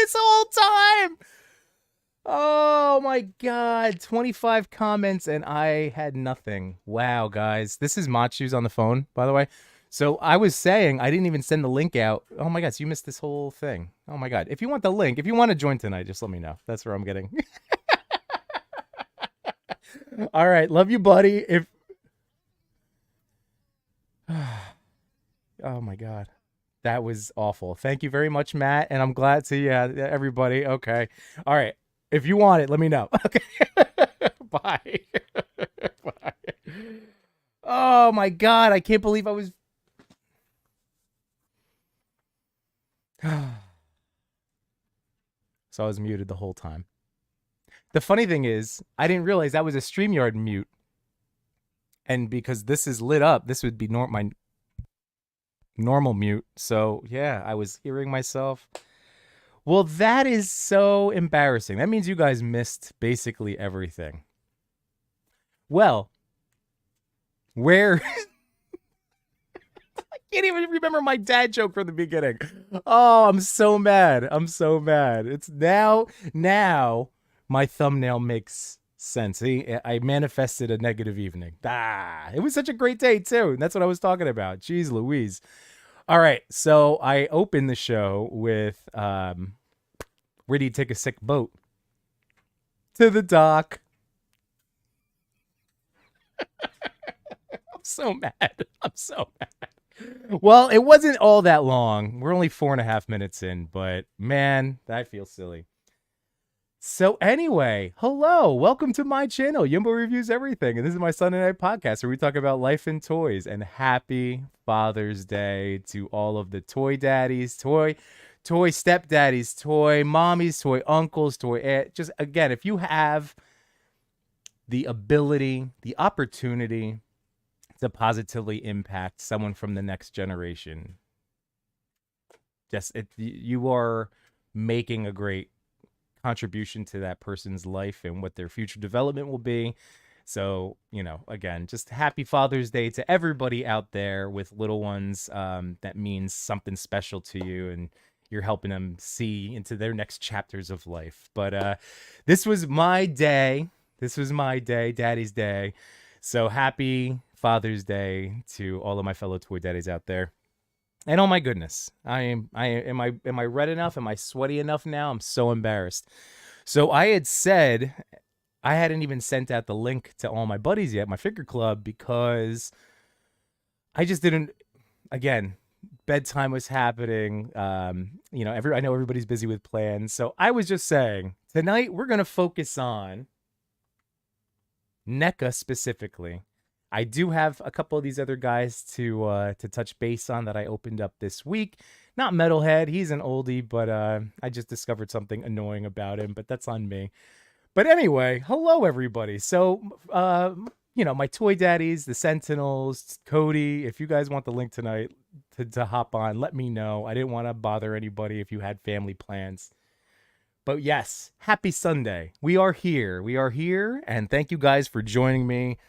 this whole time. Oh my God. 25 comments and I had nothing. Wow, guys. This is Machu's on the phone, by the way. So I was saying I didn't even send the link out. Oh my God. So you missed this whole thing. Oh my God. If you want the link, if you want to join tonight, just let me know. That's where I'm getting. All right. Love you, buddy. If oh my God. That was awful. Thank you very much, Matt. And I'm glad to, yeah, everybody. Okay. All right. If you want it, let me know. Okay. Bye. Bye. Oh my God. I can't believe I was. So I was muted the whole time. The funny thing is, I didn't realize that was a StreamYard mute. And because this is lit up, this would be my normal mute. So yeah, I was hearing myself. Well, that is so embarrassing. That means you guys missed basically everything. Well, where I can't even remember my dad joke from the beginning. Oh, I'm so mad. I'm so mad. It's now my thumbnail makes sense. See, I manifested a negative evening. It was such a great day too. And that's what I was talking about. Jeez Louise. All right, so I opened the show with where do you take a sick boat? To the dock. I'm so mad. I'm so mad. Well, it wasn't all that long. We're only 4.5 minutes in, but man, I feel silly. So anyway, hello, welcome to my channel, Yumbo Reviews Everything, and this is my Sunday night podcast where we talk about life and toys. And happy Father's Day to all of the toy daddies, toy stepdaddies, toy mommies, toy uncles, toy just again, if you have the ability, the opportunity to positively impact someone from the next generation, you are making a great contribution to that person's life and what their future development will be. So, again, just happy Father's Day to everybody out there with little ones. That means something special to you and you're helping them see into their next chapters of life. But this was my day. This was my day, Daddy's Day. So happy Father's Day to all of my fellow toy daddies out there. And oh my goodness, am I red enough? Am I sweaty enough now? I'm so embarrassed. So I had said I hadn't even sent out the link to all my buddies yet, my figure club, because I just didn't. Again, bedtime was happening. I know everybody's busy with plans, so I was just saying tonight we're gonna focus on NECA specifically. I do have a couple of these other guys to touch base on that I opened up this week. Not Metalhead, he's an oldie, but I just discovered something annoying about him, but that's on me. But anyway, hello everybody. So, my toy daddies, the Sentinels, Cody, if you guys want the link tonight to hop on, let me know. I didn't want to bother anybody if you had family plans. But yes, happy Sunday. We are here, and thank you guys for joining me.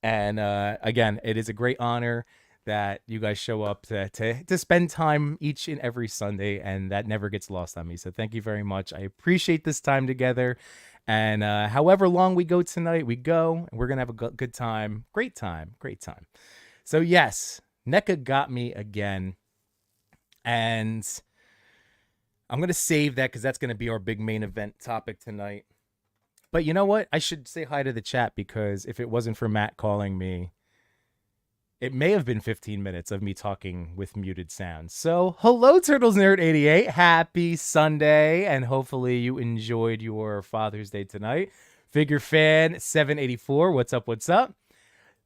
And again, it is a great honor that you guys show up to spend time each and every Sunday, and that never gets lost on me. So thank you very much. I appreciate this time together. And however long we go tonight, we go. And we're going to have a good time. Great time. So yes, NECA got me again. And I'm going to save that because that's going to be our big main event topic tonight. But you know what? I should say hi to the chat, because if it wasn't for Matt calling me, it may have been 15 minutes of me talking with muted sounds. So hello, Turtles Nerd 88. Happy Sunday. And hopefully you enjoyed your Father's Day tonight. Figure Fan 784. What's up?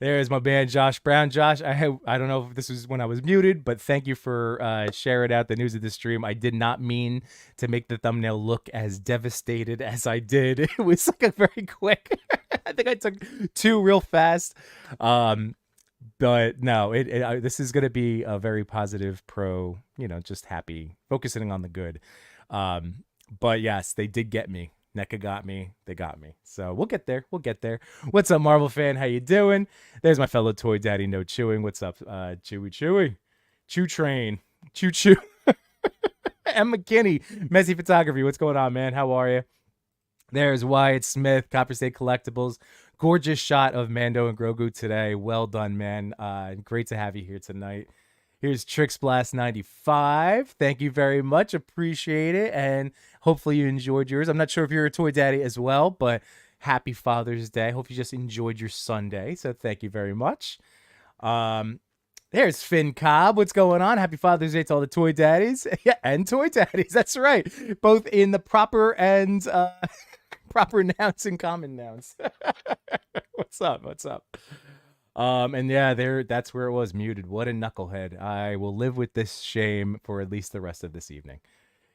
There's my man, Josh Brown. Josh, I don't know if this was when I was muted, but thank you for sharing out the news of the stream. I did not mean to make the thumbnail look as devastated as I did. It was like a very quick. I think I took 2 real fast. But no, this is going to be a very positive just happy, focusing on the good. But yes, they did get me. NECA got me. They got me. So we'll get there. What's up, Marvel fan? How you doing? There's my fellow toy daddy, No Chewing. What's up, Chewy? Chew Train. Choo. M. McKinney, Messy Photography. What's going on, man? How are you? There's Wyatt Smith, Copper State Collectibles. Gorgeous shot of Mando and Grogu today. Well done, man. Great to have you here tonight. Here's Trix Blast 95. Thank you very much. Appreciate it. And hopefully you enjoyed yours. I'm not sure if you're a toy daddy as well, but happy Father's Day. Hope you just enjoyed your Sunday. So thank you very much. There's Finn Cobb. What's going on? Happy Father's Day to all the toy daddies. Yeah, and toy daddies. That's right. Both in the proper and proper nouns and common nouns. What's up? What's up? And yeah, that's where it was muted. What a knucklehead. I will live with this shame for at least the rest of this evening.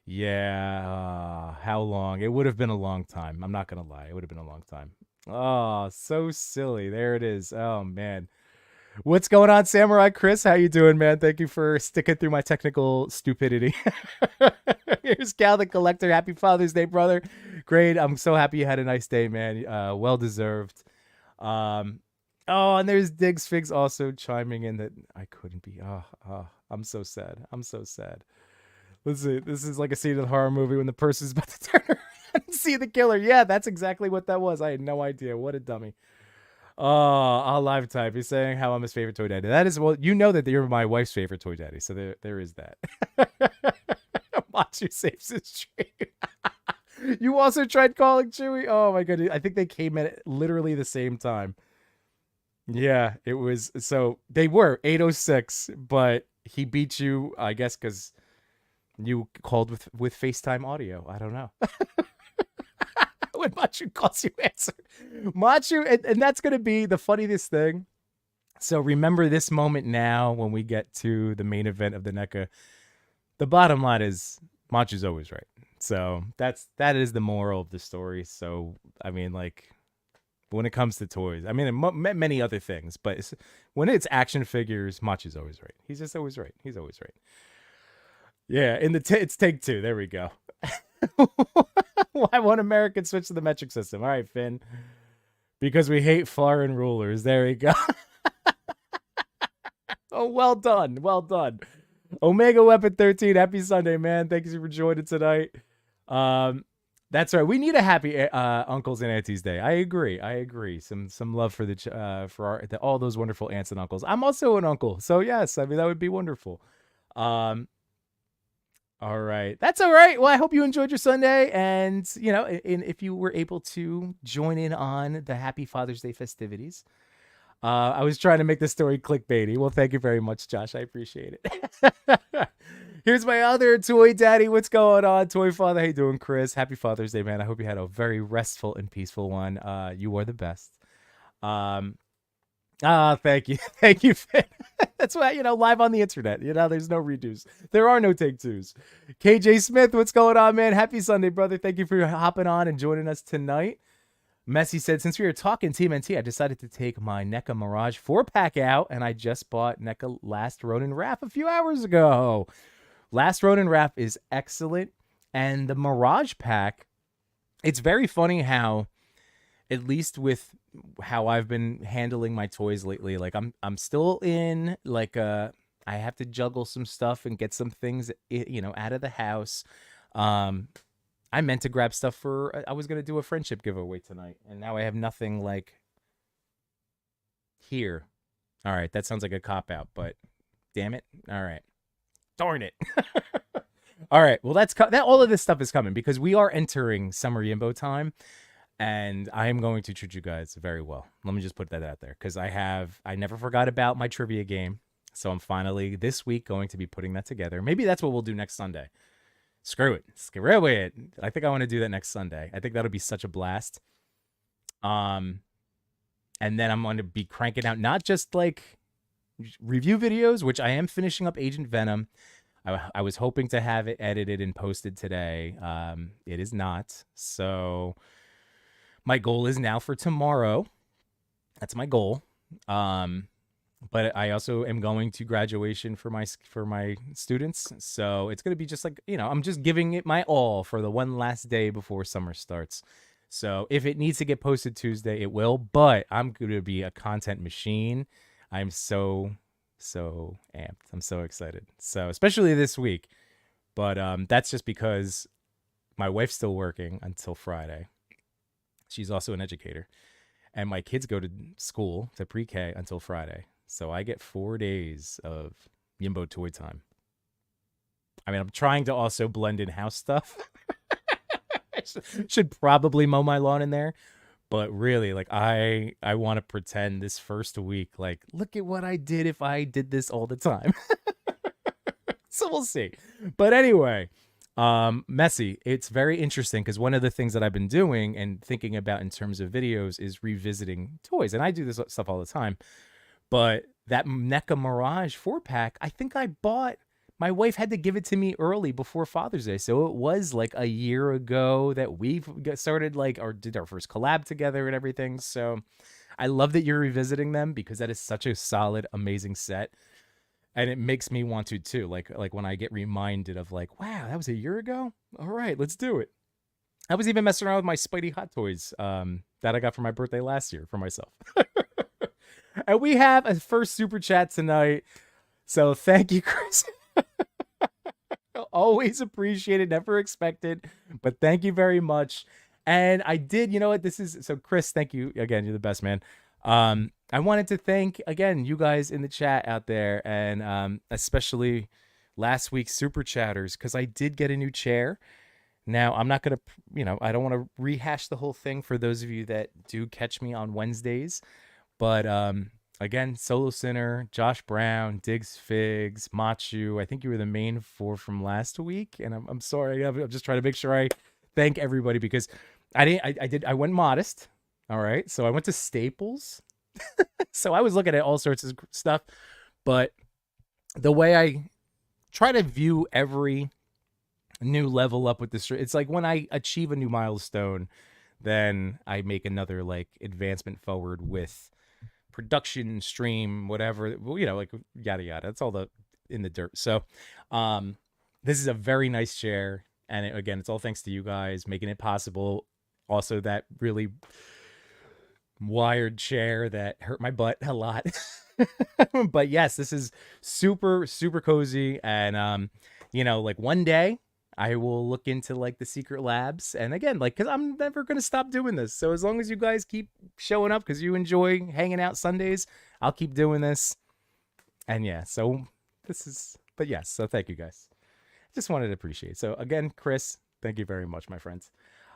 Yeah, how long? It would have been a long time. I'm not gonna lie. It would have been a long time. Oh, so silly. There it is. Oh man. What's going on, Samurai Chris? How you doing, man? Thank you for sticking through my technical stupidity. Here's Cal the Collector. Happy Father's Day, brother. Great. I'm so happy you had a nice day, man. Well deserved. Oh, and there's Diggs Figs also chiming in that I couldn't be. Oh, I'm so sad. I'm so sad. Let's see. This is like a scene in a horror movie when the person's about to turn around and see the killer. Yeah, that's exactly what that was. I had no idea. What a dummy. Oh, I'll live type. He's saying how I'm his favorite toy daddy. That is, well, you know that you're my wife's favorite toy daddy, so there is that. Machu saves his stream. You also tried calling Chewy? Oh my goodness. I think they came at literally the same time. Yeah, it was, so they were 806, but he beat you, I guess, because you called with FaceTime audio. I don't know. When Machu calls, you answer. Machu, and that's going to be the funniest thing. So remember this moment now when we get to the main event of the NECA. The bottom line is Machu's always right. So that is the moral of the story. So, I mean, like, when it comes to toys, I mean, many other things, but when it's action figures, Machu's always right. He's just always right. He's always right. Yeah, it's take two. There we go. Why won't Americans switch to the metric system? All right, Finn. Because we hate foreign rulers. There we go. Oh, well done. Well done. Omega Weapon 13. Happy Sunday, man. Thank you for joining tonight. That's right. We need a happy uncles and aunties day. I agree. Some love for all those wonderful aunts and uncles. I'm also an uncle, so yes, I mean that would be wonderful. All right. That's all right. Well, I hope you enjoyed your Sunday. And, you know, if you were able to join in on the Happy Father's Day festivities. I was trying to make the story clickbaity. Well, thank you very much, Josh. I appreciate it. Here's my other toy daddy. What's going on, Toy Father? How you doing, Chris? Happy Father's Day, man. I hope you had a very restful and peaceful one. You are the best. Thank you. Thank you. That's why, live on the internet, there's no redos. There are no take twos. KJ Smith, what's going on, man? Happy Sunday, brother. Thank you for hopping on and joining us tonight. Messy said, since we were talking TMNT, I decided to take my NECA Mirage 4-pack out, and I just bought NECA Last Ronin Wrap a few hours ago. Last Ronin Wrap is excellent, and the Mirage pack, it's very funny how, at least with how I've been handling my toys lately, like I'm still in like I have to juggle some stuff and get some things out of the house. I meant to grab stuff I was gonna do a friendship giveaway tonight, and now I have nothing like here. All right, that sounds like a cop out, but damn it. All right, darn it. All right, well that all of this stuff is coming because we are entering summer Yimbo time. And I am going to treat you guys very well. Let me just put that out there because I never forgot about my trivia game. So I'm finally this week going to be putting that together. Maybe that's what we'll do next Sunday. Screw it. I think I want to do that next Sunday. I think that'll be such a blast. And then I'm going to be cranking out not just like review videos, which I am finishing up Agent Venom. I was hoping to have it edited and posted today. It is not. So my goal is now for tomorrow. That's my goal. But I also am going to graduation for my students. So it's going to be just like, I'm just giving it my all for the one last day before summer starts. So if it needs to get posted Tuesday, it will. But I'm going to be a content machine. I'm so amped. I'm so excited. So especially this week. But that's just because my wife's still working until Friday. She's also an educator. And my kids go to school, to pre-K, until Friday. So I get 4 days of Yimbo toy time. I mean, I'm trying to also blend in house stuff. I should probably mow my lawn in there. But really, like I want to pretend this first week, like, look at what I did if I did this all the time. So we'll see. But anyway, Messy, it's very interesting because one of the things that I've been doing and thinking about in terms of videos is revisiting toys. And I do this stuff all the time. But that NECA Mirage 4-pack, I think I bought. My wife had to give it to me early before Father's Day. So it was like a year ago that we started like, or did our first collab together and everything. So I love that you're revisiting them because that is such a solid, amazing set. And it makes me want to too. Like when I get reminded of like, wow, that was a year ago. All right, let's do it. I was even messing around with my Spidey Hot Toys that I got for my birthday last year for myself. And we have a first super chat tonight. So thank you, Chris. Always appreciated, never expected, but thank you very much. And I did, you know what, this is, so Chris, thank you again. You're the best, man. I wanted to thank again you guys in the chat out there, and especially last week's super chatters, because I did get a new chair. Now I'm not gonna, I don't want to rehash the whole thing for those of you that do catch me on Wednesdays, but again, Solo Sinner, Josh Brown, Diggs Figs, Machu. I think you were the main four from last week, and I'm sorry. I'm just trying to make sure I thank everybody because I went modest. All right, so I went to Staples. So I was looking at all sorts of stuff, but the way I try to view every new level up with this, it's like when I achieve a new milestone, then I make another like advancement forward with production, stream, whatever, like yada yada. It's all in the dirt. So this is a very nice chair, and again, it's all thanks to you guys making it possible. Also, that really wired chair that hurt my butt a lot. But yes, this is super super cozy, and like one day I will look into like the secret labs, and again, like, because I'm never gonna stop doing this. So as long as you guys keep showing up because you enjoy hanging out Sundays, I'll keep doing this. And yeah, so this is, but yes, so thank you guys. Just wanted to appreciate. So again, Chris, thank you very much, my friends.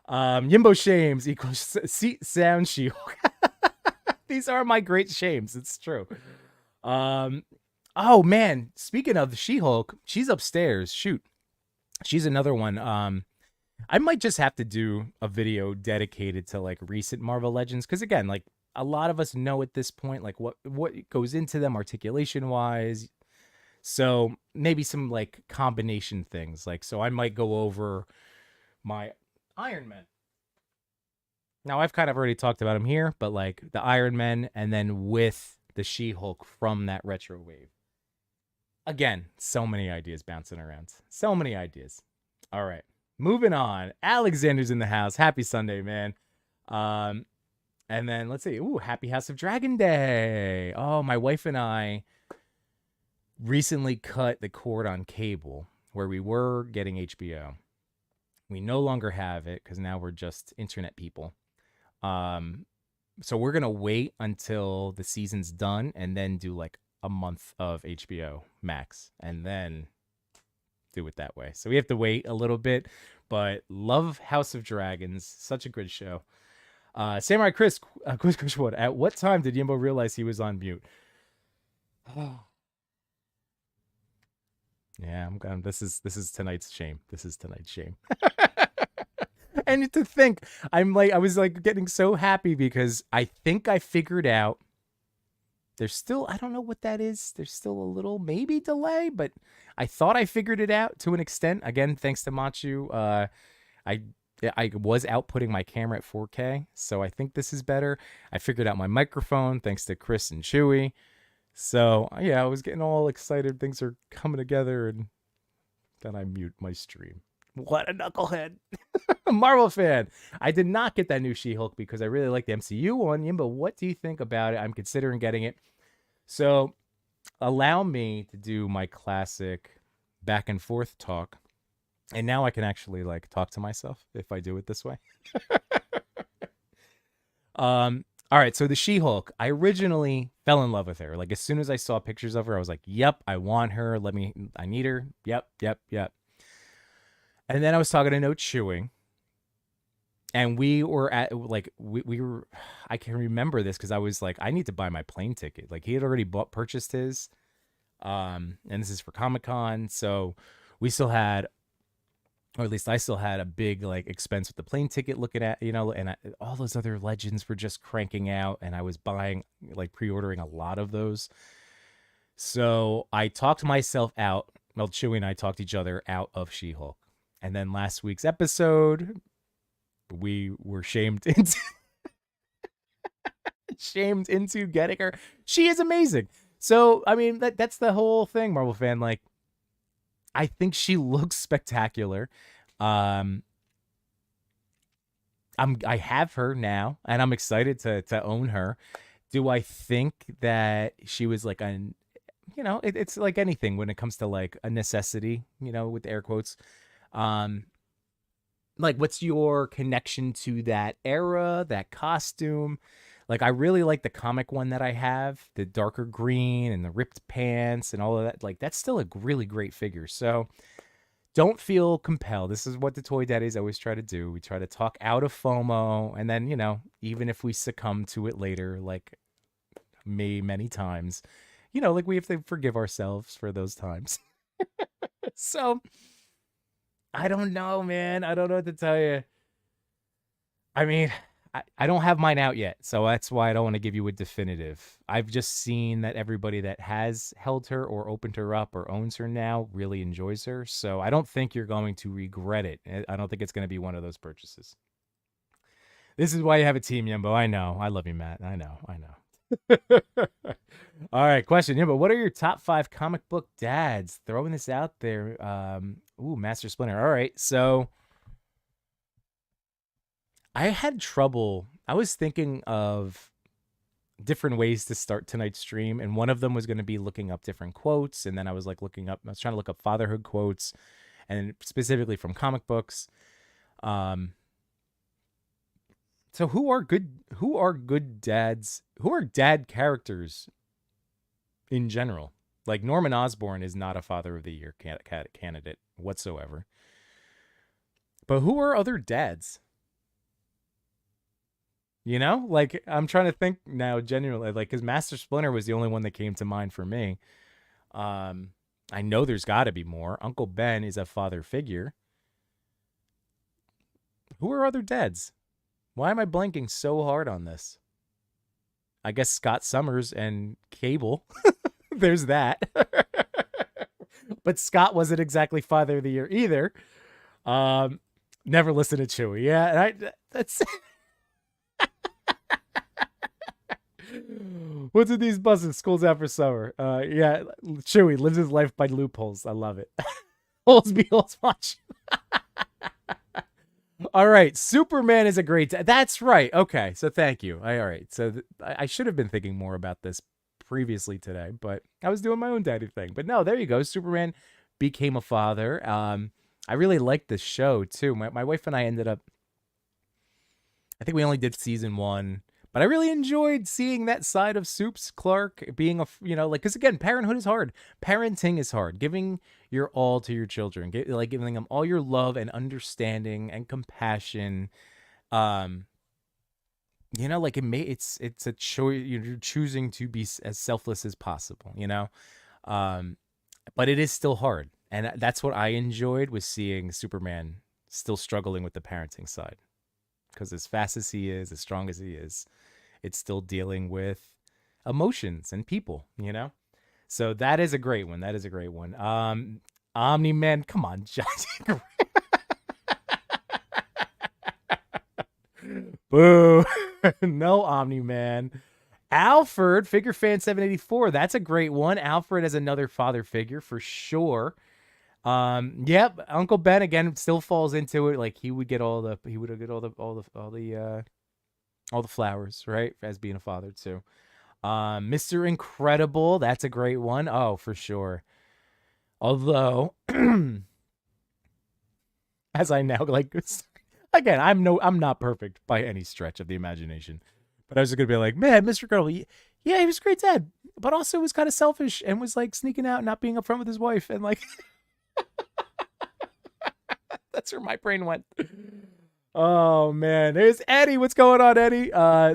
Yimbo shames equals seat sound shield. These are my great shames. It's true. Oh man, speaking of the She-Hulk, she's upstairs. Shoot. She's another one. I might just have to do a video dedicated to like recent Marvel Legends, because again, like a lot of us know at this point like what goes into them articulation wise. So maybe some like combination things. Like, so I might go over my Iron Man. Now I've kind of already talked about him here, but like the Iron Man and then with the She-Hulk from that retro wave. Again, so many ideas bouncing around. So many ideas. All right. Moving on. Alexander's in the house. Happy Sunday, man. And then let's see. Ooh, happy House of Dragon Day. Oh, my wife and I recently cut the cord on cable where we were getting HBO. We no longer have it because now we're just internet people. So we're going to wait until the season's done and then do like a month of HBO Max and then do it that way. So we have to wait a little bit, but love House of Dragons. Such a good show. Samurai Chris, at what time did Yimbo realize he was on mute? Yeah, this is tonight's shame. This is tonight's shame. And to think, I was like getting so happy because I think I figured out. There's still, I don't know what that is. There's still a little maybe delay, but I thought I figured it out to an extent. Again, thanks to Machu. I was outputting my camera at 4K, so I think this is better. I figured out my microphone thanks to Chris and Chewy. So yeah, I was getting all excited. Things are coming together, and then I mute my stream. What a knucklehead. Marvel fan. I did not get that new She-Hulk because I really like the MCU one. Yimbo, what do you think about it? I'm considering getting it. So allow me to do my classic back and forth talk. And now I can actually like talk to myself if I do it this way. All right, so the She-Hulk, I originally fell in love with her. Like as soon as I saw pictures of her, I was like, "Yep, I want her. I need her. Yep, yep, yep." And then I was talking to No Chewing, and we were at like we were. I can remember this because I was like, I need to buy my plane ticket. Like he had already purchased his, and this is for Comic-Con, so we still had, or at least I still had a big like expense with the plane ticket looking at, and all those other legends were just cranking out and I was buying, like pre-ordering a lot of those. So I talked myself out. Well, Chewie and I talked each other out of She-Hulk. And then last week's episode, we were shamed into shamed into getting her. She is amazing. So, I mean, that's the whole thing, Marvel fan. Like, I think she looks spectacular. Um, I have her now, and I'm excited to own her. Do I think that she was like it's like anything when it comes to like a necessity, with air quotes. Um, like, what's your connection to that era, that costume? Like, I really like the comic one that I have, the darker green and the ripped pants and all of that. Like, that's still a really great figure. So, don't feel compelled. This is what the toy daddies always try to do. We try to talk out of FOMO, and then even if we succumb to it later, like me many times, like we have to forgive ourselves for those times. So I don't know, man. I don't know what to tell you. I mean, I don't have mine out yet, so that's why I don't want to give you a definitive. I've just seen that everybody that has held her or opened her up or owns her now really enjoys her. So I don't think you're going to regret it. I don't think it's going to be one of those purchases. This is why you have a team, Yumbo. I know. I love you, Matt. I know. I know. All right, question. Yeah, but what are your top 5 comic book dads? Throwing this out there. Master Splinter. All right, so I had trouble. I was thinking of different ways to start tonight's stream, and one of them was going to be looking up different quotes, and then I was like I was trying to look up fatherhood quotes, and specifically from comic books. Um, so who are good dads? Who are dad characters in general? Like Norman Osborn is not a Father of the Year candidate whatsoever. But who are other dads? Like I'm trying to think now genuinely, like because Master Splinter was the only one that came to mind for me. Um, I know there's got to be more. Uncle Ben is a father figure. Who are other dads? Why am I blanking so hard on this? I guess Scott Summers and Cable. There's that. But Scott wasn't exactly Father of the Year either. Um, Never listened to Chewie. Yeah, and that's what's in these buses? School's out for summer. Yeah, Chewie lives his life by loopholes. I love it. Holes be holes watch. All right, Superman is a great. That's right. Okay, so thank you. All right, so I should have been thinking more about this previously today, but I was doing my own daddy thing. But no, there you go. Superman became a father. I really liked this show too. My wife and I ended up. I think we only did season 1, but I really enjoyed seeing that side of Supes Clark being because again, parenthood is hard. Parenting is hard. Giving your all to your children, giving them all your love and understanding and compassion. Um, like it's a choice. You're choosing to be as selfless as possible. Um, but it is still hard, and that's what I enjoyed was seeing Superman still struggling with the parenting side. Because as fast as he is, as strong as he is, it's still dealing with emotions and people. So that is a great one. That is a great one. Omni Man, come on, Josh. Boo. No Omni Man. Alfred, Figure Fan 784. That's a great one. Alfred as another father figure for sure. Yep, Uncle Ben again still falls into it. Like he would get all the flowers, right? As being a father too. Mr. Incredible, that's a great one. Oh, for sure. Although as I now like. Again, I'm not perfect by any stretch of the imagination, but I was just gonna be like, man, Mr. Incredible, yeah, he was a great dad, but also was kind of selfish and was like sneaking out, and not being upfront with his wife, and like that's where my brain went. Oh man, there's Eddie. What's going on, Eddie?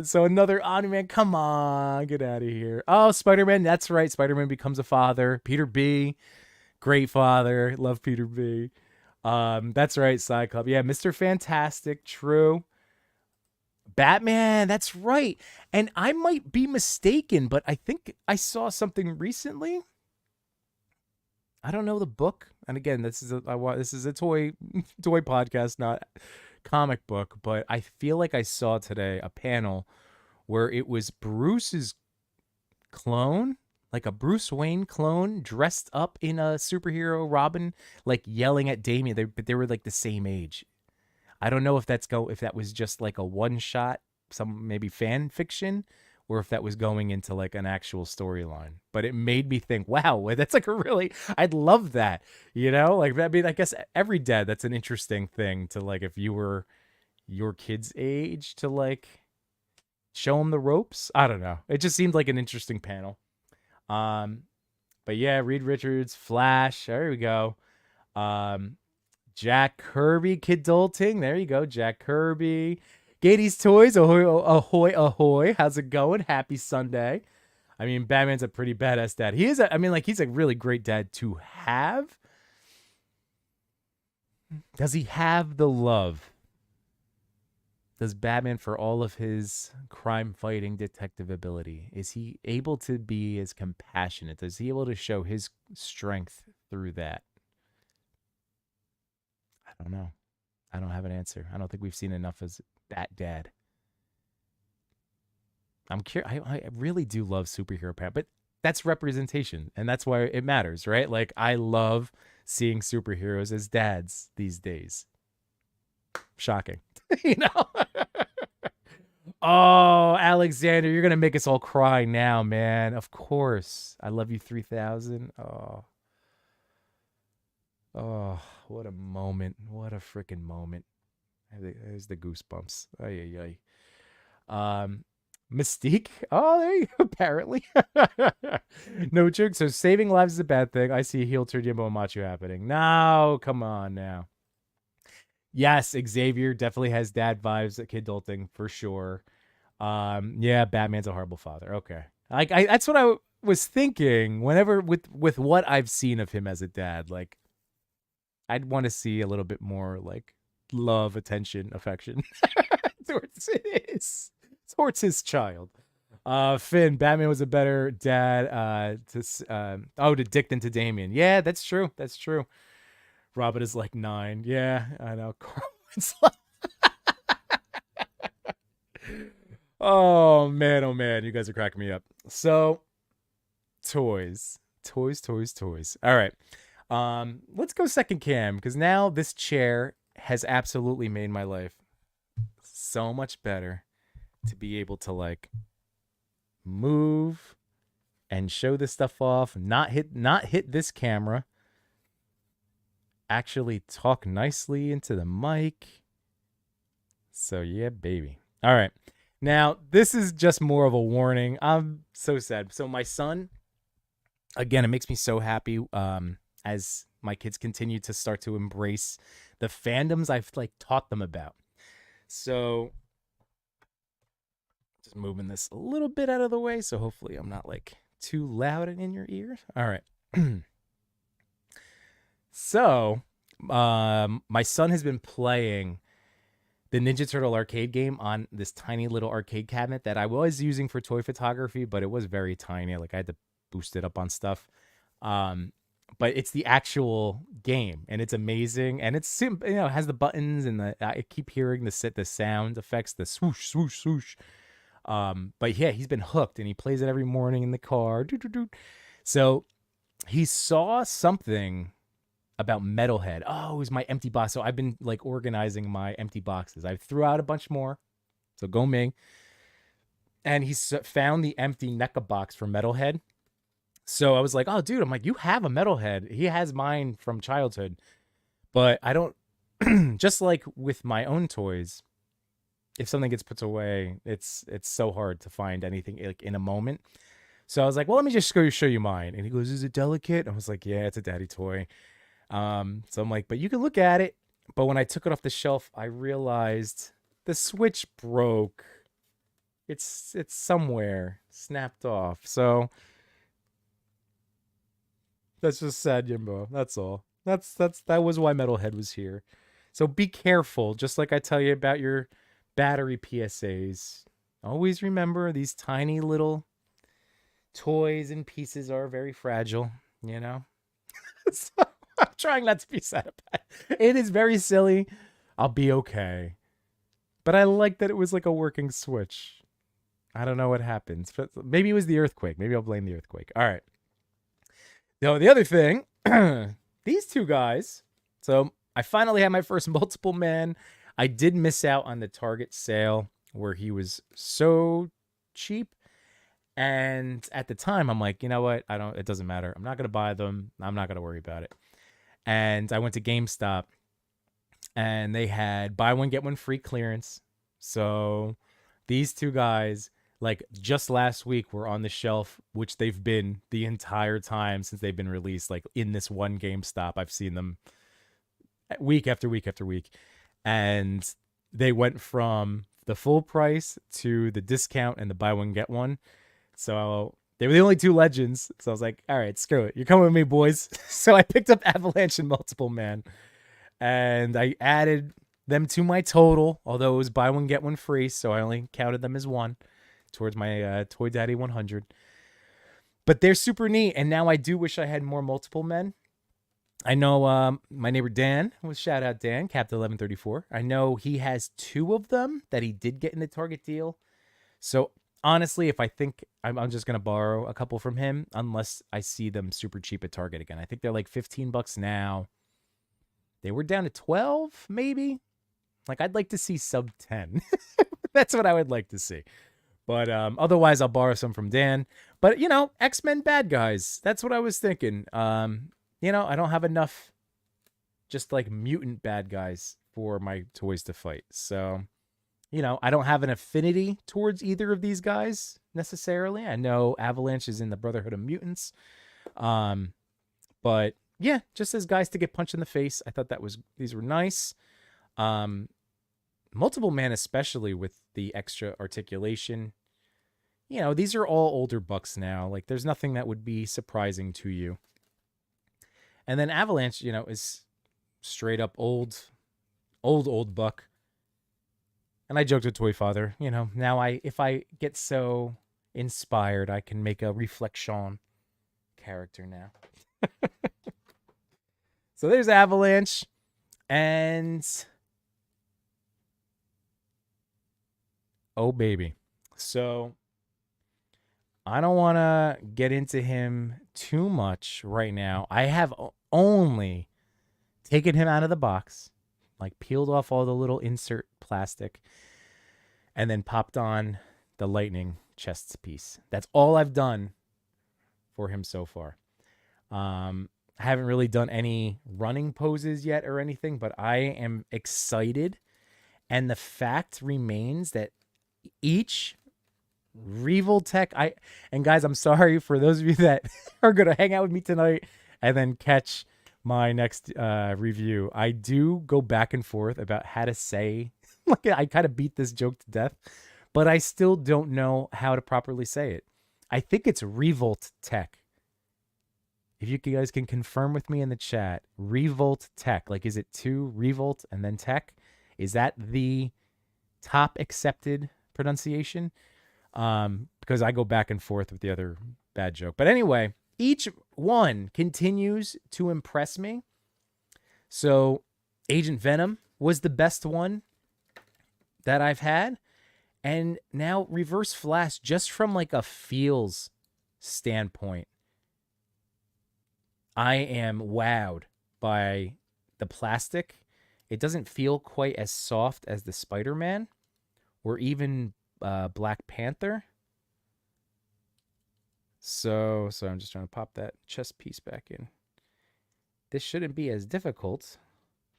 So another Omni-Man. Come on, get out of here. Oh, Spider-Man. That's right. Spider-Man becomes a father. Peter B. Great father. Love Peter B. That's right, Cyclops. Yeah, Mr. Fantastic. True. Batman. That's right. And I might be mistaken, but I think I saw something recently. I don't know the book. And again, this is a toy podcast, not comic book, but I feel like I saw today a panel where it was Bruce's clone, like a Bruce Wayne clone dressed up in a superhero Robin, like yelling at Damian. But they were like the same age. I don't know if if that was just like a one shot, some maybe fan fiction, or if that was going into like an actual storyline. But it made me think, wow, that's like a really, I'd love that, like, I mean, I guess every dad, that's an interesting thing to like, if you were your kid's age, to like show them the ropes. I don't know. It just seemed like an interesting panel. But yeah, Reed Richards, Flash, there we go. Jack Kirby, Kidulting, there you go, Jack Kirby. Gatey's Toys, ahoy, ahoy, ahoy. How's it going? Happy Sunday. I mean, Batman's a pretty badass dad. He's a really great dad to have. Does he have the love? Does Batman, for all of his crime-fighting detective ability, is he able to be as compassionate? Is he able to show his strength through that? I don't know. I don't have an answer. I don't think we've seen enough as that dad. I'm curious. I really do love superhero parent, but that's representation, and that's why it matters, right? Like, I love seeing superheroes as dads these days. Shocking, Oh, Alexander, you're gonna make us all cry now, man. Of course, I love you 3000. Oh, what a moment! What a freaking moment! There's the goosebumps. Ay, ay, ay. Mystique. Oh, there you go. Apparently. No joke. So saving lives is a bad thing. I see heel turn Jimbo and Macho happening. No, come on now. Yes, Xavier definitely has dad vibes at Kidulting for sure. Yeah, Batman's a horrible father. Okay. That's what I was thinking whenever with what I've seen of him as a dad. Like, I'd want to see a little bit more like love, attention, affection towards his child. Finn, Batman was a better dad to Dick than to Damian. Yeah, that's true. That's true. Robin is like 9. Yeah, I know. Oh man, you guys are cracking me up. So, toys. All right. Let's go second cam, because now this chair has absolutely made my life so much better to be able to like move and show this stuff off, not hit this camera, actually talk nicely into the mic. So yeah, baby. All right. Now, this is just more of a warning. I'm so sad. So my son, again, it makes me so happy as my kids continue to start to embrace the fandoms I've like taught them about. So just moving this a little bit out of the way, so hopefully I'm not like too loud and in your ears. All right. So, my son has been playing the Ninja Turtle arcade game on this tiny little arcade cabinet that I was using for toy photography, but it was very tiny. Like, I had to boost it up on stuff. But it's the actual game, and it's amazing, and it's simple. It has the buttons, and I keep hearing the sound effects, the swoosh, swoosh, swoosh. But yeah, he's been hooked, and he plays it every morning in the car. So he saw something about Metalhead. Oh, it was my empty box. So I've been like organizing my empty boxes. I threw out a bunch more. So go Ming. And he found the empty NECA box for Metalhead. So I was like, oh, dude, I'm like, you have a Metalhead. He has mine from childhood, but I don't just like with my own toys, if something gets put away, it's so hard to find anything like in a moment. So I was like, well, let me just go show you mine. And he goes, is it delicate? I was like, yeah, it's a daddy toy. So I'm like, but you can look at it. But when I took it off the shelf, I realized the switch broke. It's somewhere snapped off. So that's just sad, Yimbo. That's all. That was why Metalhead was here. So be careful, just like I tell you about your battery PSAs. Always remember these tiny little toys and pieces are very fragile, you know? So I'm trying not to be sad about it. It is very silly. I'll be okay. But I like that it was like a working switch. I don't know what happens. But maybe it was the earthquake. Maybe I'll blame the earthquake. All right. Now, the other thing, these two guys. So I finally had my first multiple man. I did miss out on the Target sale where he was so cheap. And at the time, I'm like, you know what? It doesn't matter. I'm not going to buy them. I'm not going to worry about it. And I went to GameStop and they had buy one, get one free clearance. So these two guys, like just last week, were on the shelf, which they've been the entire time since they've been released. Like in this one GameStop, I've seen them week after week after week. And they went from the full price to the discount and the buy one, get one. So they were the only two legends. So I was like, all right, screw it. You're coming with me, boys. So I picked up Avalanche and Multiple Man. And I added them to my total, although it was buy one, get one free. So I only counted them as one towards my Toy Daddy 100. But they're super neat. And now I do wish I had more Multiple Men. I know my neighbor Dan, shout out Dan, Captain 1134. I know he has two of them that he did get in the Target deal. So honestly, if I think I'm just going to borrow a couple from him, unless I see them super cheap at Target again. I think they're like $15 now. They were down to 12, maybe. Like, I'd like to see sub 10. That's what I would like to see. But otherwise, I'll borrow some from Dan. But, X-Men bad guys. That's what I was thinking. I don't have enough just like mutant bad guys for my toys to fight. So, I don't have an affinity towards either of these guys necessarily. I know Avalanche is in the Brotherhood of Mutants. But yeah, just as guys to get punched in the face. I thought these were nice. Multiple Man, especially with the extra articulation. These are all older bucks now. Like there's nothing that would be surprising to you. And then Avalanche, is straight up old buck. And I joked with Toy Father, now if I get so inspired, I can make a reflection character now. So there's Avalanche. And oh baby. So I don't want to get into him too much right now. I have only taken him out of the box, like peeled off all the little insert plastic, and then popped on the lightning chest piece. That's all I've done for him so far. I haven't really done any running poses yet or anything, but I am excited. And the fact remains that each Revoltech, and guys, I'm sorry for those of you that are going to hang out with me tonight and then catch my next review. I do go back and forth about how to say, like I kind of beat this joke to death, but I still don't know how to properly say it. I think it's Revoltech. If you guys can confirm with me in the chat, Revoltech, like is it two Revolt and then Tech? Is that the top accepted pronunciation? Because I go back and forth with the other bad joke. But anyway, each one continues to impress me. So Agent Venom was the best one that I've had. And now Reverse Flash, just from like a feels standpoint, I am wowed by the plastic. It doesn't feel quite as soft as the Spider-Man or even Black Panther. So I'm just trying to pop that chest piece back in. This shouldn't be as difficult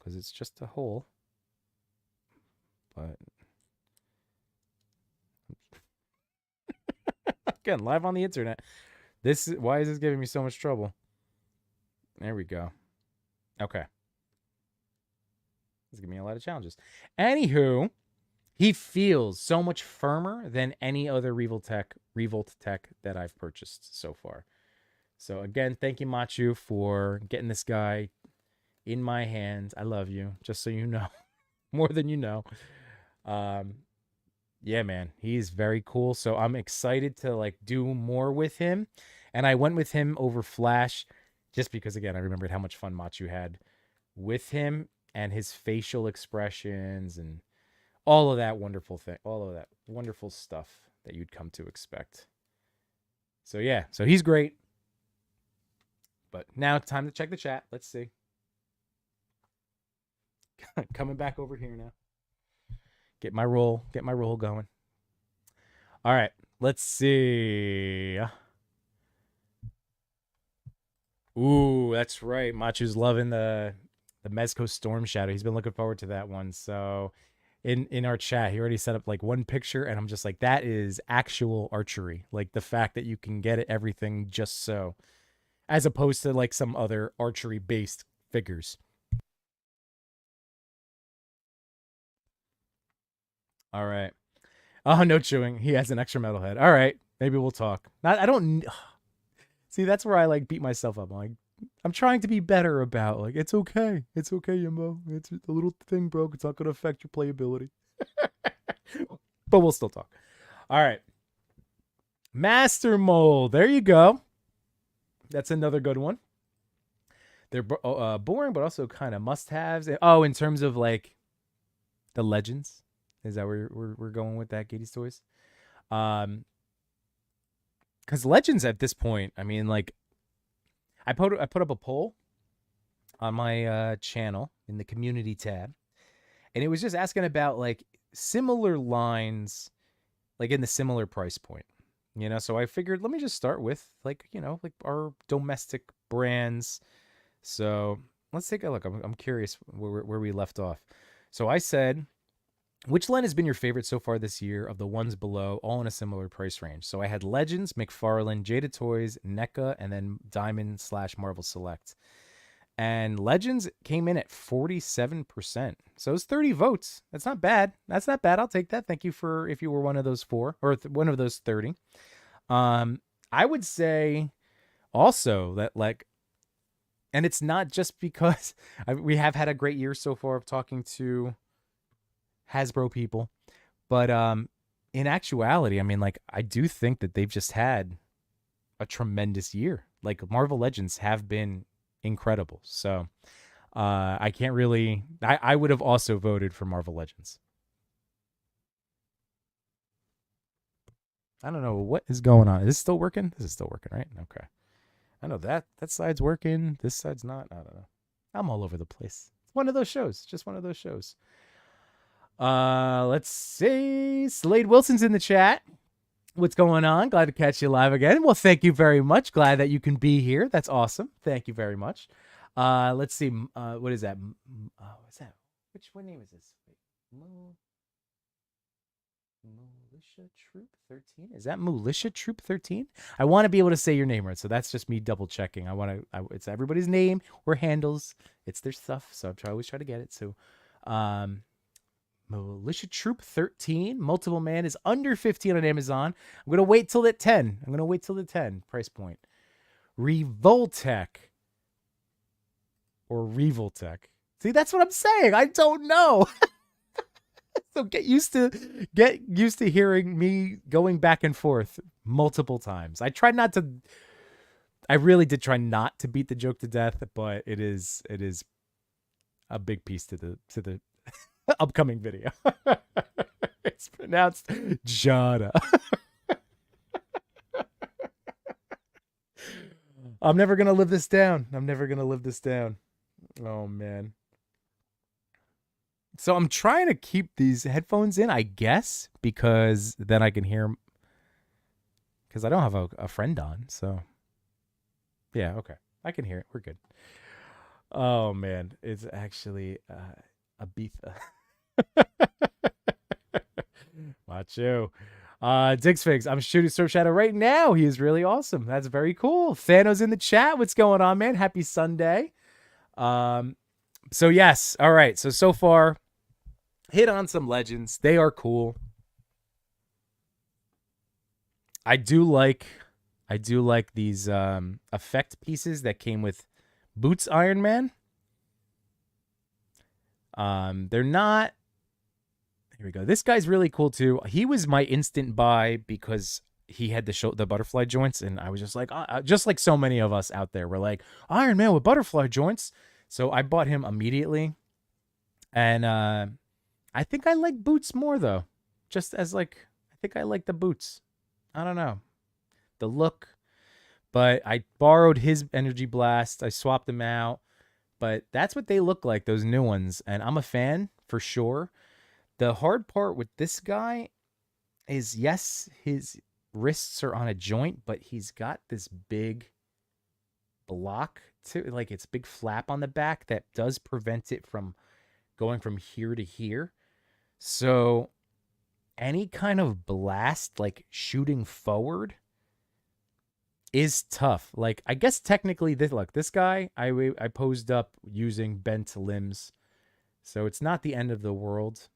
because it's just a hole. But again, live on the internet. Why is this giving me so much trouble? There we go. Okay. This is giving me a lot of challenges. Anywho, he feels so much firmer than any other Revolt Tech that I've purchased so far. So again, thank you, Machu, for getting this guy in my hands. I love you, just so you know. More than you know. Yeah, man, he's very cool. So I'm excited to like do more with him. And I went with him over Flash just because, again, I remembered how much fun Machu had with him and his facial expressions and all of that wonderful stuff that you'd come to expect. So yeah, so he's great. But now time to check the chat. Let's see. Coming back over here now. Get my roll going. All right, let's see. Ooh, that's right. Machu's loving the Mezco Storm Shadow. He's been looking forward to that one. So in our chat, he already set up like one picture, and I'm just like, that is actual archery. Like the fact that you can get it, everything just so, as opposed to like some other archery based figures. All right. Oh, no chewing. He has an extra metal head. All right. Maybe we'll talk. I don't see. That's where I like beat myself up. I'm trying to be better about like, it's okay. It's okay, Yumbo. It's a little thing broke. It's not going to affect your playability. But we'll still talk. All right. Master Mold. There you go. That's another good one. They're boring, but also kind of must-haves. Oh, in terms of like the legends. Is that where we're going with that, Katie's Toys? Because legends at this point, I mean, like, I put up a poll on my channel in the community tab, and it was just asking about like similar lines, like in the similar price point, you know. So I figured, let me just start with like, you know, like our domestic brands. So let's take a look. I'm curious where we left off. So I said, which line has been your favorite so far this year of the ones below, all in a similar price range? So I had Legends, McFarlane, Jada Toys, NECA, and then Diamond/Marvel Select. And Legends came in at 47%. So it's 30 votes. That's not bad. That's not bad. I'll take that. Thank you for if you were one of those four or one of those 30. I would say also that like, and it's not just because we have had a great year so far of talking to Hasbro people, but in actuality, I mean, like, I do think that they've just had a tremendous year. Like, Marvel Legends have been incredible. So I can't really, I would have also voted for Marvel Legends. I don't know what is going on. Is this still working? This is still working, right? Okay. I know that side's working. This side's not. I don't know. I'm all over the place. It's one of those shows. Just one of those shows. Let's see. Slade Wilson's in the chat. What's going on? Glad to catch you live again. Well, thank you very much. Glad that you can be here. That's awesome. Thank you very much. Let's see. What is that? What's that? What name is this? Militia Troop 13? Is that Militia Troop 13? I want to be able to say your name right, so that's just me double checking. It's everybody's name or handles. It's their stuff, so I always try to get it. So, Militia Troop 13, multiple man is under 15 on Amazon. I'm going to wait till at 10. I'm going to wait till the 10 price point. Revoltech or Revoltech. See, that's what I'm saying. I don't know. So get used to hearing me going back and forth multiple times. I really did try not to beat the joke to death, but it is a big piece to the upcoming video. It's pronounced Jada. I'm never going to live this down. Oh, man. So I'm trying to keep these headphones in, I guess, because then I can hear, because I don't have a friend on. So, yeah, okay. I can hear it. We're good. Oh man, it's actually Ibiza. Macho. Diggs Figs, I'm shooting Surf Shadow right now. He is really awesome. That's very cool. Thanos in the chat. What's going on, man? Happy Sunday. Um, so yes, all right. So far, hit on some legends. They are cool. I do like these effect pieces that came with Boots Iron Man. They're not. Here we go. This guy's really cool too. He was my instant buy because he had the butterfly joints, and I was just like, just like so many of us out there, we're like Iron Man with butterfly joints. So I bought him immediately, and I think I like Boots more though. Just as like, I think I like the Boots. I don't know the look, but I borrowed his energy blast. I swapped them out, but that's what they look like, those new ones, and I'm a fan for sure. The hard part with this guy is, yes, his wrists are on a joint, but he's got this big block to, like, it's big flap on the back that does prevent it from going from here to here. So any kind of blast, like shooting forward, is tough. Like, I guess technically this guy, I posed up using bent limbs, so it's not the end of the world.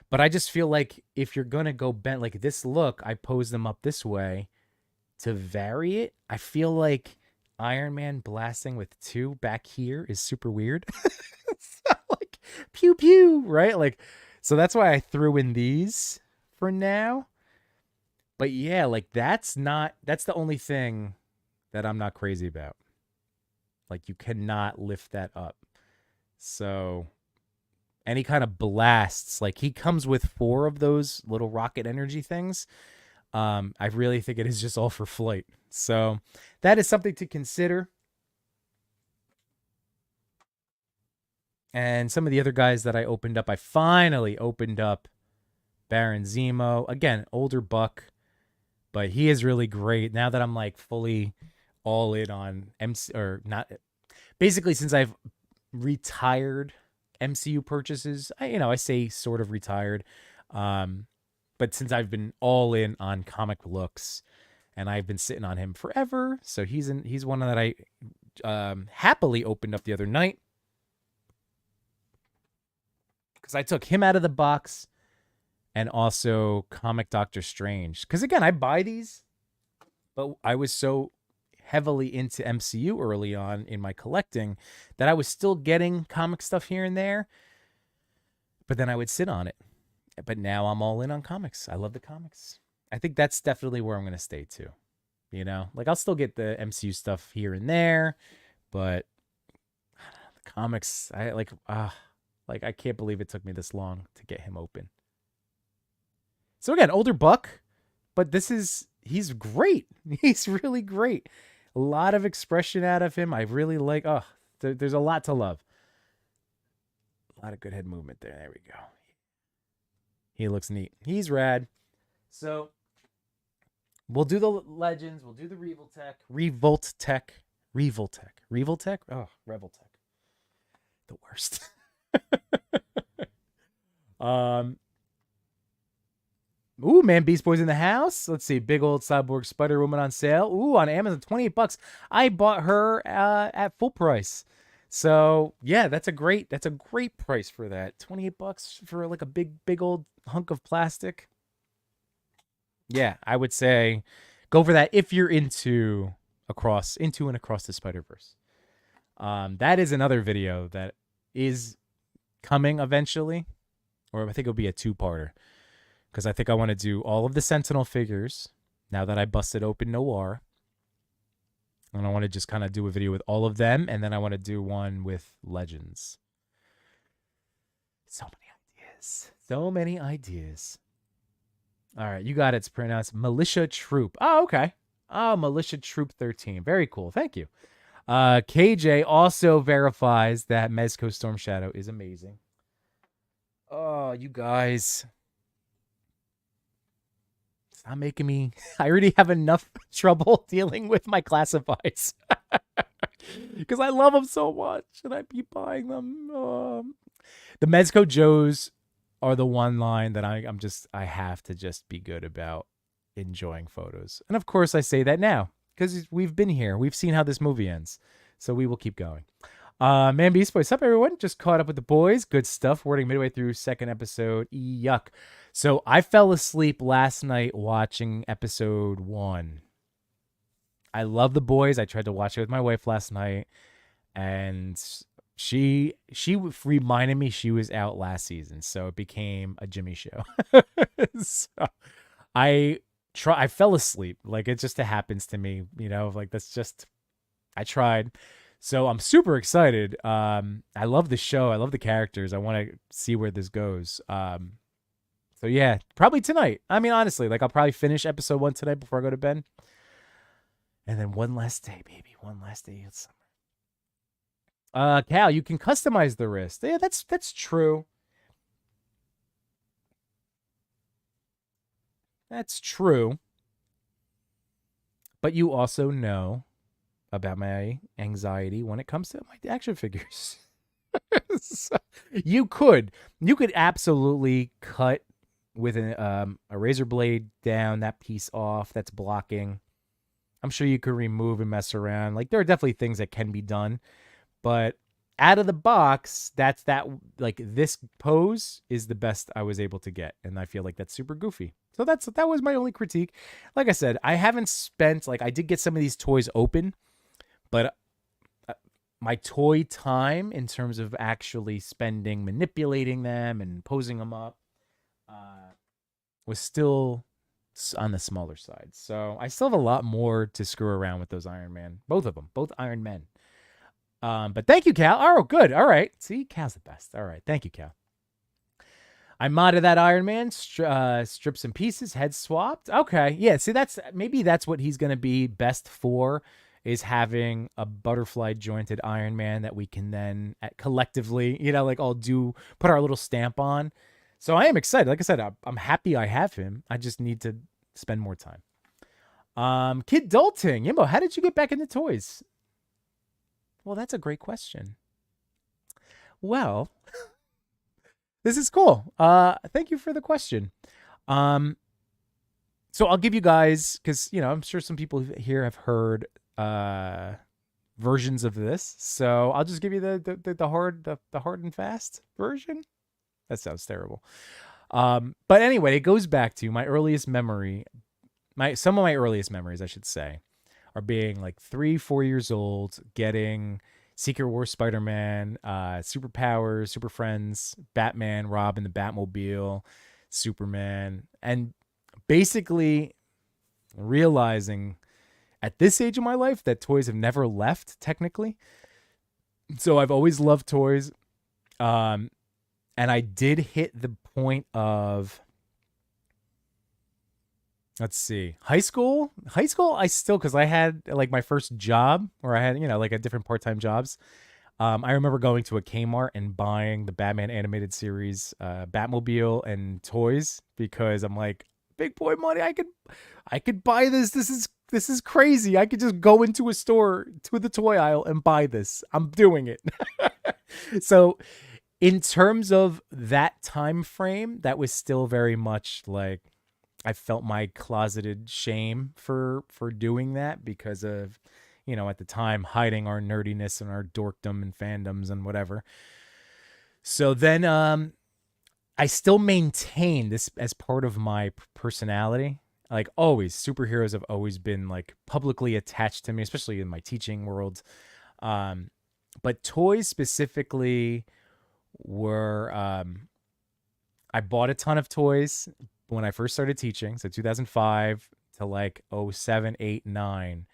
But I just feel like if you're gonna go bent like this look, I pose them up this way to vary it. I feel like Iron Man blasting with two back here is super weird. So, like, pew pew, right? Like, so that's why I threw in these for now. But yeah, like that's the only thing that I'm not crazy about. Like, you cannot lift that up. So any kind of blasts, like he comes with 4 of those little rocket energy things. I really think it is just all for flight. So that is something to consider. And some of the other guys that I opened up, I finally opened up Baron Zemo. Again, older buck, but he is really great now that I'm like fully all in on MC, or not. Basically, since I've retired MCU purchases, I say sort of retired, but since I've been all in on comic looks, and I've been sitting on him forever, so he's one that I happily opened up the other night because I took him out of the box, and also Comic Doctor Strange. Because again, I buy these, but I was so heavily into MCU early on in my collecting that I was still getting comic stuff here and there, but then I would sit on it. But now I'm all in on comics. I love the comics. I think that's definitely where I'm going to stay too. Like I'll still get the MCU stuff here and there, but the comics, I can't believe it took me this long to get him open. So again, older buck, but he's great. He's really great. A lot of expression out of him. I really like, there's a lot to love. A lot of good head movement there. There we go. He looks neat. He's rad. So we'll do the legends. We'll do the Revoltech. Oh, Revoltech. The worst. Ooh, man, Beast Boy's in the house. Let's see, big old cyborg Spider Woman on sale. Ooh, on Amazon, $28. I bought her at full price. So yeah, that's a great price for that. $28 for like a big old hunk of plastic. Yeah, I would say go for that if you're into and across the Spider-Verse. That is another video that is coming eventually, or I think it'll be a 2-parter. Because I think I want to do all of the Sentinel figures now that I busted open Noir. And I want to just kind of do a video with all of them. And then I want to do one with Legends. So many ideas. All right, you got it. It's pronounced Militia Troop. Oh, okay. Oh, Militia Troop 13. Very cool. Thank you. KJ also verifies that Mezco Storm Shadow is amazing. Oh, you guys. Stop making me. I already have enough trouble dealing with my classifieds. because I love them so much, and I keep buying them. The Mezco Joes are the one line that I have to just be good about enjoying photos. And of course, I say that now because we've been here. We've seen how this movie ends. So we will keep going. Man Beast Boys, up everyone? Just caught up with the boys. Good stuff. We're midway through second episode. Yuck. So I fell asleep last night watching episode 1. I love the boys. I tried to watch it with my wife last night, and she reminded me she was out last season, so it became a Jimmy show. So I fell asleep. Like, it just happens to me, like that's just, I tried. So I'm super excited. I love the show. I love the characters. I want to see where this goes. So yeah, probably tonight. I mean, honestly, like I'll probably finish episode 1 tonight before I go to bed. And then one last day, baby. One last day of summer. Cal, you can customize the wrist. Yeah, that's true. That's true. But you also know about my anxiety when it comes to my action figures. So you could absolutely cut with a razor blade down that piece off that's blocking. I'm sure you could remove and mess around. Like, there are definitely things that can be done, but out of the box, like this pose is the best I was able to get, and I feel like that's super goofy. So that was my only critique. Like I said, I haven't spent, like, I did get some of these toys open, but my toy time in terms of actually manipulating them and posing them up was still on the smaller side. So I still have a lot more to screw around with those Iron Man. Both of them. Both Iron Men. But thank you, Cal. Oh, good. All right. See, Cal's the best. All right. Thank you, Cal. I modded that Iron Man, strips and pieces, head swapped. Okay. Yeah, see, maybe that's what he's going to be best for, is having a butterfly jointed Iron Man that we can then collectively, like all put our little stamp on. So I am excited. Like I said, I'm happy I have him. I just need to spend more time. Kid Dalting, Yimbo, how did you get back into toys? Well, that's a great question. Well, this is cool. Thank you for the question. So I'll give you guys, because I'm sure some people here have heard versions of this. So I'll just give you the hard and fast version. That sounds terrible. But anyway, it goes back to my earliest memory. Some of my earliest memories, I should say, are being like 3-4 years old, getting Secret Wars Spider-Man, Superpowers, Super Friends, Batman, Robin, the Batmobile, Superman, and basically realizing at this age of my life that toys have never left, technically. So I've always loved toys. And I did hit the point of, let's see, high school, I still, because I had like my first job where I had, like a different part-time jobs. I remember going to a Kmart and buying the Batman animated series, Batmobile and toys, because I'm like, big boy money, I could buy this. This is crazy. I could just go into a store, to the toy aisle, and buy this. I'm doing it. So in terms of that time frame, that was still very much like, I felt my closeted shame for doing that because of, at the time, hiding our nerdiness and our dorkdom and fandoms and whatever. So then I still maintain this as part of my personality. Like, always, superheroes have always been like publicly attached to me, especially in my teaching world. But toys specifically were, I bought a ton of toys when I first started teaching. So 2005 to like 07, 8, 9,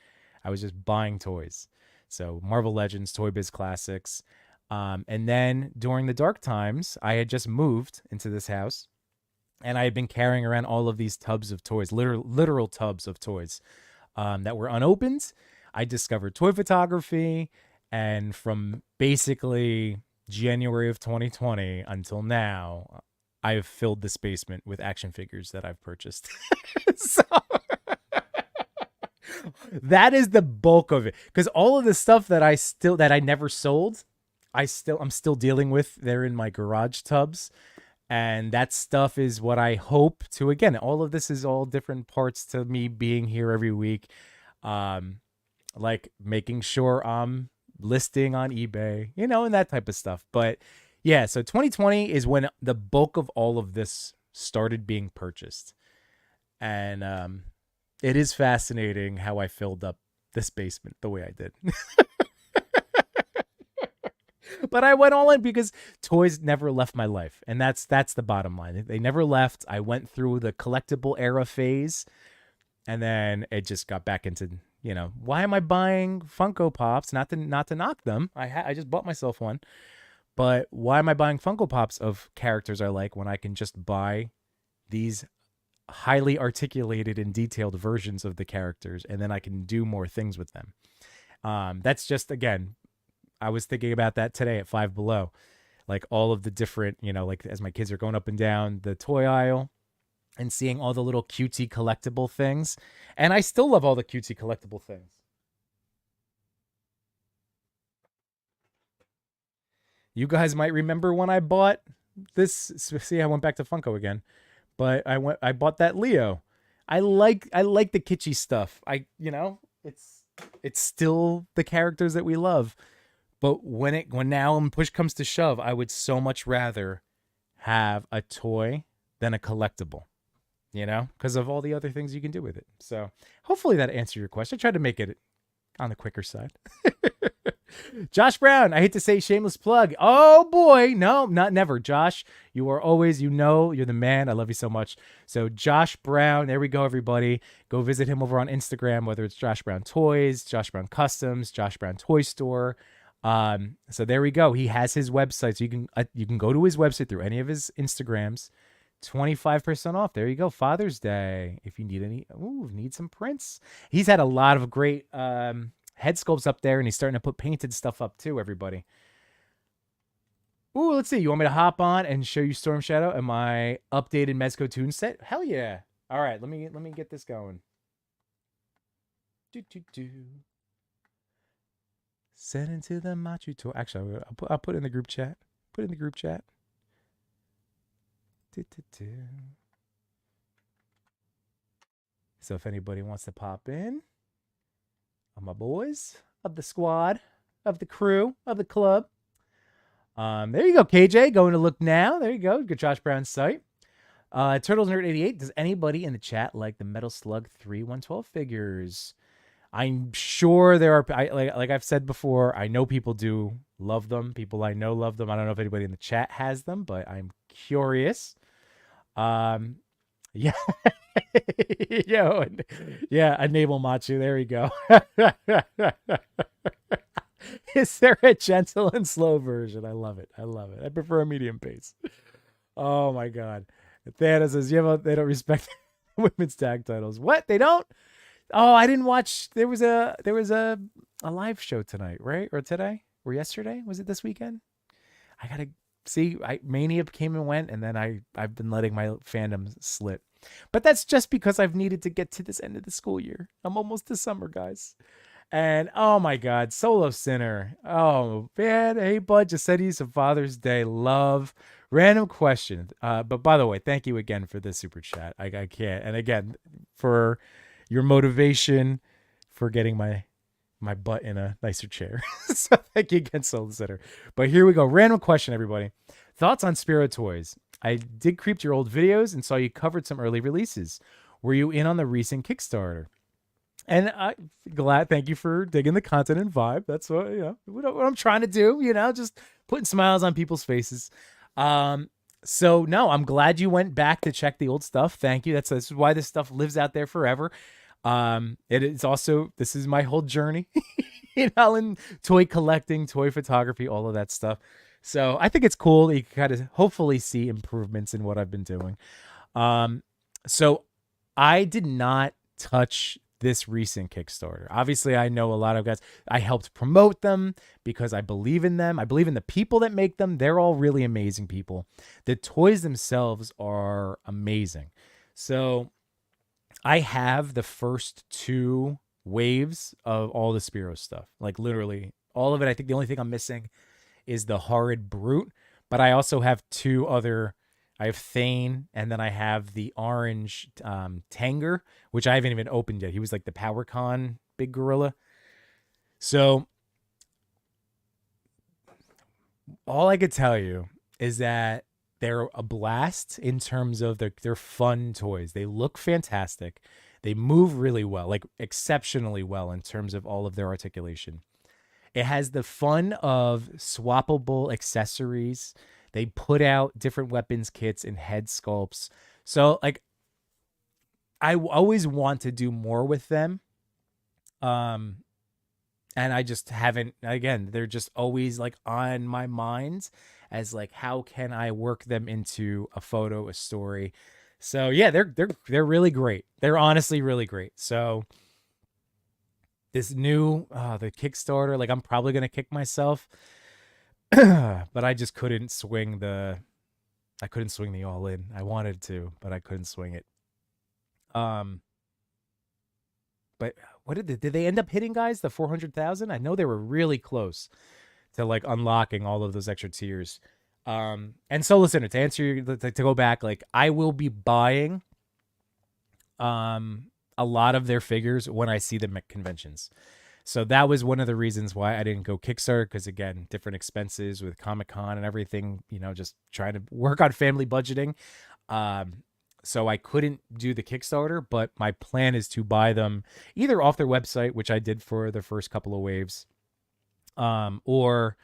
I was just buying toys. So Marvel Legends, Toy Biz Classics. And then during the dark times, I had just moved into this house, and I had been carrying around all of these tubs of toys, literal tubs of toys that were unopened. I discovered toy photography, and from basically January of 2020 until now, I have filled this basement with action figures that I've purchased. So That is the bulk of it. Because all of the stuff that I never sold, I'm still dealing with. They're in my garage tubs. And that stuff is what I hope to, again, all of this is all different parts to me being here every week. Um, like making sure I'm listing on eBay, and that type of stuff. But yeah, so 2020 is when the bulk of all of this started being purchased. And it is fascinating how I filled up this basement the way I did. But I went all in because toys never left my life. And that's the bottom line. They never left. I went through the collectible era phase, and then it just got back into, why am I buying Funko Pops? Not to knock them. I just bought myself one. But why am I buying Funko Pops of characters I like when I can just buy these highly articulated and detailed versions of the characters, and then I can do more things with them? That's just, again, I was thinking about that today at Five Below. Like all of the different, like as my kids are going up and down the toy aisle and seeing all the little cutesy collectible things. And I still love all the cutesy collectible things. You guys might remember when I bought this. See, I went back to Funko again, but I bought that Leo. I like the kitschy stuff. It's still the characters that we love. But when push comes to shove, I would so much rather have a toy than a collectible, because of all the other things you can do with it. So hopefully that answered your question. I tried to make it on the quicker side. Josh Brown, I hate to say shameless plug. Oh boy, no, not never. Josh, you are always, you're the man. I love you so much. So Josh Brown, there we go, everybody. Go visit him over on Instagram, whether it's Josh Brown Toys, Josh Brown Customs, Josh Brown Toy Store. So there we go. He has his website. So you can go to his website through any of his Instagrams. 25% off. There you go. Father's Day. If you need some prints. He's had a lot of great head sculpts up there, and he's starting to put painted stuff up too, everybody. Ooh, let's see. You want me to hop on and show you Storm Shadow and my updated Mezco Toon set? Hell yeah. All right, let me get this going. Send into the Machu tour. Actually, I'll put it in the group chat. Put it in the group chat. So if anybody wants to pop in, all my boys of the squad, of the crew, of the club. There you go, KJ. Going to look now. There you go. Good Josh Brown's site. Turtles Nerd 88. Does anybody in the chat like the Metal Slug 3 112 figures? I'm sure there are, like I've said before, I know people do love them. People I know love them. I don't know if anybody in the chat has them, but I'm curious. Yeah. Yeah, enable Machu. There we go. Is there a gentle and slow version? I love it. I prefer a medium pace. Oh my god. Thanos says, they don't respect women's tag titles. What? They don't? Oh, I didn't watch. There was a live show tonight, right? Or today? Or yesterday? Was it this weekend? I gotta see. Mania came and went, and then I've been letting my fandom slip. But that's just because I've needed to get to this end of the school year. I'm almost to summer, guys. And oh my God, Solo Sinner. Oh man, hey bud, just said he's a Father's Day love. Random question. But by the way, thank you again for the super chat. I can't. And again, for your motivation for getting my butt in a nicer chair. So thank you again, Solo Sinner. But here we go. Random question, everybody. Thoughts on Spiro Toys? I did creep to your old videos and saw you covered some early releases. Were you in on the recent Kickstarter? And I'm glad. Thank you for digging the content and vibe. That's what what I'm trying to do. Just putting smiles on people's faces. So no, I'm glad you went back to check the old stuff. Thank you. This is why this stuff lives out there forever. It is also, this is my whole journey, in toy collecting, toy photography, all of that stuff. So I think it's cool that you can kind of hopefully see improvements in what I've been doing. So I did not touch this recent Kickstarter. Obviously, I know a lot of guys. I helped promote them because I believe in them. I believe in the people that make them. They're all really amazing people. The toys themselves are amazing. So I have the first two waves of all the Spiro stuff. Like literally all of it. I think the only thing I'm missing is the Horrid Brute, but I also have two other. I have Thane, and then I have the orange Tanger, which I haven't even opened yet. He was like the PowerCon big gorilla. So all I could tell you is that they're a blast in terms of they're fun toys. They look fantastic. They move really well, like exceptionally well in terms of all of their articulation. It has the fun of swappable accessories. They put out different weapons kits and head sculpts. So like always want to do more with them. Um and I just haven't. Again, they're just always like on my mind as like how can I work them into a photo, a story. So yeah, they're really great. They're honestly really great. So this new the Kickstarter, like I'm probably gonna kick myself, but I just couldn't swing the all in. I wanted to, but I couldn't swing it. Um, but what did they end up hitting, guys? The 400,000? I know they were really close to like unlocking all of those extra tiers. And so listen, to answer your, to go back, like I will be buying a lot of their figures when I see them at conventions. So that was one of the reasons why I didn't go Kickstarter, because again, different expenses with Comic-Con and everything, you know, just trying to work on family budgeting. So I couldn't do the Kickstarter, but my plan is to buy them either off their website, which I did for the first couple of waves, or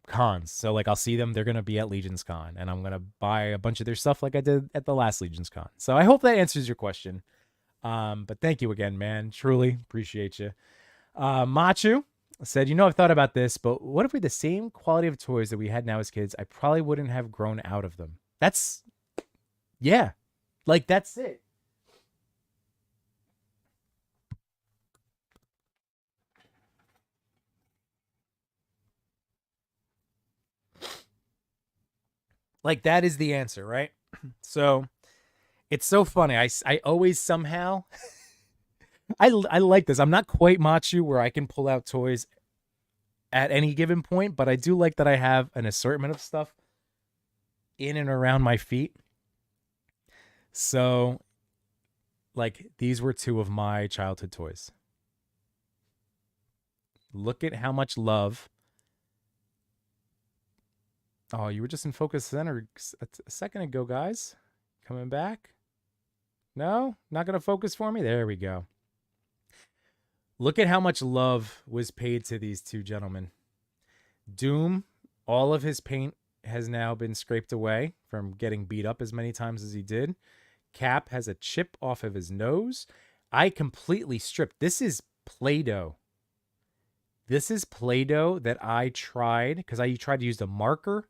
cons. So like I'll see them, they're going to be at Legion's Con, and I'm going to buy a bunch of their stuff like I did at the last Legion's Con. So I hope that answers your question. But thank you again, man. Truly appreciate you. Machu said, you know, I've thought about this, but what if we had the same quality of toys that we had now as kids? I probably wouldn't have grown out of them. That's, yeah, like that's it. Like that is the answer, right? So it's so funny. I always somehow, I like this. I'm not quite Machu where I can pull out toys at any given point, but I do like that I have an assortment of stuff in and around my feet. So, like, these were two of my childhood toys. Look at how much love. Oh, you were just in focus center a second ago, guys. Coming back? No? Not going to focus for me? There we go. Look at how much love was paid to these two gentlemen. Doom, all of his paint has now been scraped away from getting beat up as many times as he did. Cap has a chip off of his nose. I completely stripped. This is Play-Doh. This is Play-Doh that I tried because I tried to use the marker.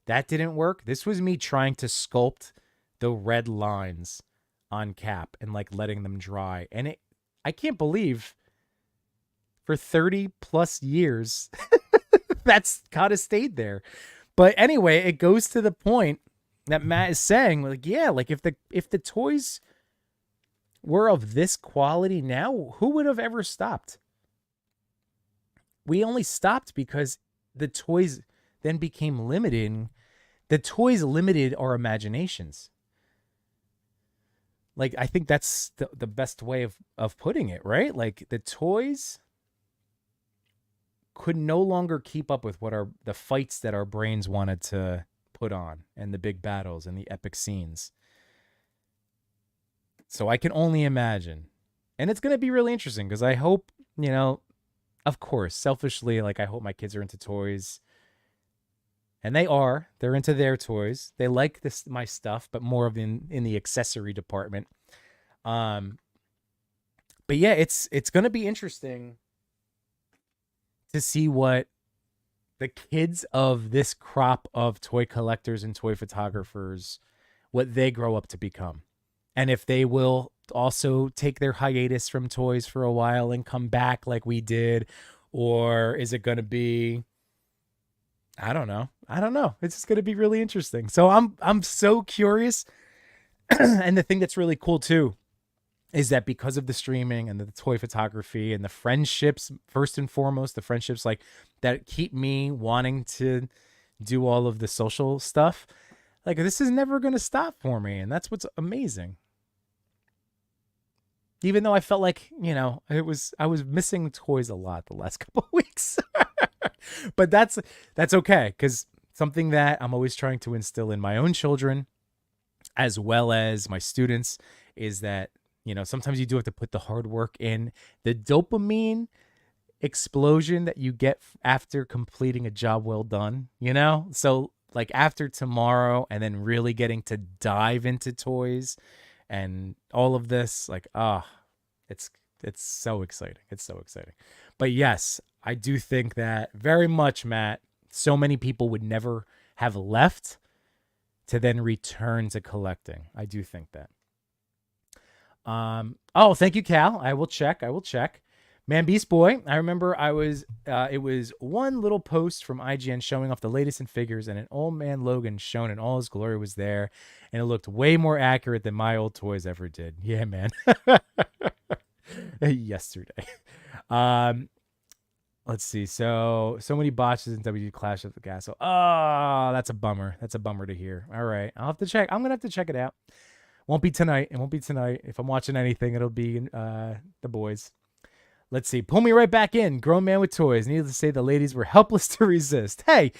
That didn't work. This was me trying to sculpt the red lines on Cap and like letting them dry. And I can't believe for 30 plus years that's kind of stayed there. But anyway, it goes to the point that Matt is saying, like, yeah, like if the toys were of this quality now, who would have ever stopped? We only stopped because the toys then became limiting. The toys limited our imaginations. Like, I think that's the best way of putting it, right? Like the toys could no longer keep up with what the fights that our brains wanted to put on, and the big battles and the epic scenes. So I can only imagine. And it's going to be really interesting because I hope, you know, of course, selfishly, like I hope my kids are into toys. And they are. They're into their toys. They like my stuff, but more of in the accessory department. But yeah, it's going to be interesting to see what the kids of this crop of toy collectors and toy photographers, what they grow up to become. And if they will also take their hiatus from toys for a while and come back like we did, or is it going to be, I don't know. It's just going to be really interesting. So I'm so curious. And the thing that's really cool too is that because of the streaming and the toy photography and the friendships, first and foremost, the friendships like that keep me wanting to do all of the social stuff, like this is never going to stop for me. And that's what's amazing. Even though I felt like, I was missing toys a lot the last couple of weeks. But that's okay, cuz something that I'm always trying to instill in my own children as well as my students is that, sometimes you do have to put the hard work in. The dopamine explosion that you get after completing a job well done, So like after tomorrow and then really getting to dive into toys and all of this, like, it's it's so exciting. It's so exciting. But yes, I do think that very much, Matt, so many people would never have left to then return to collecting. I do think that. Oh, thank you, Cal. I will check. I will check. Man, Beast Boy, I remember it was one little post from IGN showing off the latest in figures, and an old man Logan shown in all his glory was there, and it looked way more accurate than my old toys ever did. Yeah, man. Yesterday. Um, let's see. So many botches in WG Clash of the Castle. Oh, that's a bummer. That's a bummer to hear. All right, I'll have to check. I'm gonna have to check it out. Won't be tonight. It won't be tonight. If I'm watching anything, it'll be the boys. Let's see. Pull me right back in. Grown man with toys. Needless to say, the ladies were helpless to resist. Hey,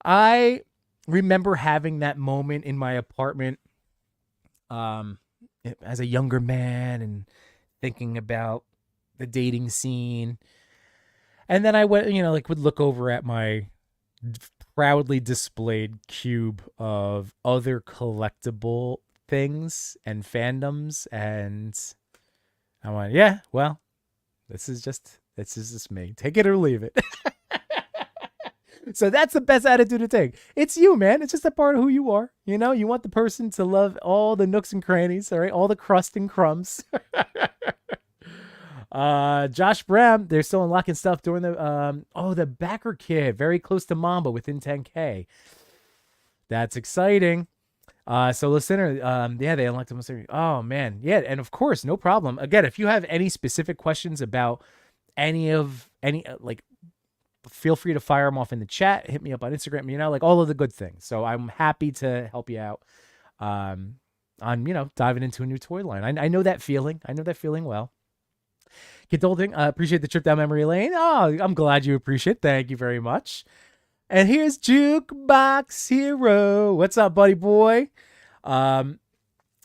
I remember having that moment in my apartment um, as a younger man and thinking about the dating scene. And then I went, like would look over at my proudly displayed cube of other collectible things and fandoms, and I went, yeah, well, this is just me. Take it or leave it. So that's the best attitude to take. It's you, man. It's just a part of who you are. You want the person to love all the nooks and crannies, all right, all the crust and crumbs. Josh Brown, they're still unlocking stuff during the backer kid, very close to Mamba within 10K. That's exciting. So listener, yeah, they unlocked them. Oh man, yeah, and of course, no problem. Again, if you have any specific questions about any like, feel free to fire them off in the chat. Hit me up on Instagram. Like all of the good things. So I'm happy to help you out. On diving into a new toy line. I know that feeling. I know that feeling well. Condoling, appreciate the trip down memory lane. Oh, I'm glad you appreciate it. Thank you very much. And here's Jukebox Hero. What's up, buddy boy? And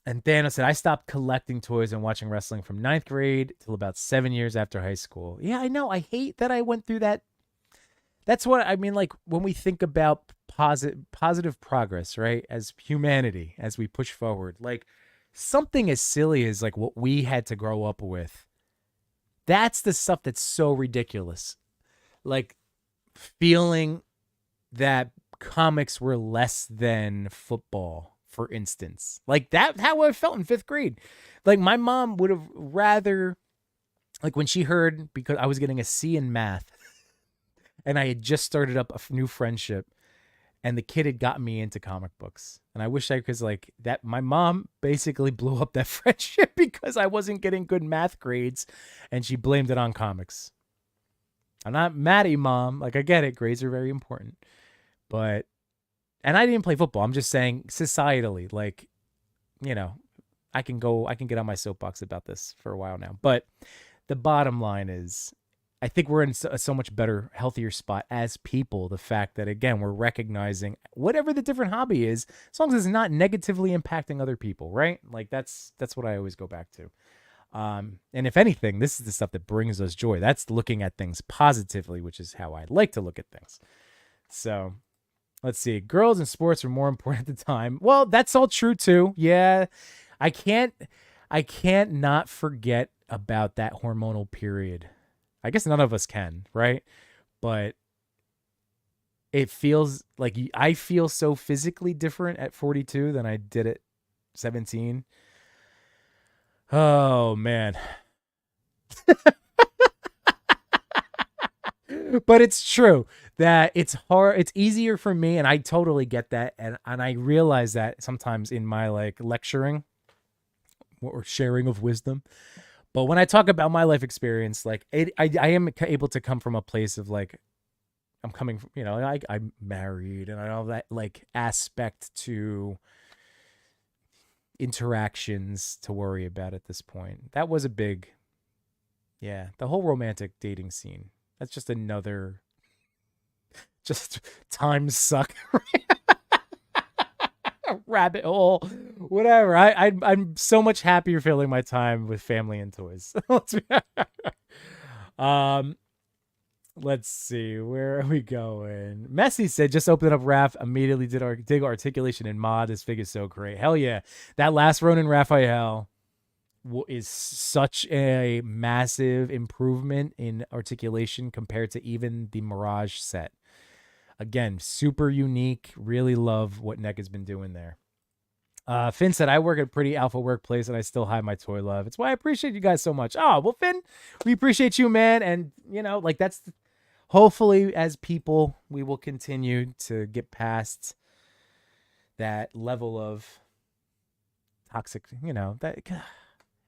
Thanos said, I stopped collecting toys and watching wrestling from 9th grade till about 7 years after high school. Yeah, I know. I hate that I went through that. That's what I mean. Like when we think about positive progress, right? As humanity, as we push forward, like something as silly as like what we had to grow up with. That's the stuff that's so ridiculous. Like feeling that comics were less than football, for instance. Like that's how I felt in 5th grade. Like my mom would have rather, like when she heard, because I was getting a C in math and I had just started up a new friendship and the kid had gotten me into comic books. And I wish I could, like that. My mom basically blew up that friendship because I wasn't getting good math grades and she blamed it on comics. I'm not mad at you, Mom. Like I get it. Grades are very important. But, and I didn't play football. I'm just saying societally, like, I can get on my soapbox about this for a while now. But the bottom line is, I think we're in a so much better, healthier spot as people. The fact that, again, we're recognizing whatever the different hobby is, as long as it's not negatively impacting other people, right? Like that's what I always go back to. And if anything, this is the stuff that brings us joy. That's looking at things positively, which is how I like to look at things. So let's see. Girls in sports were more important at the time. Well, that's all true too. Yeah. I can't not forget about that hormonal period. I guess none of us can, right? But it feels like I feel so physically different at 42 than I did at 17. Oh, man. But it's true that it's hard. It's easier for me, and I totally get that, and I realize that sometimes in my like lecturing or sharing of wisdom. But when I talk about my life experience, like I am able to come from a place of like I'm coming from, I'm married and all that like aspect to interactions to worry about at this point. That was a big, the whole romantic dating scene. That's just another, just time suck rabbit hole, whatever. I'm so much happier filling my time with family and toys. Let's see, where are we going? Messi said, just opened up Raph, immediately dig articulation and mod. This fig is so great. Hell yeah. That last Ronin Raphael is such a massive improvement in articulation compared to even the Mirage set. Again, super unique. Really love what NECA's been doing there. Finn said, I work at a pretty alpha workplace and I still hide my toy love. It's why I appreciate you guys so much. Oh, well, Finn, we appreciate you, man. And, that's hopefully as people, we will continue to get past that level of toxic, that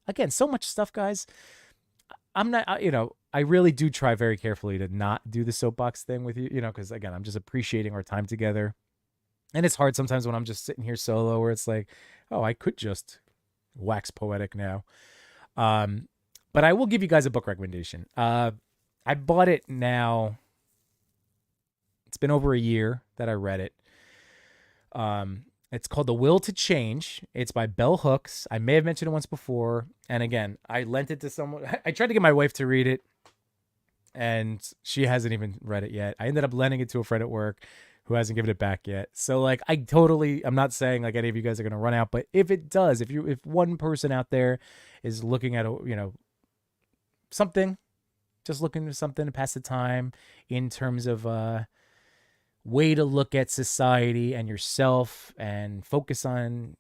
again, so much stuff, guys. I'm not, I really do try very carefully to not do the soapbox thing with you, because again, I'm just appreciating our time together. And it's hard sometimes when I'm just sitting here solo where it's like, oh, I could just wax poetic now. But I will give you guys a book recommendation. I bought it now. It's been over a year that I read it. It's called The Will to Change. It's by Bell Hooks. I may have mentioned it once before. And again, I lent it to someone. I tried to get my wife to read it, and she hasn't even read it yet. I ended up lending it to a friend at work who hasn't given it back yet. So like, I'm not saying like any of you guys are going to run out, but if it does, if one person out there is looking at, something, just looking for something to pass the time in terms of way to look at society and yourself and focus on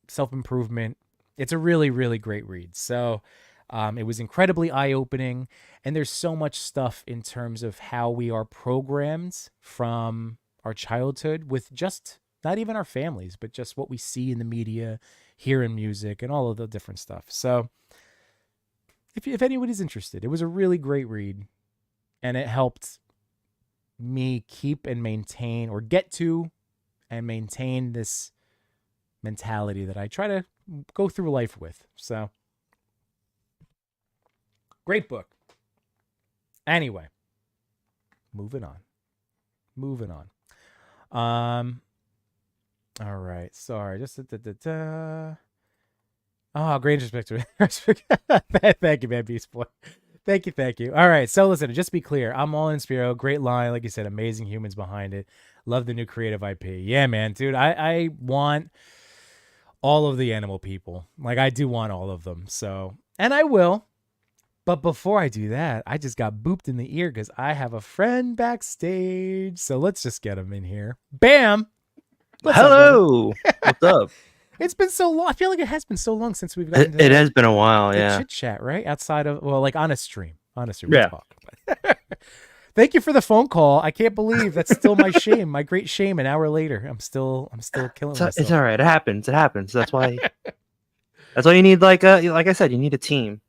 self-improvement, it's a really, really great read. So it was incredibly eye-opening, and there's so much stuff in terms of how we are programmed from our childhood with just not even our families, but just what we see in the media, hear in music, and all of the different stuff. So if anybody's interested, it was a really great read, and it helped me keep and maintain, or get to and maintain, this mentality that I try to go through life with. So great book. Anyway, moving on. All right. Sorry. Just Oh, great perspective. Thank you, man, Beast Boy. Thank you. All right. So listen, just to be clear, I'm all in Spiro. Great line. Like you said, amazing humans behind it. Love the new creative IP. Yeah, man, dude. I want all of the animal people. Like, I do want all of them. So, and I will. But before I do that, I just got booped in the ear because I have a friend backstage. So let's just get him in here. Bam. Hello. What's up? It's been so long. I feel like it has been so long since we've gotten it has been a while, yeah. Chit chat, right? Outside of, well, like on a stream. Yeah. Talk. Thank you for the phone call. I can't believe that's still my shame, my great shame. An hour later, I'm still killing myself. It's all right. It happens. That's why. That's why you need like I said, you need a team.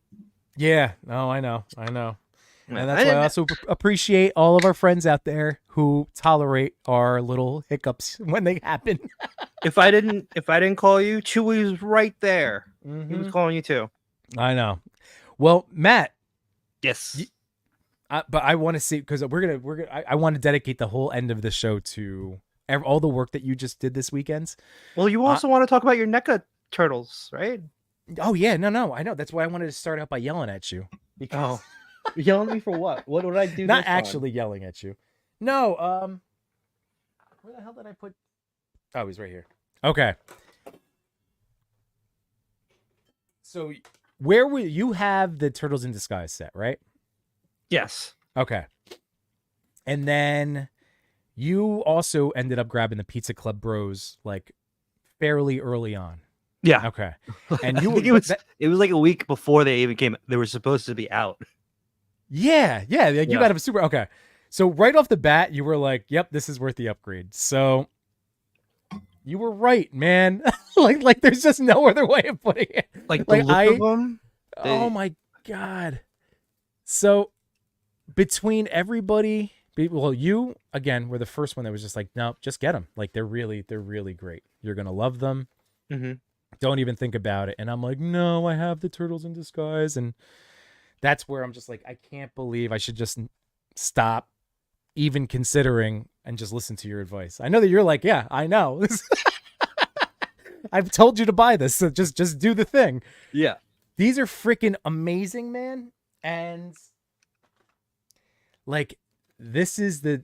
Yeah. No, I know. And that's why I also appreciate all of our friends out there who tolerate our little hiccups when they happen. If I didn't call you, Chewy was right there. Mm-hmm. He was calling you too. I know. Well, Matt. Yes. But I want to see, because I want to dedicate the whole end of the show to all the work that you just did this weekend. Well, you also want to talk about your NECA turtles, right? Oh yeah, no, I know. That's why I wanted to start out by yelling at you. Because... You're yelling at me for what? What did I do? Not actually yelling at you. No. Where the hell did I put? Oh, he's right here. Okay. So, where will you have the Turtles in Disguise set, right? Yes. Okay. And then you also ended up grabbing the Pizza Club Bros like fairly early on. Yeah. Okay. And you it was like a week before they even came. They were supposed to be out. Yeah. You got them super. Okay. So right off the bat, you were like, "Yep, this is worth the upgrade." So you were right, man. Like there's just no other way of putting it. Like the Like look of them, oh they my god. So between everybody, well, you again were the first one that was just like, no, just get them. Like they're really great. You're gonna love them. hmm Don't even think about it. And I'm like, no, I have the turtles in disguise, and that's where I'm just like, I can't believe I should just stop even considering and just listen to your advice. I know that you're like, yeah, I know. I've told you to buy this, so just do the thing. yeah. These are freaking amazing, man. And like this is the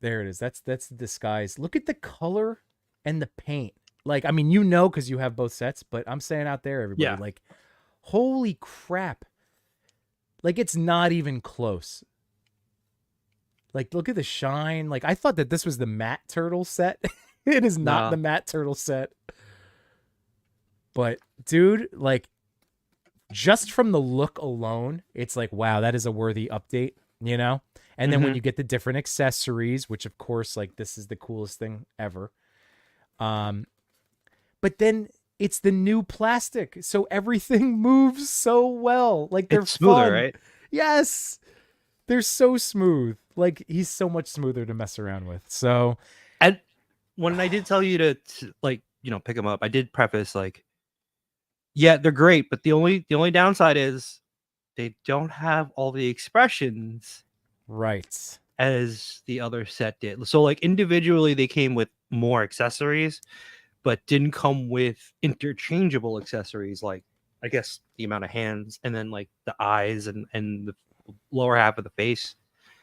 there it is. That's the disguise. Look at the color and the paint. Like, I mean, you know, because you have both sets, but I'm saying out there, everybody, Yeah. like, holy crap. Like, it's not even close. Like, look at the shine. Like, I thought that this was the matte turtle set. It is not the No. matte turtle set. But, dude, like, just from the look alone, it's like, wow, that is a worthy update, you know? And then when hmm you get the different accessories, which of course, like, this is the coolest thing ever. But then it's the new plastic, so everything moves so well. Like they're It's smoother, fun. right? Yes, they're so smooth. Like he's so much smoother to mess around with. So And when I did tell you to like, pick them up, I did preface like, yeah, they're great, but the only downside is they don't have all the expressions right. as the other set did. So like individually they came with more accessories, but didn't come with interchangeable accessories like I guess the amount of hands and then like the eyes and the lower half of the face.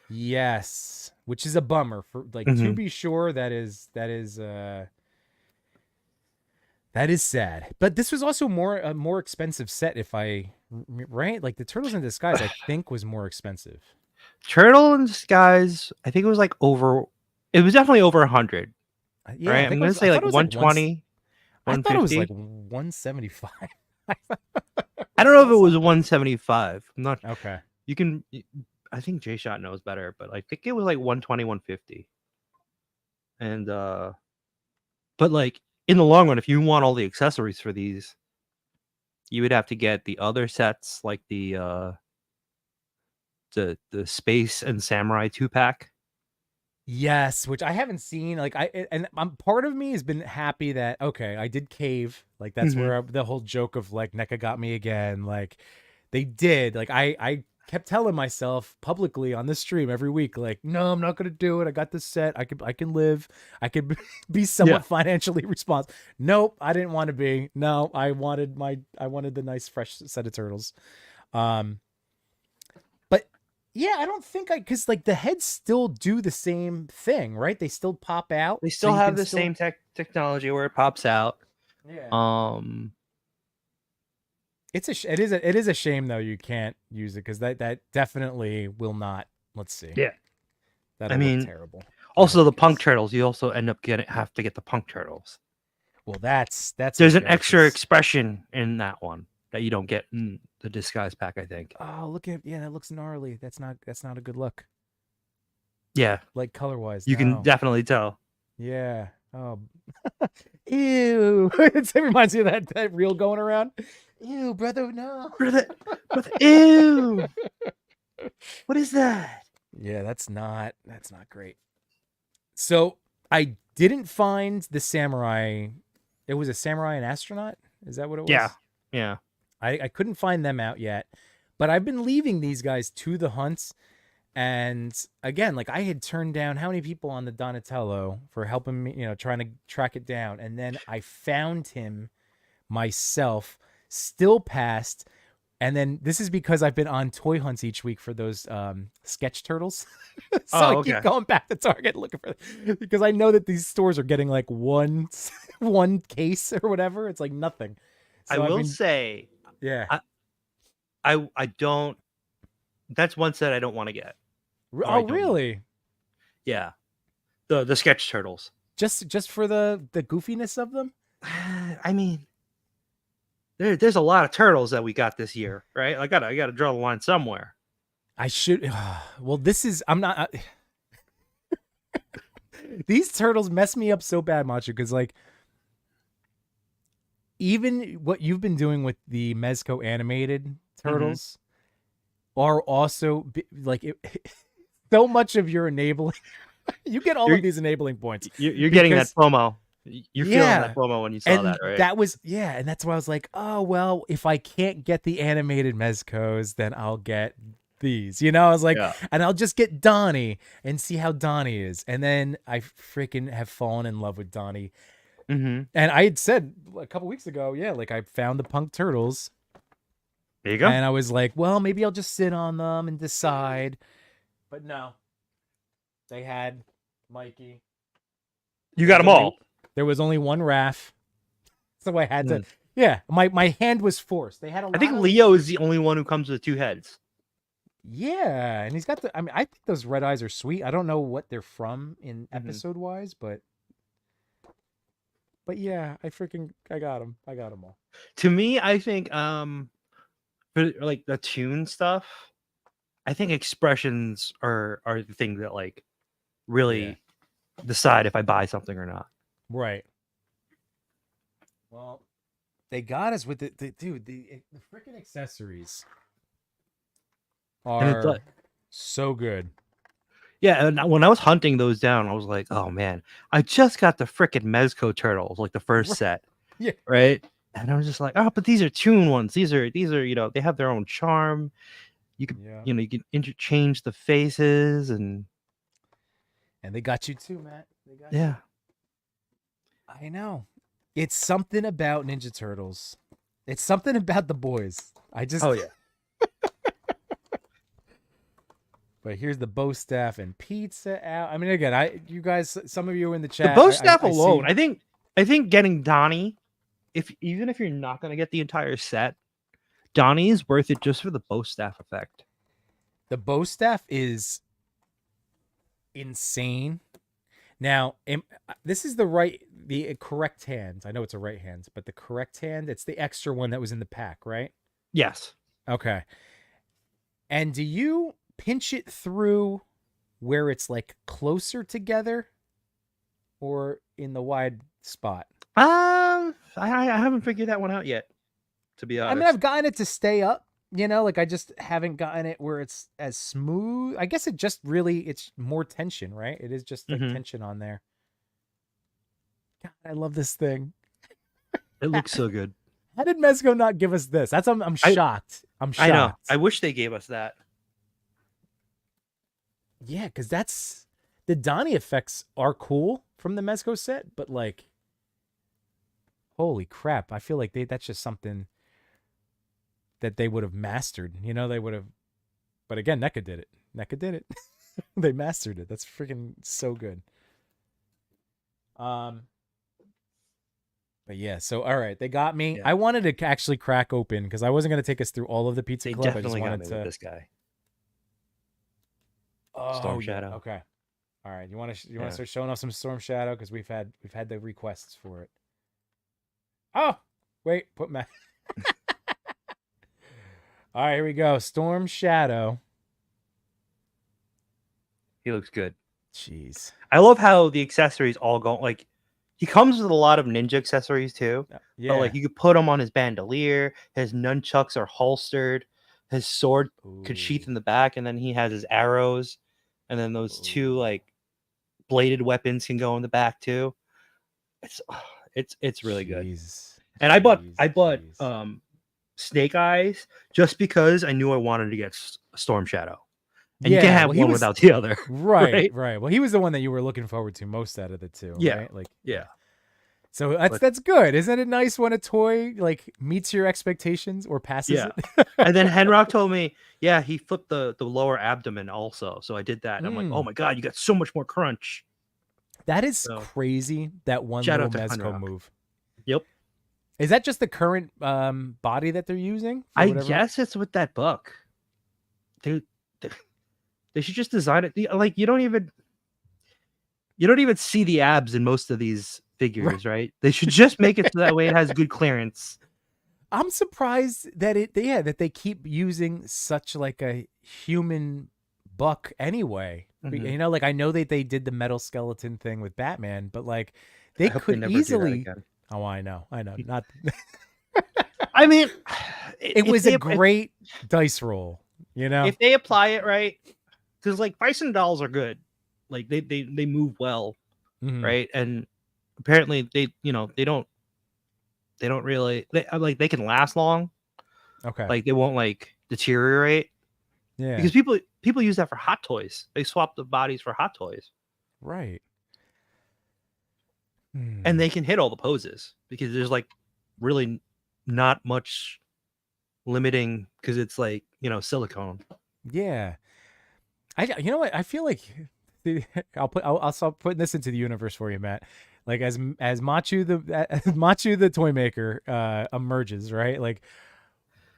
Yes, which is a bummer for like to hmm be sure that is sad. But this was also more a more expensive set if right? Like the Turtles in Disguise I think was more expensive. Turtle in Disguise, I think it was like over. It was definitely over 100, Yeah, right? I I'm think it gonna was I say thought like it was like once 120, I thought it was like 150. 175. I don't know if it was 175. I'm not. Okay. You can. I think J Shot knows better, but I think it was like 120, 150. And but like in the long run, if you want all the accessories for these, you would have to get the other sets, like the space and samurai 2-pack. Yes, which I haven't seen. Like and I'm part of me has been happy that okay, I did cave. Like that's hmm where the whole joke of like NECA got me again. Like they did. Like I kept telling myself publicly on this stream every week, like, no, I'm not gonna do it. I got this set. I can live. I could be Yeah. somewhat financially responsible. Nope, I didn't want to be. No, I wanted the nice fresh set of turtles. Um, but yeah, I don't think because like the heads still do the same thing, right? They still pop out, They so still you have can the still same technology where it pops out. yeah. Um, It is a shame though you can't use it because that definitely will not. Let's see, yeah. I that'll look mean, terrible. I also hope the punk because turtles, you also end up have to get the punk turtles. well that's There's an okay extra because expression in that one that you don't get in the disguise pack, I think. oh look at yeah that looks gnarly. That's not a good look. Yeah, Like color wise, you can no. definitely tell. Yeah. Oh, ew. It reminds me of that reel going around. Ew, brother, no. Ew, what is that? Yeah, that's not great. So I didn't find the samurai. It was a samurai and astronaut. Is that what it Yeah, was? yeah. I couldn't find them out yet, but I've been leaving these guys to the hunts. And again, like I had turned down how many people on the Donatello for helping me, trying to track it down. And then I found him myself, still passed. And then this is because I've been on toy hunts each week for those sketch turtles. So I Oh, keep okay. going back to Target looking for them because I know that these stores are getting like one one case or whatever. It's like nothing. I So I've will been say, yeah. I I don't. That's one set I don't want to get, or I Oh don't need. really? Yeah, the sketch turtles. Just for the goofiness of them? I mean, there's a lot of turtles that we got this year, right? I gotta draw the line somewhere. I should. Well, this is. I'm not. These turtles mess me up so bad, Macho, because like even what you've been doing with the Mezco animated Mm-hmm. turtles are also like so much of your enabling. You get all You're of these enabling points you're getting that because FOMO. You're feeling that yeah, FOMO when you saw and that, right? that was and that's why I was like, oh well, if I can't get the animated Mezcos, then I'll get these. I was like, Yeah. and I'll just get Donnie and see how Donnie is. And then I freaking have fallen in love with Donnie. Mm-hmm. And I had said a couple weeks ago, yeah, like I found the Punk Turtles, There you go. and I was like, well, maybe I'll just sit on them and decide. But no, they had Mikey. You There got was them only all. there was only one Raph, so I had to. Mm. Yeah, my hand was forced. They had a I think lot of Leo is the only one who comes with two heads. yeah, and he's got the. I mean, I think those red eyes are sweet. I don't know what they're from in Mm-hmm. episode wise, but yeah, I got them. I got them all. To me, I think for like the tune stuff, I think expressions are the thing that like Yeah, really decide if I buy something or not. right. Well, they got us with the dude. The freaking accessories And it's are like so good. yeah, and when I was hunting those down, I was like, oh man, I just got the freaking Mezco turtles, like the first set, Yeah, right? And I was just like, oh, but these are tune ones. These are, they have their own charm. You can, yeah, you can interchange the faces and and they got you too, Matt. They got you. yeah. I know. It's something about Ninja Turtles. It's something about the boys. I just. Oh yeah. But here's the bow staff and pizza out. I mean, again, you guys, some of you in the The chat, bow staff I alone, see I think getting Donnie, if even if you're not gonna get the entire set, Donnie is worth it just for the bow staff effect. the bow staff is insane. Now, this is the correct hand. I know it's a right hand, but the correct hand, it's the extra one that was in the pack, right? Yes. Okay. And do you pinch it through where it's like closer together or in the wide spot? I haven't figured that one out yet, to be I mean, honest. I've gotten it to stay up, like I just haven't gotten it where it's as smooth. I guess it's more tension, right? It is just like Hmm. tension on there. God, I love this thing. It looks so good. How did Mezco not give us this? I'm I shocked. I'm I know. shocked. I wish they gave us that. Yeah, because the Donnie effects are cool from the Mezco set, but like, holy crap! I feel like that's just something that they would have mastered. They would have. But again, NECA did it. NECA did it. They mastered it. That's freaking so good. Um, but yeah. So all right, they got me. Yeah. I wanted to actually crack open because I wasn't gonna take us through all of the Pizza They Club. I just definitely got wanted me to. with this guy. Oh, Storm yeah. Shadow. Okay. All right. You want to Yeah. start showing off some Storm Shadow because we've had the requests for it. Oh, wait. Put Matt. All right. Here we go. Storm Shadow. He looks good. Jeez. I love how the accessories all go like he comes with a lot of ninja accessories too. Yeah. But like you could put them on his bandolier, his nunchucks are holstered, his sword could sheath Ooh. in the back, and then he has his arrows, and then those two Ooh. like bladed weapons can go in the back too. It's it's really good. Jeez. And I bought Jeez. Snake Eyes just because I knew I wanted to get Storm Shadow. And you can't Yeah. have Well, he one was without the other. right. Right? Right. Well, he was the one that you were looking forward to most out of the two, Yeah. right? Like, Yeah. So But that's good. Isn't it nice when a toy like meets your expectations or passes yeah. it? And then Henrock told me, yeah, he flipped the lower abdomen also. So I did that. And I'm like, oh Mm. my God, you got so much more crunch. That is So crazy. That one shout little out to Mezco Henrock. move. Yep. Is that just the current body that they're using? For I whatever? guess it's with that book. They, they, they should just design it. Like you don't even see the abs in most of these Right. figures, right? They should just make it so that way it has good clearance. I'm surprised that that they keep using such like a human buck anyway. Mhm. You know, like I know that they did the metal skeleton thing with Batman, but like I they hope they could never do that easily. again. Oh, I know. Not. I mean, It if was a they great dice roll. You know. if they apply it right, because like bison dolls are good, like they move well, Mhm. right? And apparently they don't really like they can last long, Okay. like they won't like deteriorate Yeah. because people use that for hot toys. They swap the bodies for hot toys, Right. and Hmm. they can hit all the poses because there's like really not much limiting because it's like silicone. Yeah. You know what? I feel like I'll start putting this into the universe for you, Matt. Like as Machu as Machu the toy maker emerges, right? Like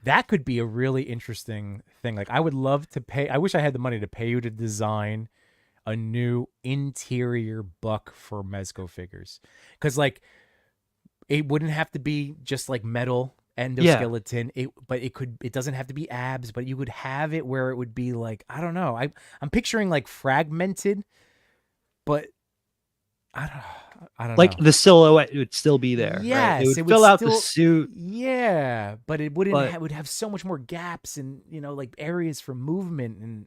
that could be a really interesting thing. Like I would love to pay. I wish I had the money to pay you to design a new interior buck for Mezco figures, because like it wouldn't have to be just like metal Yeah, endoskeleton. It doesn't have to be abs, but you would have it where it would be like, I don't know. I'm picturing like fragmented, but I don't like know. the silhouette would still be there, right? It Yes, would it would fill out the still, suit, yeah, but it wouldn't but have, would have so much more gaps and, like areas for movement. And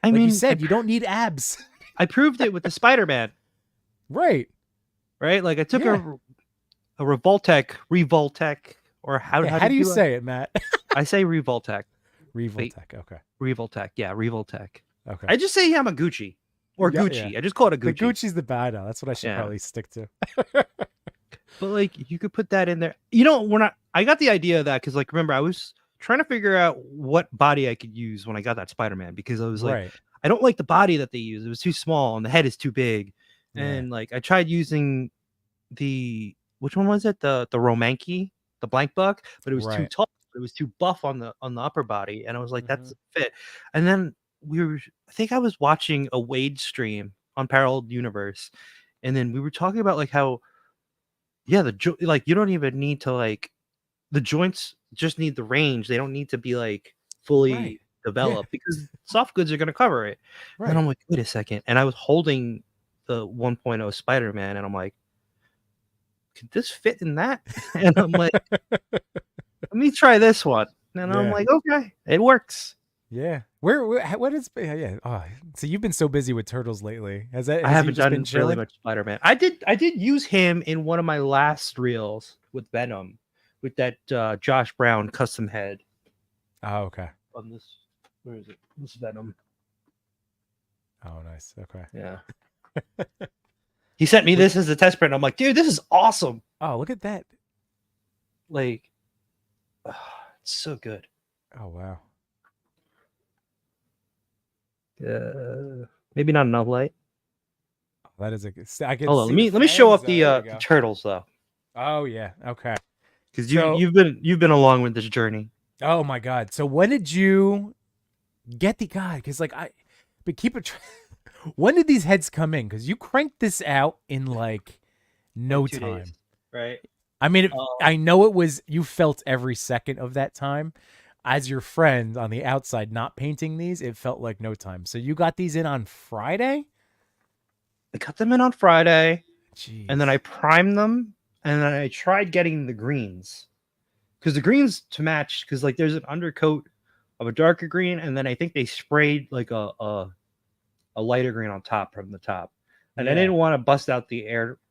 I like you mean, said, you don't need abs. I proved it with the Spider-Man, Right. right? Like I took Yeah. a Revoltech, or Yeah. how How do did you you? say it, Matt? I say Revoltech. Wait, Revoltech. Okay. Revoltech, yeah, Revoltech. Okay. I just say Yamaguchi or Yeah. Yeah. Gucci. I just call it a The Gucci. Gucci's the bad. That's what I should Yeah, probably stick to. but like you could put that in there. We're not. I got the idea of that because like remember I was trying to figure out what body I could use when I got that Spider-Man because I was like Right. I don't like the body that they use. It was too small and the head is too big. Yeah. And like I tried using the which one was it? The Romanki, the blank buck, but it was too Right. tall. It was too buff on the upper body, and I was like, Hmm. that's fit. And then I think I was watching a Wade stream on Parallel Universe, and then we were talking about like how yeah, like you don't even need to like the joints just need the range. They don't need to be like Right. fully Yeah. developed because soft goods are going to cover it. And Right. I'm like, wait a second. And I was holding the 1.0 Spider-Man, and I'm like, could this fit in that? And I'm like, let me try this one. And I'm Yeah. like, okay, it works. Yeah. What is, yeah. Oh, so you've been so busy with turtles lately. I Has he haven't just been done really chilling? much Spider-Man. I did use him in one of my last reels with Venom, with that Josh Brown custom head Oh, okay. on this. Where is it? This Venom. Oh, nice. Okay. Yeah. He sent me What? this as a test print. I'm like, dude, this is awesome. Oh, look at that. Like, it's so good. Oh, wow. Maybe not enough light. That is I can Hold on, see the let me show fangs up though. There we the go. turtles though, Oh, yeah. Okay. because So, you've been along with this journey. oh my God. So when did you get the guy? Because like but keep it. When did these heads come in? Because you cranked this out in like Like no 2 days, time. right? I mean, Um, I know it was, you felt every second of that time. As your friend on the outside, not painting these, it felt like no time. So you got these in on Friday? I cut them in on Friday, and then Jeez. I primed them, and then I tried getting the greens because the greens to match because like there's an undercoat of a darker green, and then I think they sprayed like a lighter green on top from the top, and I Yeah. didn't want to bust out the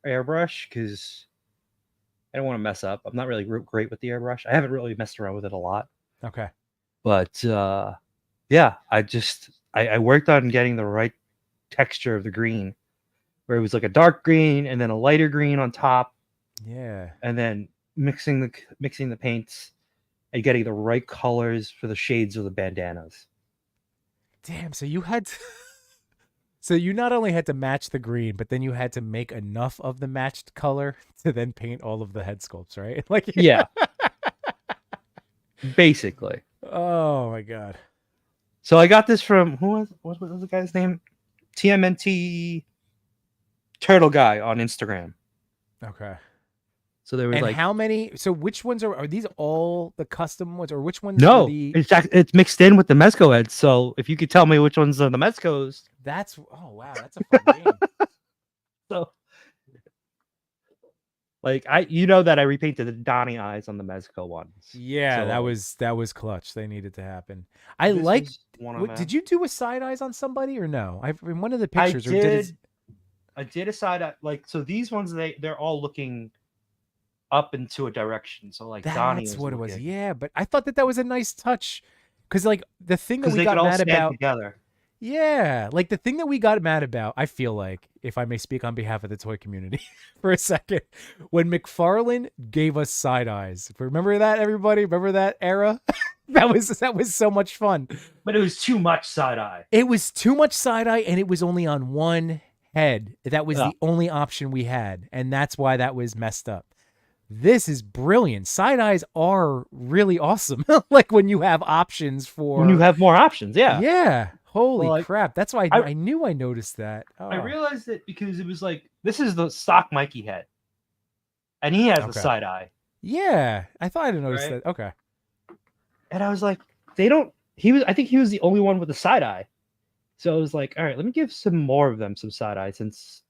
airbrush because I don't want to mess up. I'm not really great with the airbrush. I haven't really messed around with it a lot, Okay. but yeah, I worked on getting the right texture of the green, where it was like a dark green and then a lighter green on top, Yeah. and then mixing the paints and getting the right colors for the shades of the bandanas. Damn. So you had to, so you not only had to match the green, but then you had to make enough of the matched color to then paint all of the head sculpts, right? Like, Yeah, basically. oh my God. So I got this from what was the guy's name? TMNT Turtle Guy on Instagram. Okay. So there was And like how many? So which ones are these all the custom ones, or which ones were no, the? it's mixed in with the Mezco heads. So if you could tell me which ones are the Mezcos, That's oh wow, that's a fun game. so like you know that I repainted the Donnie eyes on the Mezco ones. Yeah, So like, that was clutch. They needed to happen. I this like. was one of What did them. you do with side eyes on somebody or no? I in one of the I pictures or did it? did. I did a side eye, like so. These ones they're all looking up into a direction. So like Donnie That's was what it was. looking Yeah, but I thought that was a nice touch because like the thing that because we they could got all mad stand about. together. Yeah, like the thing that we got mad about, I feel like, if I may speak on behalf of the toy community for a second, when McFarlane gave us side eyes. Remember that, everybody? Remember that era? That was so much fun. But it was too much side eye. It was too much side eye, and it was only on one head. That was Yeah. the only option we had, and that's why that was messed up. This is brilliant. Side eyes are really awesome. Like when you have options When you for, have more options, yeah. yeah. Holy Well, like crap. That's why I I knew I noticed that. I Oh, realized it because it was like this is the stock Mikey head, and he has the okay. side eye, Yeah, I thought I didn't notice right? that. Okay. And I was like, they don't. He was. I think he was the only one with the side eye. So I was like, all right, let me give some more of them some side eye since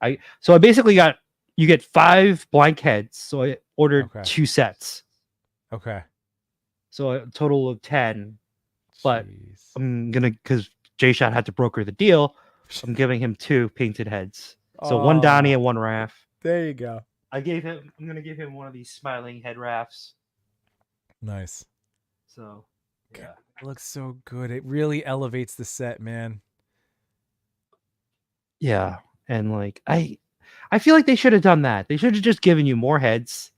I basically got you get 5 blank heads. So I ordered Okay. 2 sets. Okay. So a total of 10. But Jeez. I'm gonna because J Shot had to broker the deal. I'm giving him 2 painted heads. So one Donnie Oh, and one Raph. there you go. I'm gonna give him one of these smiling head Raphs. Nice. So yeah. It looks so good. It really elevates the set, man. Yeah. And like I feel like they should have done that. They should have just given you more heads.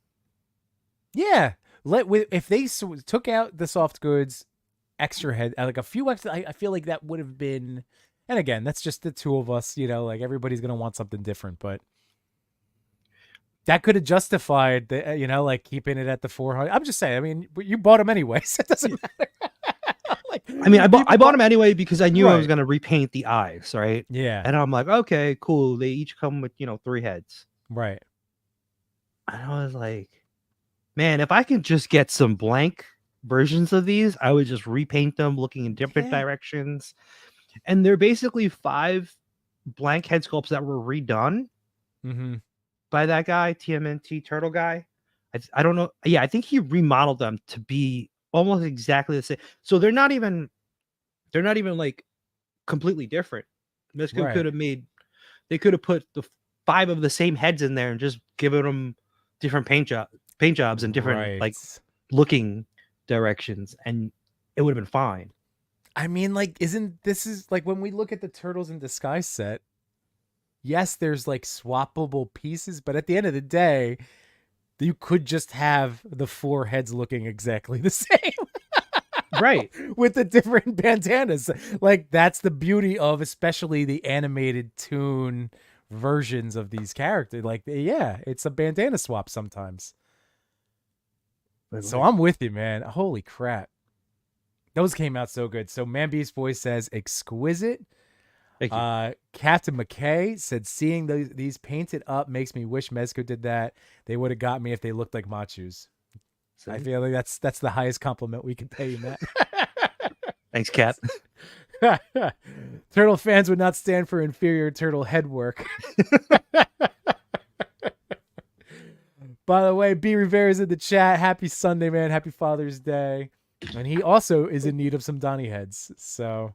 Yeah. If they took out the soft goods, extra head, like a few extra, I feel like that would have been. And again, that's just the two of us. Like everybody's gonna want something different, but that could have justified the, like keeping it at the 400. I'm just saying. I mean, you bought them anyway, so it doesn't matter. Like, I mean, I bought them anyway because I knew I was Right. gonna repaint the eyes, right? Yeah. And I'm like, okay, cool. They each come with 3 heads. Right. And I was like, man, if I could just get some blank versions of these, I would just repaint them looking in different Yeah. directions. And they're basically 5 blank head sculpts that were redone Mm-hmm. by that guy, TMNT Turtle guy. I don't know. Yeah, I think he remodeled them to be almost exactly the same. So they're not even like completely different. Misco Right. could have they could have put the 5 of the same heads in there and just given them different paint jobs and different like Right. looking directions, and it would have been fine. I mean, like, this is like when we look at the Turtles in Disguise set, yes, there's like swappable pieces, but at the end of the day, you could just have the 4 heads looking exactly the same. Right. With the different bandanas. Like, that's the beauty of especially the animated toon versions of these characters. Like, yeah, it's a bandana swap sometimes. So I'm with you, man. Holy crap. Those came out so good. So Man Beast Boy says exquisite. Thank you. Captain McKay said seeing these painted up makes me wish Mezco did that. They would have got me if they looked like Machus. I feel like that's the highest compliment we could pay you, Matt. Thanks, Cap. Turtle fans would not stand for inferior turtle head work. By the way, B Rivera's in the chat. Happy Sunday, man. Happy Father's Day. And he also is in need of some Donnie heads. So,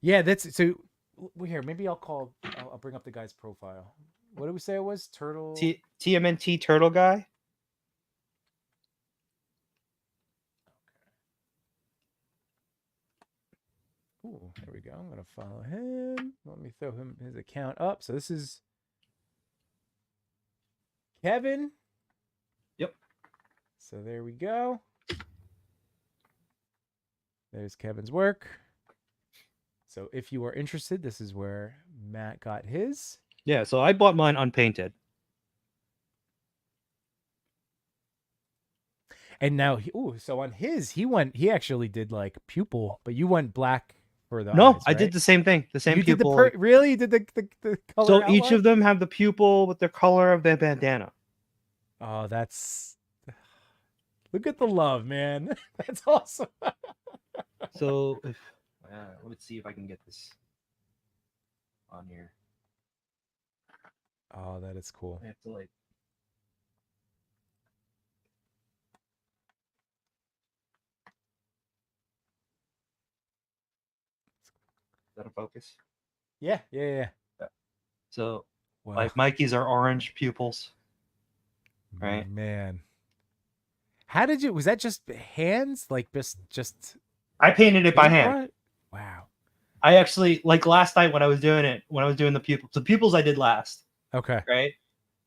yeah, that's so. Here, maybe I'll bring up the guy's profile. What did we say it was? Turtle. TMNT Turtle guy. Ooh, there we go. I'm gonna follow him. Let me throw his account up. So this is Kevin. Yep. So there we go. There's Kevin's work. So if you are interested, this is where Matt got his. Yeah, so I bought mine unpainted. And now, so on his, he actually did like pupil, but you went black for the No, eyes, I did right? the same thing. The same You did pupil. really? You did the color So outline? each of them have the pupil with the color of their bandana. Oh, that's look at the love, man. That's awesome. So if let's see if I can get this on here. Oh, that is cool. I have to like. Is that a focus? Yeah, yeah, yeah. Yeah. So Wow, like Mikey's are orange pupils, right? man. How did you? Was that just hands? Like just I painted it by hand. paintbrush? Wow. I actually like last night when I was doing it, when I was doing the pupils I did last, Okay. right?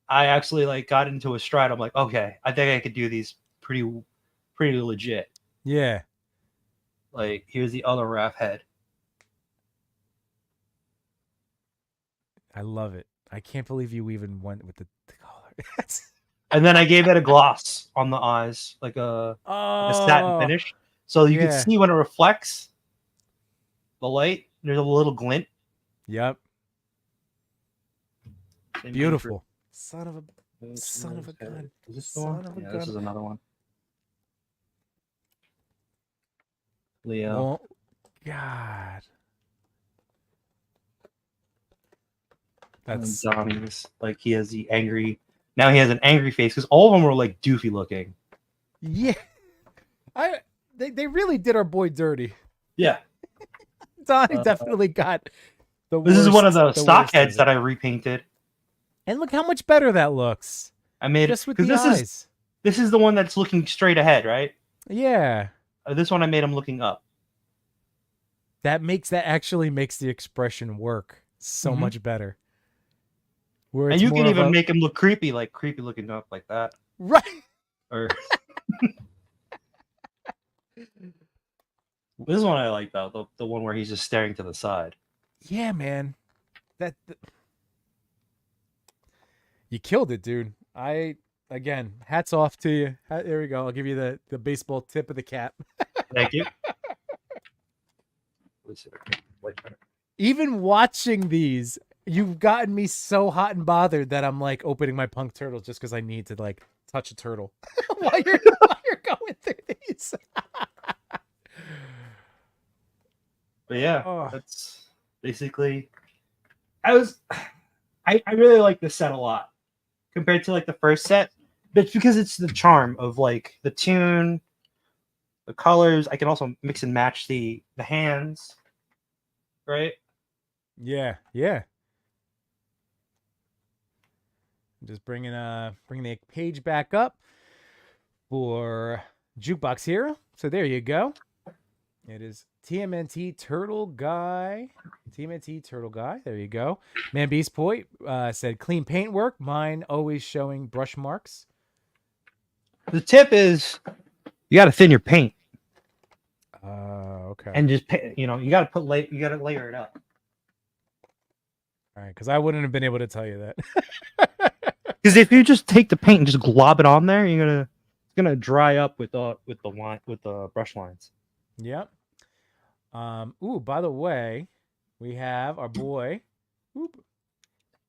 I actually like got into a stride. I'm like, okay, I think I could do these pretty legit. Yeah. Like here's the other Raph head. I love it. I can't believe you even went with the color. And then I gave it a gloss on the eyes, like a satin Oh, finish. So you can yeah. see when it reflects the light, there's a little glint. Yep. Same thing for- Beautiful. Son of a gun. Is this the Son one? of a Yeah, gun. this is another one. Leo. Oh, God. And That's Donnie's like he has the angry. Now he has an angry face because all of them were like doofy looking. yeah. They really did our boy dirty. Yeah, Donnie definitely got the this is one of the worst stock of heads it. that I repainted. And look how much better that looks. I made Just with because the eyes. this is the one that's looking straight ahead, right? Yeah. This one I made him looking up. That actually makes the expression work so Mhm. much better. Where And it's you more can of even a, make him look creepy, like creepy looking up like that. right. Or this one I like though, the one where he's just staring to the side. Yeah, man. You killed it, dude. Again, hats off to you. There we go. I'll give you the baseball tip of the cap. Thank you. Even watching these, you've gotten me so hot and bothered that I'm like opening my punk turtle just because I need to like touch a turtle while you're going through these. But yeah, Oh. that's basically. I really like this set a lot compared to like the first set, but because it's the charm of like the tune, the colors. I can also mix and match the hands, right? Yeah, yeah. Just bringing the page back up for Jukebox Hero. So there you go. It is TMNT Turtle Guy. TMNT Turtle Guy. There you go. Man Beast Boy said clean paintwork. Mine always showing brush marks. The tip is you got to thin your paint Okay. and just you got to you got to layer it up. All right, because I wouldn't have been able to tell you that. Because if you just take the paint and just glob it on there, it's gonna dry up with the brush lines. Yep. Ooh, by the way, we have our boy,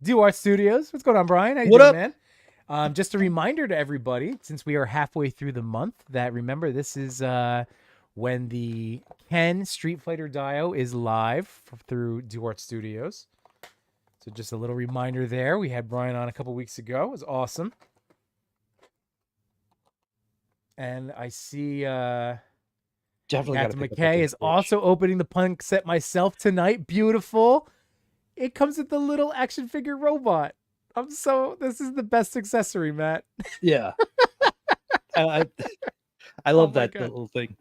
Do Art Studios. What's going on, Brian? How you What doing, up? man? Just a reminder to everybody, since we are halfway through the month, that remember this is when the Ken Street Fighter Dio is live through Do Art Studios. So just a little reminder there. We had Brian on a couple weeks ago. It was awesome. And I see Definitely Captain McKay is also opening the punk set myself tonight. Beautiful. It comes with the little action figure robot. This is the best accessory, Matt. Yeah. I love that little thing.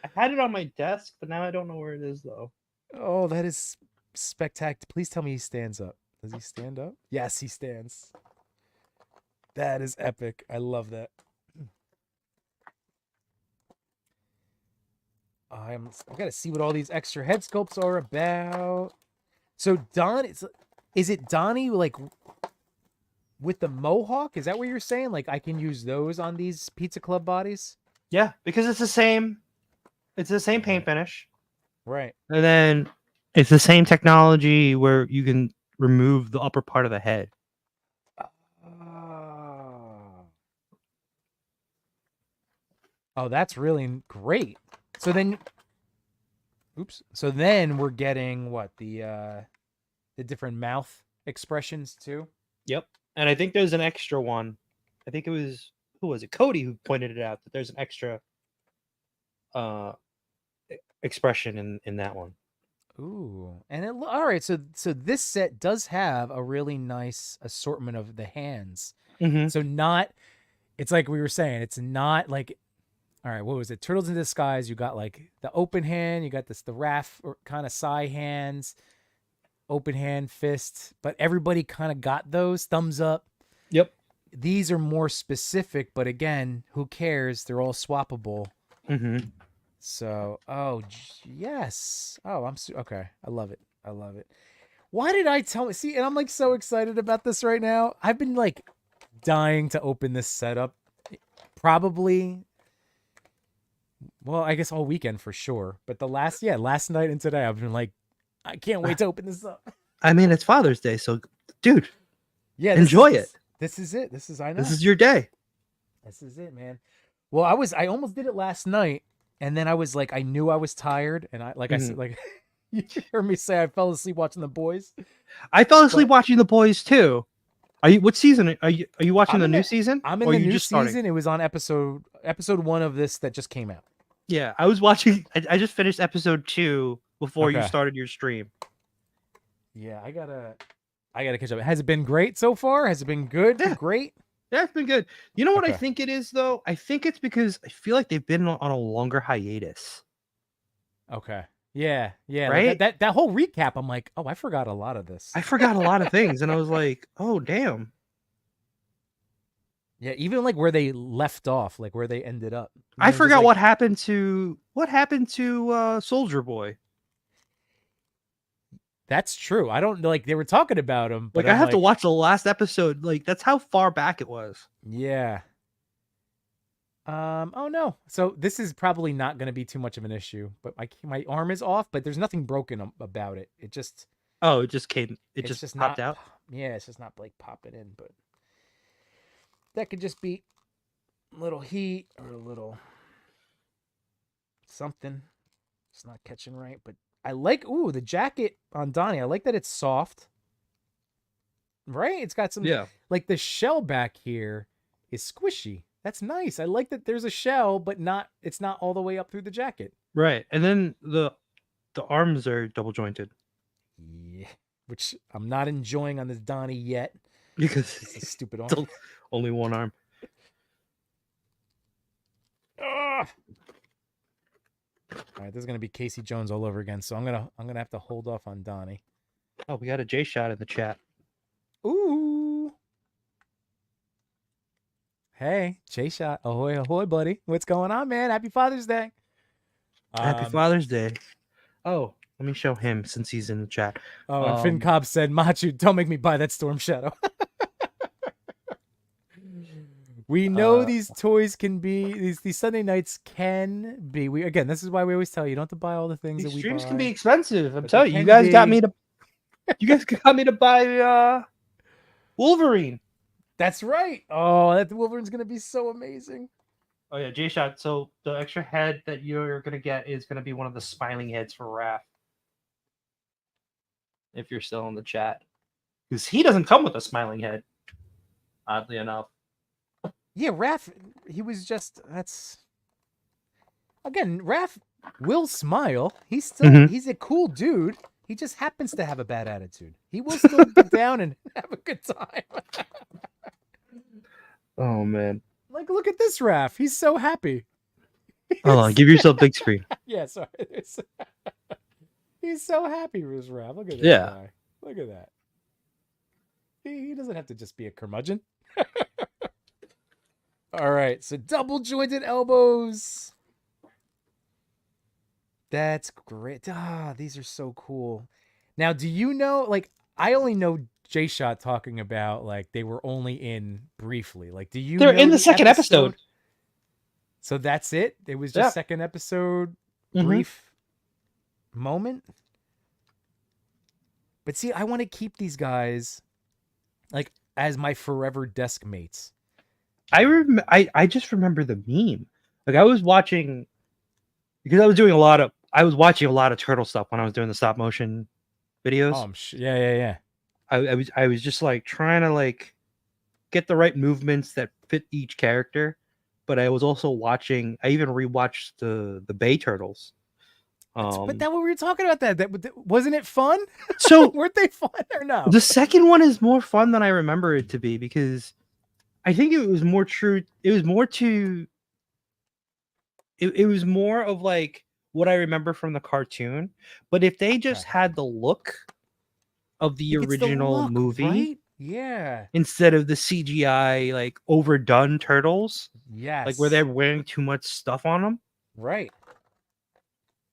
I had it on my desk, but now I don't know where it is though. Oh, that is spectacular. Please tell me he stands up. Does he stand up? Yes, he stands. That is epic. I love that. I gotta see what all these extra head sculpts are about. So is it Donnie like with the mohawk? Is that what you're saying? Like I can use those on these Pizza Club bodies? Yeah, because it's the same paint finish. Right. And then it's the same technology where you can remove the upper part of the head. Oh, that's really great. So then, oops. So then we're getting what the different mouth expressions too. Yep. And I think there's an extra one. I think it was who was it? Cody who pointed it out that there's an extra uh expression in that one. Ooh, and all right. So this set does have a really nice assortment of the hands. Mm-hmm. So not, it's like we were saying, it's not like, all right, what was it? Turtles in Disguise. You got like the open hand. You got the Raph or kind of Psy hands, open hand, fist. But everybody kind of got those thumbs up. Yep. These are more specific, but again, who cares? They're all swappable. Mm-hmm. So, yes. Oh, okay. I love it. I love it. Why did I tell? See, and I'm like so excited about this right now. I've been like dying to open this setup. Probably, well, I guess all weekend for sure. But last night and today, I've been like, I can't wait to open this up. I mean, it's Father's Day, so dude, Yeah, enjoy it. This is it. I know. This is your day. This is it, man. Well, I almost did it last night, and then I was like, I knew I was tired, and I said, like, you heard me say I fell asleep watching The Boys. I fell asleep watching The Boys too. Are you? What season are you? Are you watching the new season? I'm in the new season. It was on episode 1 of this that just came out. Yeah, I was watching. I just finished episode 2 before you Okay. started your stream. Yeah, I gotta catch up. Has it been great so far? Has it been good? Yeah. Great. Yeah, it's been good. You know what I Okay. think it is though? I think it's because I feel like they've been on a longer hiatus. Okay. Yeah. Yeah. Right? Like that whole recap, I'm like, oh, I forgot a lot of this. I forgot a lot of things, and I was like, oh damn. Yeah, even like where they left off, like where they ended up. I forgot like, what happened to Soldier Boy. That's true. I don't like they were talking about him, but Like I have to watch the last episode. Like that's how far back it was. Yeah. Oh no. So this is probably not going to be too much of an issue, but my arm is off, but there's nothing broken about it. It just it just came. It it's just not, popped out. Yeah, it's just not like popping in, but that could just be a little heat or a little something. It's not catching right, but I like the jacket on Donnie. I like that it's soft. Right? It's got some like the shell back here is squishy. That's nice. I like that there's a shell, but it's not all the way up through the jacket. Right. And then the arms are double jointed. Yeah. Which I'm not enjoying on this Donnie yet. Because it's a stupid arm. Only one arm. Ugh. All right, this is gonna be Casey Jones all over again, so I'm gonna have to hold off on Donnie. Oh, we got a J shot in the chat. Ooh. Hey, J shot. Ahoy, ahoy, buddy. What's going on, man? Happy Father's Day. Happy Father's Day. Oh, let me show him since he's in the chat. Oh, and Finn Cobb said, Machu, don't make me buy that Storm Shadow. We know these toys can be these Sunday nights can be. This is why we always tell you don't have to buy all the things that we buy. Streams can be expensive. I'm telling you, you guys got me to buy Wolverine. That's right. Oh, that Wolverine's gonna be so amazing. Oh yeah, J-Shot. So the extra head that you're gonna get is gonna be one of the smiling heads for Raph. If you're still in the chat, because he doesn't come with a smiling head. Oddly enough. Yeah, Raph. He was just Raph will smile. He's still he's a cool dude. He just happens to have a bad attitude. He will still get down and have a good time. Oh man! Like, look at this Raph. He's so happy. Hold on, give yourself big screen. Yeah, sorry. He's so happy with his Raph. Look at that guy. Look at that. He doesn't have to just be a curmudgeon. All right, so double jointed elbows. That's great. These are so cool. Now, do you know, like, I only know J-Shot talking about, like, they were only in briefly. Like, do you They're know in the second episode. So that's it? It was just second episode, brief moment? But see, I want to keep these guys, like, as my forever desk mates. I just remember the meme Like I was watching because I was watching a lot of turtle stuff when I was doing the stop motion Oh, videos. yeah, yeah, yeah. I was just like trying to like get the right movements that fit each character, but I was also watching. I even rewatched the Bay Turtles. But that what we were talking about wasn't it fun? So Weren't they fun or no? the second one is more fun than I remember it to be because I think it was more true. It was more to. It was more of like what I remember from the cartoon, but if they just Okay. had the look of I the think it's the original look, movie right? Yeah. instead of the CGI like overdone turtles, like where Yes. they're wearing too much stuff on them. Right.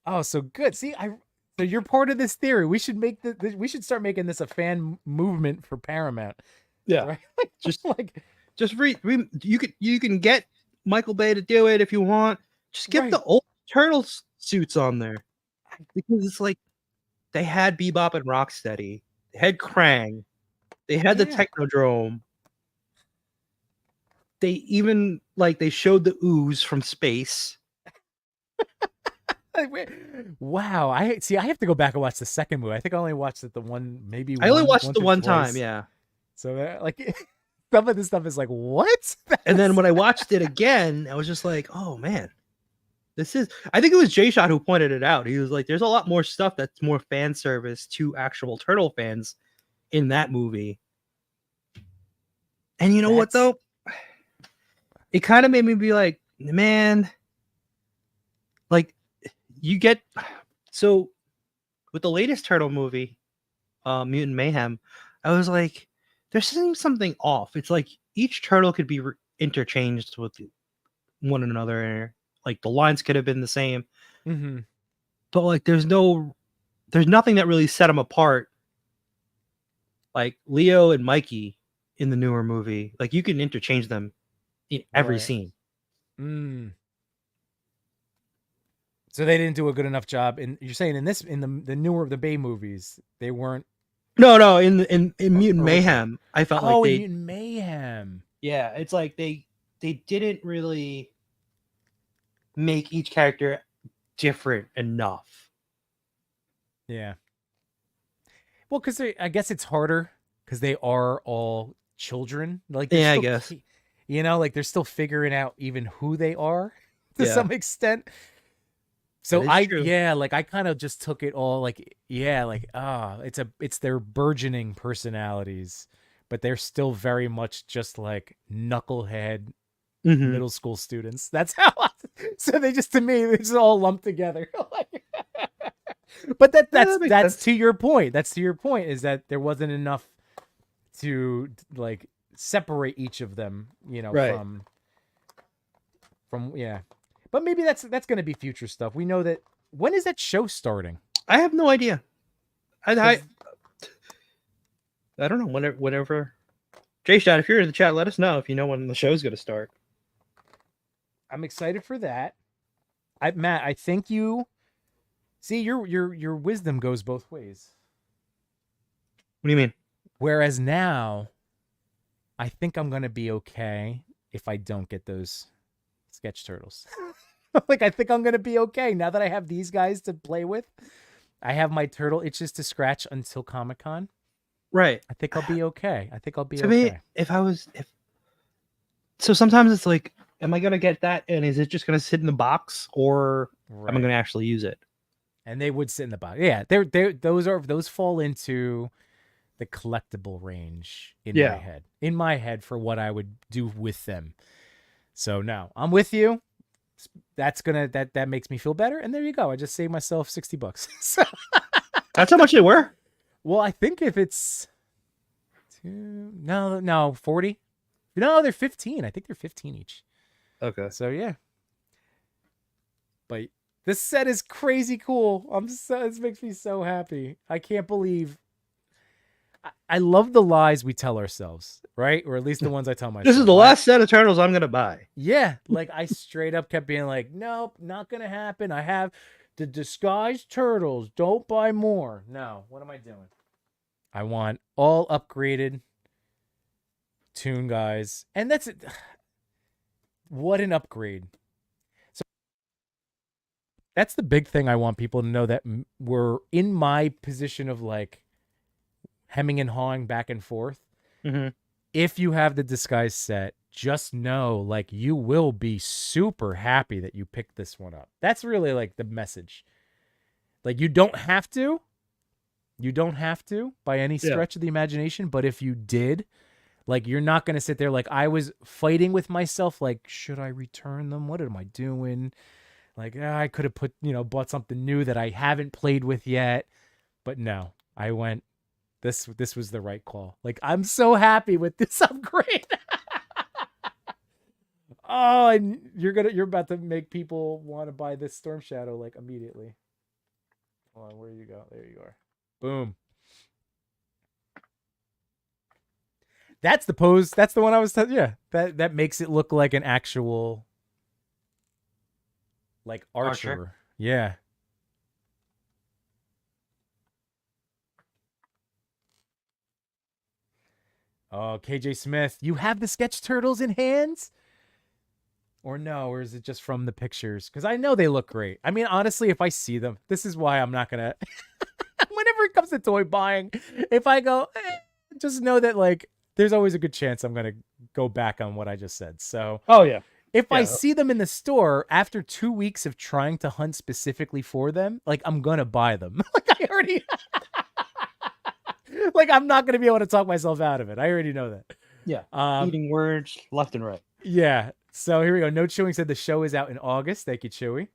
Oh, so good. See, so you're part of this theory. We should make we should start making this a fan movement for Paramount, Yeah, right? just Like, you can get Michael Bay to do it if you want. Just get right. the old turtle suits on there because it's like they had Bebop and Rocksteady, they had Krang, they had the Yeah. Technodrome. They even like they showed the ooze from space. Wow. I see. I have to go back and watch the second movie. I think I only watched it the one, maybe I only one, watched it once the or one time, twice. yeah. So like, some of this stuff is like, what? And then when I watched it again, I was just like, oh man, this is. I think it was Jay Shot who pointed it out. He was like, there's a lot more stuff that's more fan service to actual turtle fans in that movie. And you know what That's though? It kind of made me be like, man, like you get so with the latest turtle movie, Mutant Mayhem, I was like, there seems something off. It's like each turtle could be interchanged with one another. Like the lines could have been the same, mm-hmm. but like there's nothing that really set them apart. Like Leo and Mikey in the newer movie, like you can interchange them in every Right. scene. Mm. So they didn't do a good enough job. And you're saying in the newer the Bay movies, they weren't No, in Mutant original. Mayhem, I felt like Oh, in Mutant Mayhem. yeah, it's like they didn't really make each character different enough. Yeah. Well, because I guess it's harder because they are all children. Like they're Yeah, I still, guess. like they're still figuring out even who they are to Yeah, some extent. that So is true. like I kind of just took it all like, yeah, like it's their burgeoning personalities, but they're still very much just like knucklehead Hmm. middle school students. That's how. So they just to me it's all lumped together. Like, but Yeah, that makes that's sense. to your point. That's to your point is that there wasn't enough to like separate each of them, Right. from yeah. But maybe that's going to be future stuff. We know that when is that show starting? I have no idea. I I, Cuz I don't know. Whenever Jay Shot, if you're in the chat, let us know if you know when the show's gonna start. I'm excited for that. Matt, I think you see your wisdom goes both ways. What do you mean? Whereas now, I think I'm going to be okay if I don't get those sketch turtles. Like I think I'm going to be okay now that I have these guys to play with. I have my turtle itches to scratch until Comic-Con. Right. I think I'll be okay. I think I'll be To me, okay. if so, sometimes it's like, am I gonna get that, and is it just gonna sit in the box, or am I Right. gonna actually use it? And they would sit in the box. Yeah, those fall into the collectible range in my Yeah. head. In my head for what I would do with them. So no, I'm with you. That's gonna that makes me feel better. And there you go. I just saved myself $60. So, That's how much they were. well, I think if it's no 40. No, they're 15. I think they're 15 each. Okay. So yeah. But this set is crazy cool. This makes me so happy. I can't believe I love the lies we tell ourselves, right? Or at least the ones I tell This is myself. the last set of turtles I'm gonna buy. Yeah, like I straight up kept being like, nope, not gonna happen. I have the disguised turtles. Don't buy more. No, what am I doing? I want all upgraded Toon guys, and that's it. What an upgrade! that's the big thing I want people to know, that we're in my position of like hemming and hawing back and forth. Mm-hmm. If you have the disguise set, just know like you will be super happy that you picked this one up. That's really like the message. Like you don't have to. You don't have to by any Yeah. stretch of the imagination, but if you did, like you're not going to sit there like I was fighting with myself like should I return them? What am I doing? Like I could have bought something new that I haven't played with yet. But no, I went this was the right call. Like I'm so happy with this upgrade. Oh, and you're about to make people want to buy this Storm Shadow like immediately. Hold on, where you go? There you are. Boom. That's the pose. That's the one I was yeah. That makes it look like an actual like archer. Yeah. Oh, KJ Smith, you have the sketch turtles in hands? Or no, or is it just from the pictures? Because I know they look great. I mean, honestly, if I see them, this is why I'm not gonna. Whenever it comes to toy buying, if I go, just know that like there's always a good chance I'm gonna go back on what I just said. So, Oh yeah. if I Yeah. see them in the store after 2 weeks of trying to hunt specifically for them, like I'm gonna buy them. Like I already, like I'm not gonna be able to talk myself out of it. I already know that. Yeah. Um, Eating words left and right. Yeah. So here we go. No Chewing said the show is out in August. Thank you, Chewy.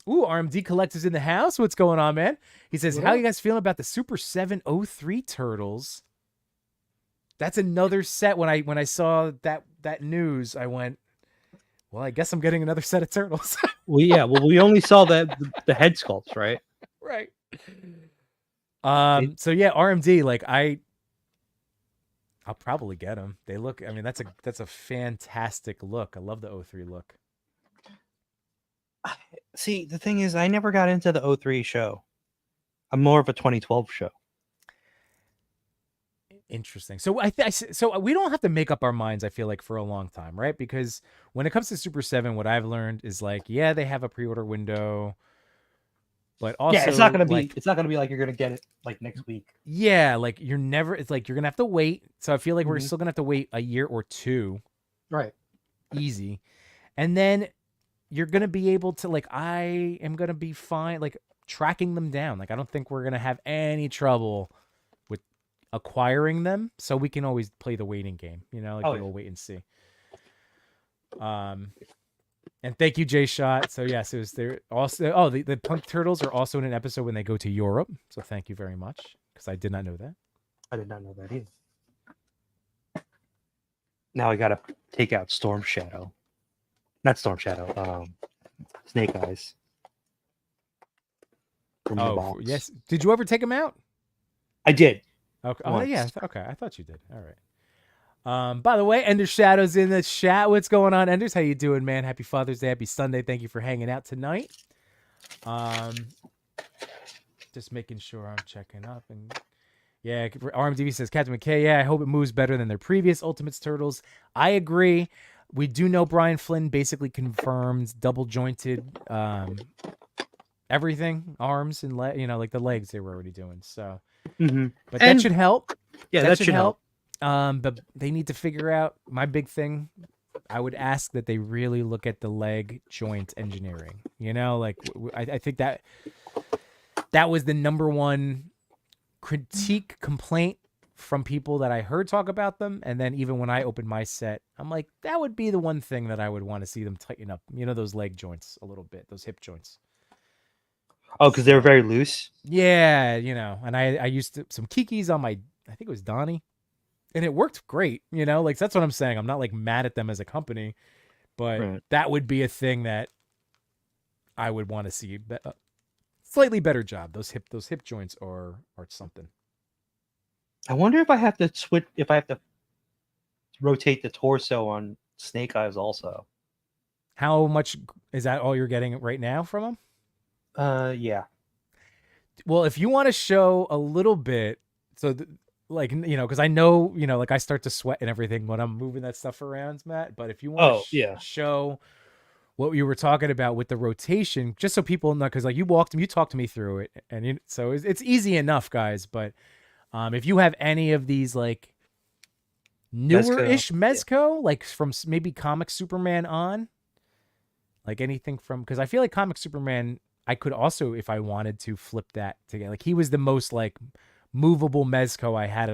RMD Collective's in the house. What's going on, man? He says, What how up? you guys feeling about the Super 703 Turtles? That's another set. When I saw that news, I went, well, I guess I'm getting another set of turtles. Well, yeah. Well, we only saw the head sculpts, right? Right. So yeah, RMD, like I'll probably get them. They look, I mean, that's a fantastic look. I love the 03 look. See, the thing is, I never got into the 03 show. I'm more of a 2012 show. Interesting. So so we don't have to make up our minds, I feel like, for a long time, right? Because when it comes to Super 7, what I've learned is like, yeah, they have a pre-order window, but also Yeah, it's not gonna like, be like you're gonna get it like next week. yeah, like it's like you're gonna have to wait. So I feel like we're Mhm. still gonna have to wait a year or two, Right. easy. And then you're gonna be able to, like, I am gonna be fine like tracking them down. Like I don't think we're gonna have any trouble with acquiring them. So we can always play the waiting game, like Oh, the yeah. old wait and see. And thank you, Jay Shot. So yes, it was there also. Oh, the Punk Turtles are also in an episode when they go to Europe. So thank you very much, because I did not know that. I did not know that either. Now I gotta take out Storm Shadow. Not Storm Shadow. Snake Eyes. From the box. Yes. Did you ever take them out? I did. Okay. Oh Once. yeah. Okay. I thought you did. All right. By the way, Ender Shadow's in the chat. What's going on, Enders? How you doing, man? Happy Father's Day. Happy Sunday. Thank you for hanging out tonight. Just making sure I'm checking up. And yeah, RMDB says, Captain McKay, yeah, I hope it moves better than their previous Ultimates Turtles. I agree. We do know Brian Flynn basically confirmed double jointed everything, arms and like the legs they were already doing. So, but that should help. Yeah, that should help. But they need to figure out, my big thing, I would ask that they really look at the leg joint engineering. Like I think that was the number one critique complaint from people that I heard talk about them. And then even when I opened my set, I'm like, that would be the one thing that I would want to see them tighten up, those leg joints a little bit, those hip joints. Oh, because they were very loose. Yeah, and I used some Kikis on I think it was Donnie, and it worked great. Like that's what I'm saying. I'm not like mad at them as a company, but that would be a thing that I would want to see. Slightly better job. Those hip joints are something. I wonder if I have to switch. If I have to rotate the torso on Snake Eyes also. How much is that? All you're getting right now from them? Yeah. Well, if you want to show a little bit, so because I know, like I start to sweat and everything when I'm moving that stuff around, Matt. But if you want to show what you were talking about with the rotation, just so people know, because like you talked to me through it, and so it's easy enough, guys. But if you have any of these like Mezco. newer-ish Mezco, like from maybe Comic Superman on, like anything from, because I feel like Comic Superman, I could also, if I wanted to, flip that together. Like he was the most like movable Mezco I had,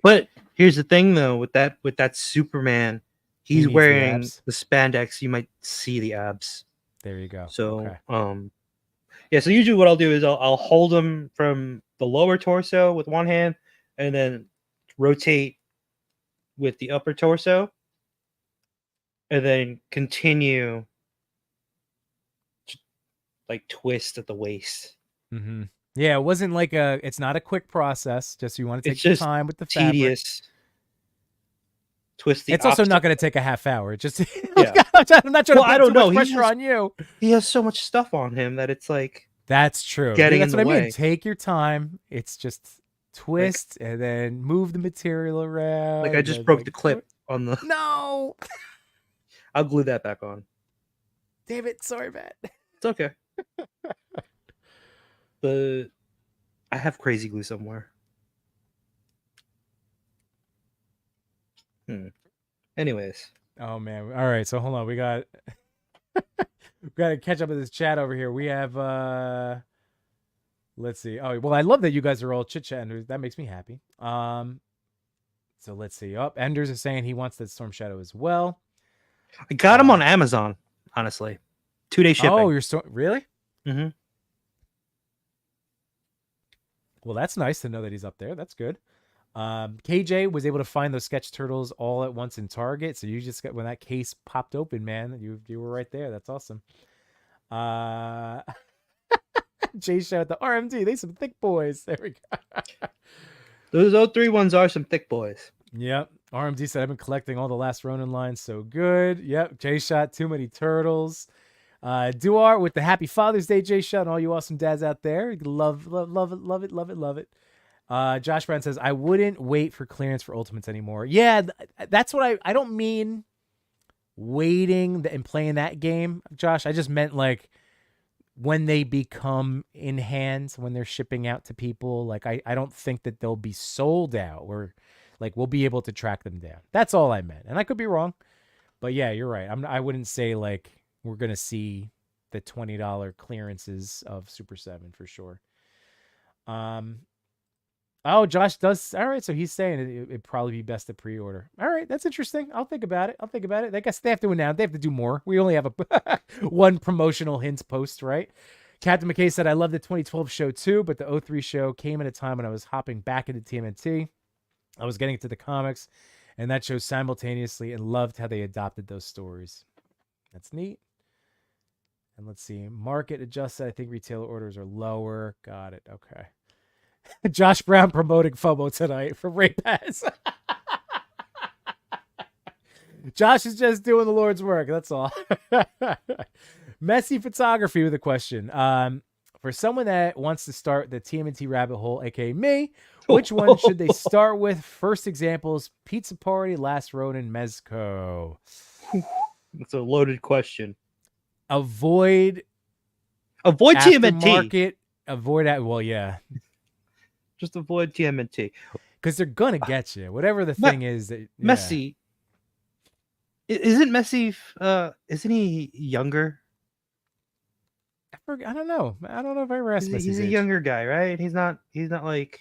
But here's the thing, though, with that Superman, he he's needs the wearing abs. the spandex. You might see the abs. There you go. So, Okay. yeah. So usually, what I'll do is I'll hold him from the lower torso with one hand, and then rotate with the upper torso, and then continue to, like, twist at the waist. Mm-hmm. Yeah, it wasn't like it's not a quick process. Just you want to It's take your just time with the fabric. tedious. Twist the It's also not opposite. going to take a half hour. Just Yeah. I'm not trying to Well, I put too don't know. much pressure on you. He has so much stuff on him that it's like That's true. getting in That's the what I mean. way. Take your time. It's just Like twist and then move the material around. I And just then broke like the clip on the. no, I'll glue that back on. damn it. Sorry, Matt. It's okay. But I have crazy glue somewhere. Anyways, Oh man. All right. So hold on. We got to catch up with this chat over here. We have let's see. Oh well, I love that you guys are all chit chatting. That makes me happy. So let's see. Oh, Enders is saying he wants that Storm Shadow as well. I got him on Amazon. Honestly, 2-day shipping. Oh, you're still really? Mm-hmm. Well, that's nice to know that he's up there. That's good. KJ was able to find those sketch turtles all at once in Target. So you just got, when that case popped open, man, you were right there. That's awesome. Jay shout the RMD. They some thick boys. There we go. Those 03 ones are some thick boys. Yep. RMD said I've been collecting all the Last Ronin lines. So good. Yep. Jay shot too many turtles. Duar with the Happy Father's Day, Jay shot, and all you awesome dads out there. Love it. Josh Brown says, I wouldn't wait for clearance for Ultimates anymore. Yeah, that's what I don't mean waiting and playing that game, Josh. I just meant like when they become in hand, when they're shipping out to people. Like I don't think that they'll be sold out or like we'll be able to track them down. That's all I meant. And I could be wrong. But yeah, you're right. I wouldn't say like we're going to see the $20 clearances of Super 7 for sure. Oh, Josh does. All right. So he's saying it'd probably be best to pre-order. All right. That's interesting. I'll think about it. I guess they have to announce. They have to do more. We only have a one promotional hints post, right? Captain McKay said, I love the 2012 show too, but the 03 show came at a time when I was hopping back into TMNT. I was getting into the comics and that show simultaneously and loved how they adopted those stories. That's neat. And let's see. Market adjusted. I think retailer orders are lower. Got it. Okay. Josh Brown promoting FOMO tonight for Ray Pass. Josh is just doing the Lord's work. That's all. Messy Photography with a question. For someone that wants to start the TMNT rabbit hole, aka me, which one should they start with? First examples: Pizza Party, Last Ronin, Mezco. It's a loaded question. Avoid TMNT. Avoid that. Well, yeah. Just avoid TMNT. Because they're gonna get you. Whatever the thing is that Messi. Isn't Messi isn't he younger? I don't know. I don't know if I ever asked Messi's He's a age. younger guy, right? He's not like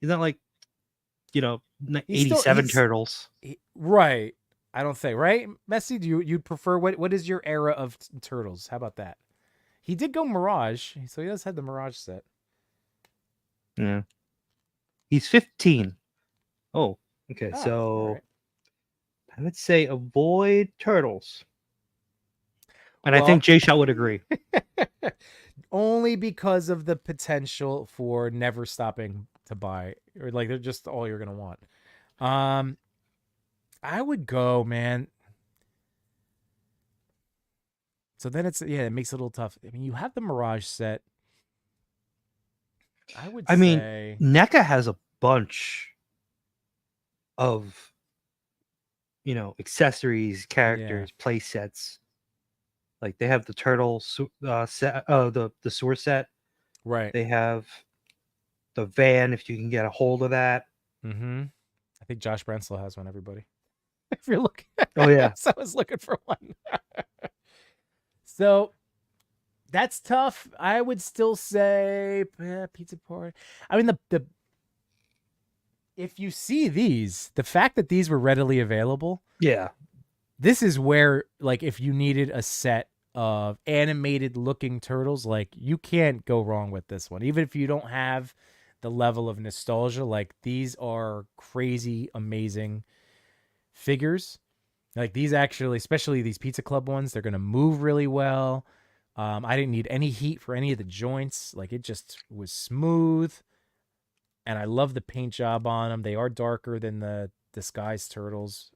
87 turtles. Right. I don't think, right? Messi, you'd prefer what is your era of turtles? How about that? He did go Mirage, so he does have the Mirage set. Yeah. He's 15. Oh, okay. So right. I would say avoid turtles. And I think Jay Shot would agree. Only because of the potential for never stopping to buy, or like they're just all you're gonna want. I would go, man. So then it makes it a little tough. I mean, you have the Mirage set. I mean, NECA has a bunch of accessories, Yeah. characters, play sets. Like they have the turtle set, the sewer set. Right. They have the van if you can get a hold of that. Mm-hmm. I think Josh Brensel has one, everybody. If you're looking. Oh yeah, So I was looking for one. So that's tough. I would still say pizza party. I mean, the if you see these, the fact that these were readily available, yeah, this is where, like, if you needed a set of animated looking turtles, like, you can't go wrong with this one. Even if you don't have the level of nostalgia, like, these are crazy amazing figures. Like, these actually, especially these Pizza Club ones, they're gonna move really well. I didn't need any heat for any of the joints. Like, it just was smooth, and I love the paint job on them. They are darker than the disguised turtles.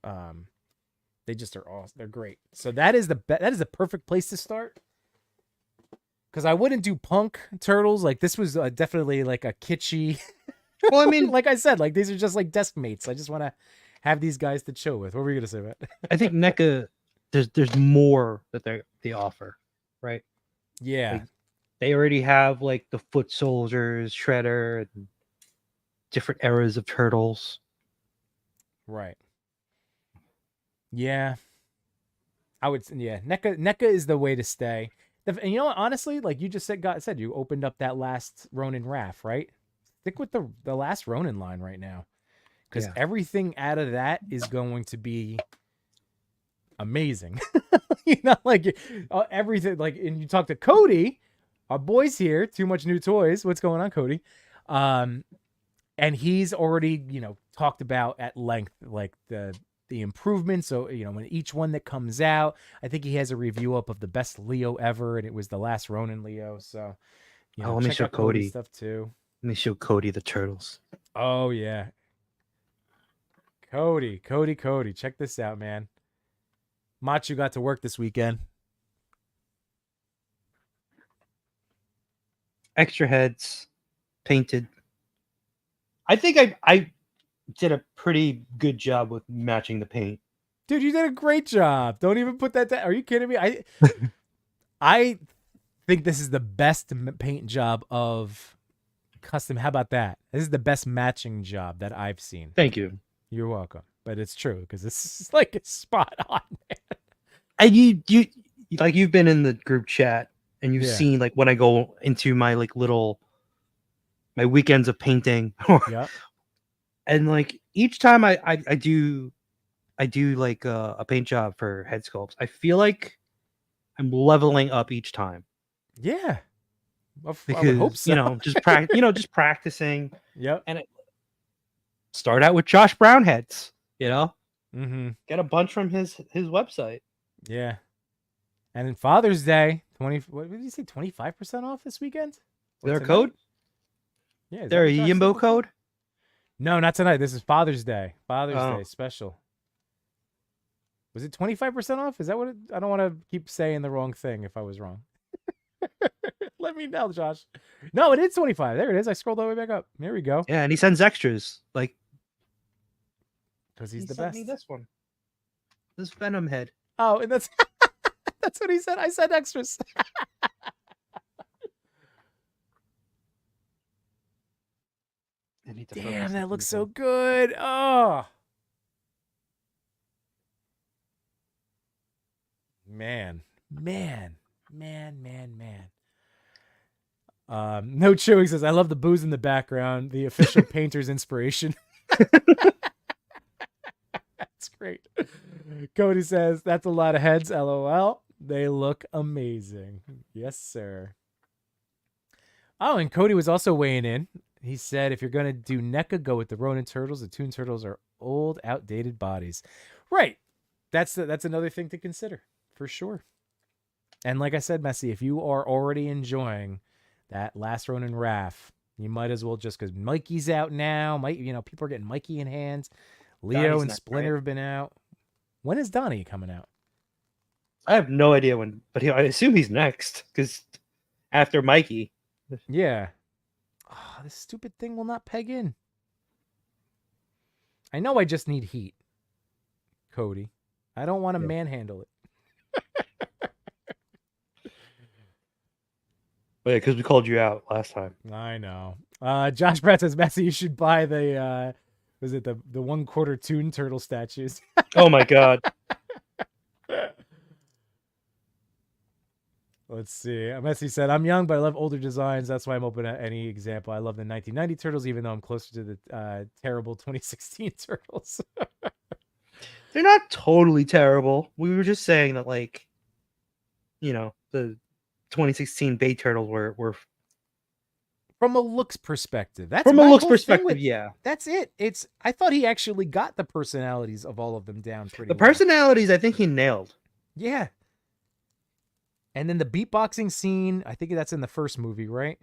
They just are awesome. They're great. So that is that is the perfect place to start. Because I wouldn't do punk turtles. Like, this was definitely like a kitschy. well, I mean, Like I said, like, these are just like desk mates. I just want to have these guys to chill with. What were you gonna say, Matt? I think NECA, there's more that they offer, right? Yeah. Like they already have like the foot soldiers, Shredder, and different eras of turtles. Right. Yeah. I would. Yeah. NECA is the way to stay. And you know what? Honestly, like you just said you opened up that last Ronin Raph, right? Stick with the last Ronin line right now, because Yeah. everything out of that is going to be amazing. Like everything. Like, and you talk to Cody, our boys here. Too much new toys. What's going on, Cody? Um, and he's already talked about at length like the improvements. So when each one that comes out, I think he has a review up of the best Leo ever, and it was the last Ronin Leo. So Oh, let me check show out Cody's Cody. stuff too. Let me show Cody the turtles. Oh yeah, Cody, check this out, man. Machu got to work this weekend. Extra heads, painted. I think I did a pretty good job with matching the paint. Dude, you did a great job. Don't even put that down. Are you kidding me? I think this is the best paint job of custom. How about that? This is the best matching job that I've seen. Thank you. You're welcome. But it's true, because this is like spot on, man. And you like you've been in the group chat and you've Yeah. seen like when I go into my like my weekends of painting. Yep. And like each time I do like a paint job for head sculpts, I feel like I'm leveling up each time Yeah. I would hope because so. just practicing. Yep. And start out with Josh Brown heads, Mm-hmm. get a bunch from his website. Yeah. And then Father's Day, what did you say, 25% off this weekend? Is there a tonight? code? Yeah. Is there a Yimbo code? No, not tonight. This is Father's Day. Father's Oh. Day special. Was it 25% off? Is that what I don't want to keep saying the wrong thing if I was wrong. Let me know, Josh. No, it is 25. There it is. I scrolled all the way back up. There we go. Yeah, and he sends extras. Like, because he's he the sent best. me this one. This Venom head. Oh, and that's that's what he said. I said extras. Damn, that looks so good. Oh. Man. No chewing says, I love the booze in the background, the official painter's inspiration. That's great. Cody says, that's a lot of heads, LOL. They look amazing. Yes, sir. Oh, and Cody was also weighing in. He said, if you're going to do NECA, go with the Ronin Turtles. The Toon Turtles are old, outdated bodies. Right. That's another thing to consider, for sure. And like I said, Messi, if you are already enjoying that last Ronin Raph, you might as well just, because Mikey's out now. People are getting Mikey in hands. Leo Donnie's and next, Splinter right? have been out. When is Donnie coming out? I have no idea when, but I assume he's next because after Mikey. Yeah. Oh, this stupid thing will not peg in. I know I just need heat. Cody. I don't want to Yeah. manhandle it. Oh, yeah, because we called you out last time. I know. Josh Brett says, Messi, you should buy the was it the 1/4 Toon Turtle statues? Oh my god. Let's see. Messi said, I'm young, but I love older designs. That's why I'm open to any example. I love the 1990 Turtles, even though I'm closer to the terrible 2016 Turtles. They're not totally terrible. We were just saying that, like, the 2016 Bay Turtles were From a looks perspective. That's from a my looks whole thing perspective, with yeah. that's it. I thought he actually got the personalities of all of them down pretty The well. personalities, I think he nailed. Yeah. And then the beatboxing scene, I think that's in the first movie, right?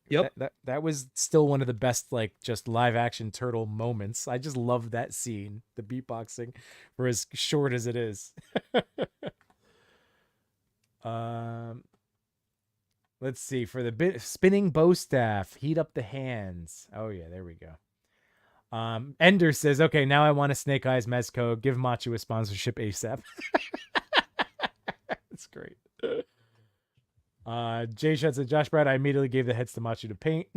Yep. That was still one of the best, like, just live action turtle moments. I just love that scene, the beatboxing, for as short as it is. Let's see, for the spinning bow staff, heat up the hands. Oh yeah, there we go. Ender says, okay, now I want a Snake Eyes Mezco. Give Machu a sponsorship ASAP. That's great. Jay Shed said, Josh Brad, I immediately gave the heads to Machu to paint.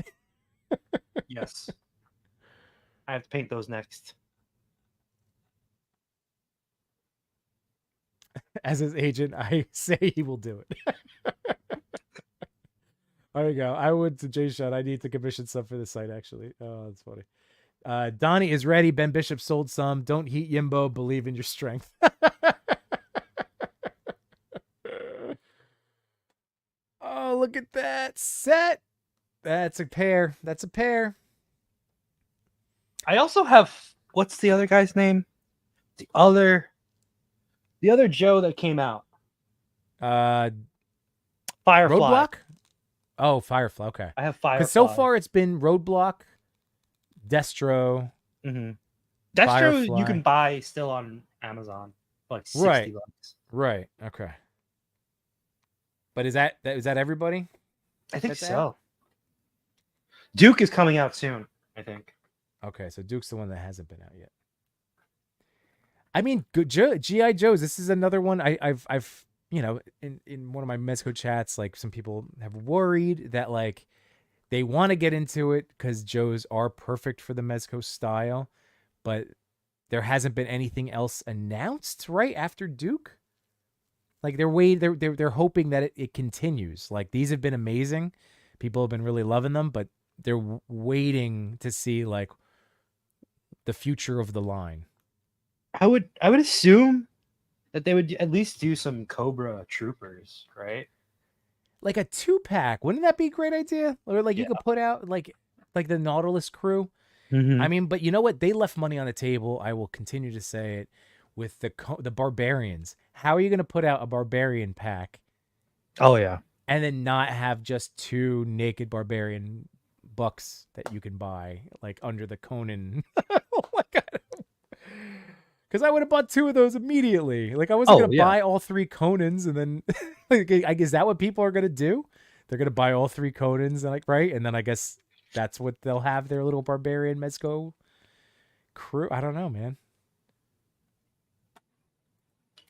Yes. I have to paint those next. As his agent, I say he will do it. There you go. I would to Jay Shot. I need to commission some for the site, actually. Oh, that's funny. Donnie is ready. Ben Bishop sold some. Don't heat Yimbo. Believe in your strength. Oh, look at that set. That's a pair. That's a pair. I also have, what's the other guy's name? The other Joe that came out. Firefly. Roadblock? Oh, Firefly. Okay. I have Firefly. Because so far it's been Roadblock, Destro. Mm-hmm. Destro Firefly. you can buy still on Amazon for like $60. Right. Right. Okay. But is that everybody? I think That's so. out? Duke is coming out soon, I think. Okay, so Duke's the one that hasn't been out yet. I mean, good GI Joes. This is another one. I've in one of my Mezco chats, like, some people have worried that, like, they want to get into it because Joes are perfect for the Mezco style, but there hasn't been anything else announced right after Duke. Like, they're hoping that it continues. Like, these have been amazing. People have been really loving them, but they're waiting to see, like, the future of the line. I would assume that they would at least do some Cobra Troopers, right? Like a 2-pack, wouldn't that be a great idea? Or, like, you could put out like the Nautilus crew. Mm-hmm. I mean, but you know what? They left money on the table. I will continue to say it with the Barbarians. How are you going to put out a Barbarian pack? Oh yeah, and then not have just 2 naked Barbarian bucks that you can buy, like, under the Conan. Oh my god! Because I would have bought 2 of those immediately. Like, I wasn't gonna buy all 3 Conans and then, like, I guess that what people are gonna do? They're gonna buy all 3 Conans and, like, right, and then I guess that's what they'll have their little Barbarian Mezco crew. I don't know, man.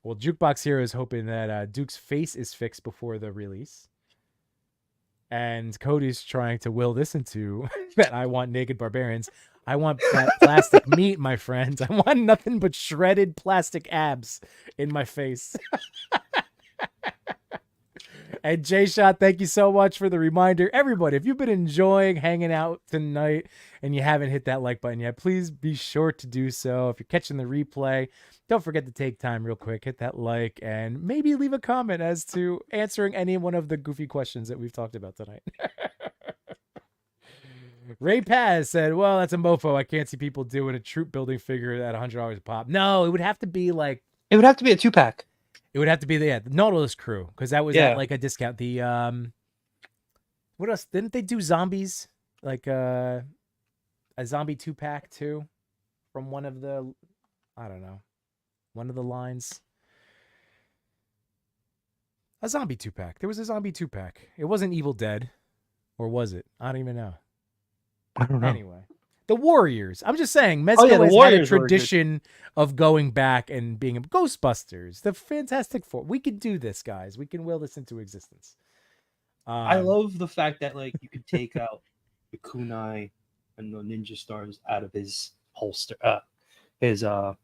Well, Jukebox Hero is hoping that Duke's face is fixed before the release. And Cody's trying to will this into that I want naked barbarians. I want that plastic meat, my friends. I want nothing but shredded plastic abs in my face. And Jay Shot, thank you so much for the reminder. Everybody, if you've been enjoying hanging out tonight and you haven't hit that like button yet, please be sure to do so. If you're catching the replay, don't forget to take time real quick, hit that like, and maybe leave a comment as to answering any one of the goofy questions that we've talked about tonight. Ray Paz said, well, that's a mofo. I can't see people doing a troop building figure at $100 a pop. No, it would have to be like... It would have to be a 2-pack. It would have to be the Nautilus crew, because that was at, like, a discount. The what else? Didn't they do zombies? Like a zombie 2-pack too, from one of the, I don't know, one of the lines. A zombie 2-pack. There was a zombie 2-pack. It wasn't Evil Dead, or was it? I don't even know. I don't know. Anyway, The Warriors. I'm just saying, Oh yeah, Mezco the has had a Warriors were good. tradition of going back and being Ghostbusters, the Fantastic Four. We can do this, guys. We can will this into existence. I Um, love the fact that like you could take out the kunai and the ninja stars out of his holster, his what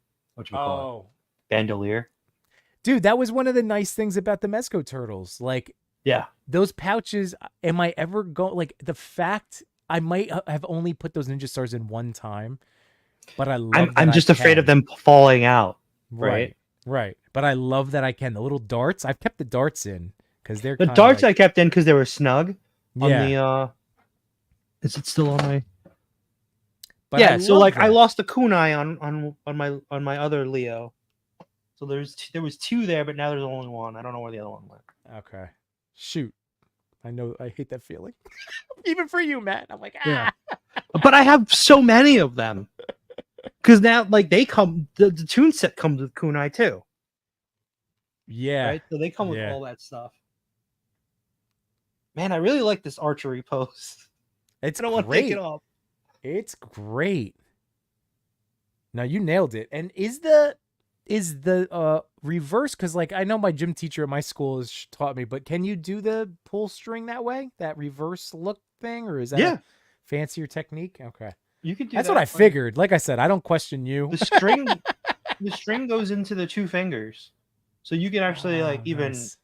you call it, oh, bandolier. dude, that was one of the nice things about the Mezco turtles. Like Yeah, those pouches. Am I ever going? Like the fact I might have only put those ninja stars in one time, but I I'm love that I'm I just afraid of can. them falling out. Right. Right, right. But I love that I can. The little darts. I've kept the darts in because they're The kind of darts like I kept in because they were snug on yeah. the. Is it still on my? But I Yeah. So love like I that. lost the kunai on my other Leo. So there was two there, but now there's only one. I don't know where the other one went. Okay. Shoot. I know I hate that feeling. Even for you, Matt. I'm like, Yeah. ah. But I have so many of them because now like they come. The tune set comes with kunai too, Yeah. right? So they come with Yeah. all that stuff. Man, I really like this archery post. It's I don't want to take it great. off. It's great. Now you nailed it. And is the reverse, because like I know my gym teacher at my school has taught me, but can you do the pull string that way? That reverse look thing, or is that a Yeah, fancier technique? Okay. you can do That's what I that. Like figured. Like I said, I don't question you. the string, the string goes into the two fingers, so you can actually like Oh, even nice.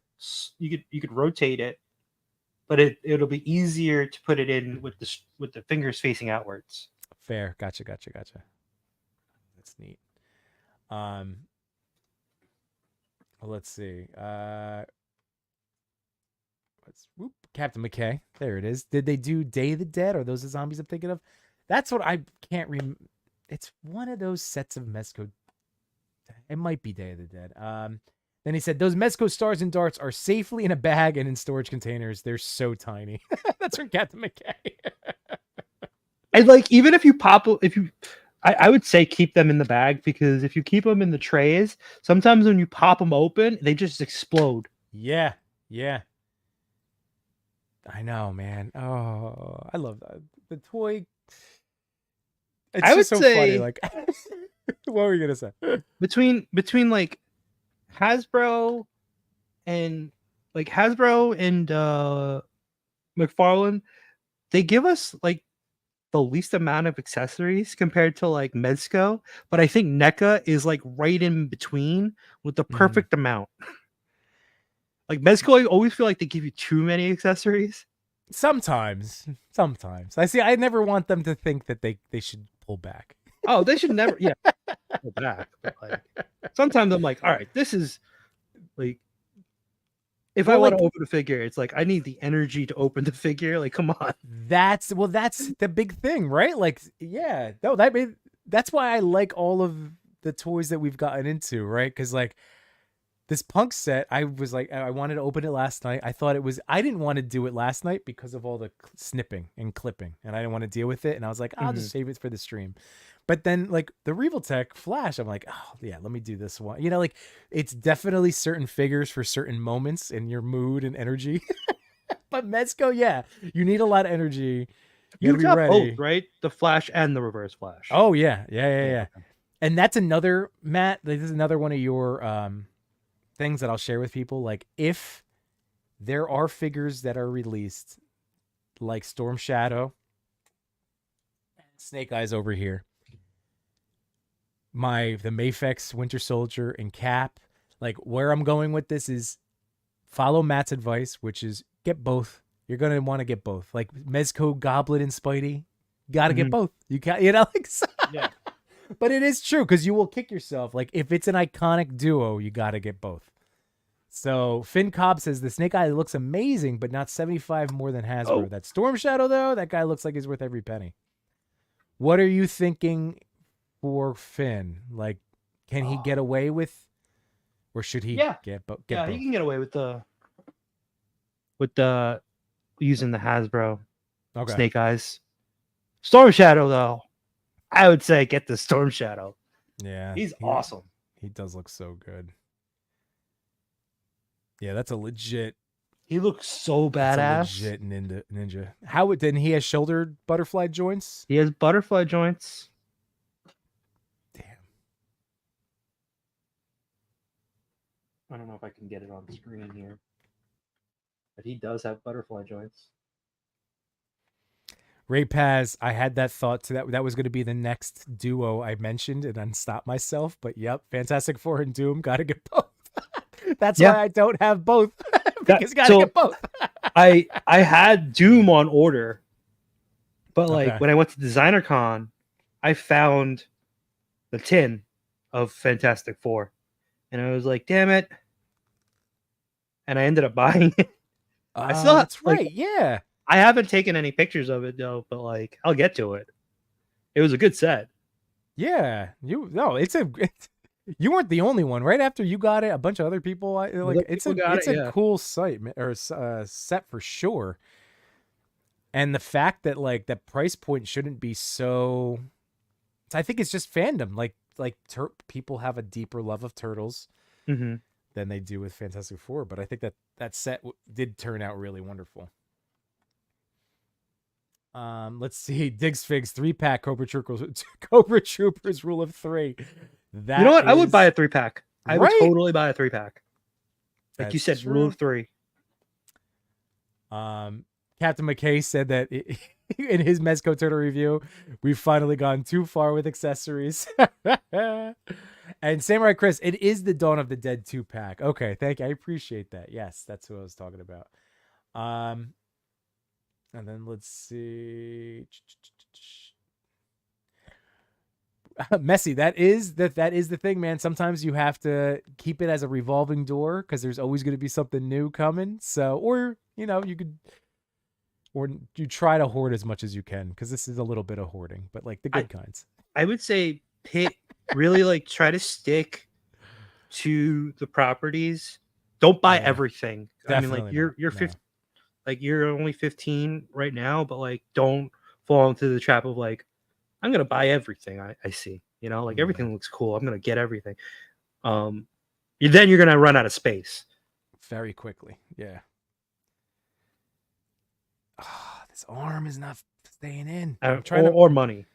you could rotate it, but it'll be easier to put it in with the fingers facing outwards. Fair. Gotcha. Gotcha. Gotcha. That's neat. Um, well, let's see. Whoop, Captain McKay. There it is. Did they do Day of the Dead? Are those the zombies I'm thinking of? That's what I can't remember. It's one of those sets of Mezco. It might be Day of the Dead. Then he said those Mezco stars and darts are safely in a bag and in storage containers. They're so tiny. That's from Captain McKay. And like even if you pop, if you, I would say keep them in the bag because if you keep them in the trays, sometimes when you pop them open, they just explode. Yeah, yeah. I know, man. Oh, I love that. The toy. It's I just would so funny. say Like, what were you gonna say? between like Hasbro and Hasbro and McFarlane, they give us like the least amount of accessories compared to like Mezco, but I think NECA is like right in between with the Mhm. perfect amount. Like Mezco, I always feel like they give you too many accessories. Sometimes. I see. I never want them to think that they should pull back. Oh, they should never, yeah, go back. But like sometimes I'm like, all right, this is like if I Well, want to like open a figure, it's like I need the energy to open the figure. Like, come on. that's the big thing, right? Like, yeah, no, that's why I like all of the toys that we've gotten into, right? Because like this punk set, I was like, I wanted to open it last night. I didn't want to do it last night because of all the snipping and clipping, and I didn't want to deal with it. And I was like, I'll Mhm. just save it for the stream. But then, like the Revoltech Flash, I'm like, oh yeah, let me do this one. You know, like it's definitely certain figures for certain moments in your mood and energy. But Mezco, yeah, you need a lot of energy. You got to You've be got both, ready. right? The flash and the reverse flash. Oh yeah, yeah, yeah, Yeah. yeah. And that's another Matt. This is another one of your things that I'll share with people. Like if there are figures that are released, like Storm Shadow, Snake Eyes over here, the Mafex Winter Soldier and Cap. Like where I'm going with this is follow Matt's advice, which is get both. You're gonna want to get both. Like Mezco, Goblin, and Spidey, got to get Mhm. both. You got, you know, like. So, Yeah. but it is true because you will kick yourself. Like if it's an iconic duo, you got to get both. So Finn Cobb says the Snake Eye looks amazing, but not 75 more than Hasbro. Oh, That Storm Shadow though, that guy looks like he's worth every penny. What are you thinking for Finn? Like, can he get away with, or should he yeah. get Yeah, you both? can get away with the using the Hasbro Okay. Snake Eyes. Storm Shadow, though, I would say get the Storm Shadow. Yeah, He's awesome. he does look so good. Yeah, that's a legit He looks so That's a badass. legit ninja. How would then he has shoulder butterfly joints? He has butterfly joints. Damn. I don't know if I can get it on screen here, but he does have butterfly joints. Ray Paz, I had that thought to that was going to be the next duo I mentioned and then stopped myself. But yep, Fantastic Four and Doom, gotta get both. That's Yeah. why I don't have both. That- because gotta so- get both. I had Doom on order, but like Okay. when I went to Designer Con, I found the tin of Fantastic Four, and I was like, "Damn it!" And I ended up buying it. Oh, still have- that's like- right. Yeah. I haven't taken any pictures of it though, but like I'll get to it. It was a good set. Yeah. You weren't the only one. Right after you got it, a bunch of other people like it's people got it's it, a yeah. cool site or set for sure. And the fact that like that price point shouldn't be so, I think it's just fandom. Like people have a deeper love of turtles Mm-hmm. than they do with Fantastic Four. But I think that set did turn out really wonderful. Let's see. Diggs Figs 3-pack Cobra Troopers Rule of 3. That You know what? I would is- buy a 3-pack. I would Right? totally buy a 3-pack. Like you That's said, rule of true. 3. Captain McKay said that in his Mezco Turtle review, we've finally gone too far with accessories. And Samurai Chris, it is the Dawn of the Dead 2-pack. Okay, thank you. I appreciate that. Yes, that's what I was talking about. And then let's see. Messy, that is the thing, man. Sometimes you have to keep it as a revolving door because there's always going to be something new coming. So, or you could, or you try to hoard as much as you can because this is a little bit of hoarding, but like the good kinds. I would say Pit really like try to stick to the properties. Don't buy Yeah, everything. I mean, like definitely you're not, you're no. 50, like you're only 15 right now, but like don't fall into the trap of like I'm gonna buy everything I see. You know, like Yeah. everything looks cool. I'm gonna get everything. Then you're gonna run out of space. Very quickly. Yeah. This arm is not staying in. I'm trying or money.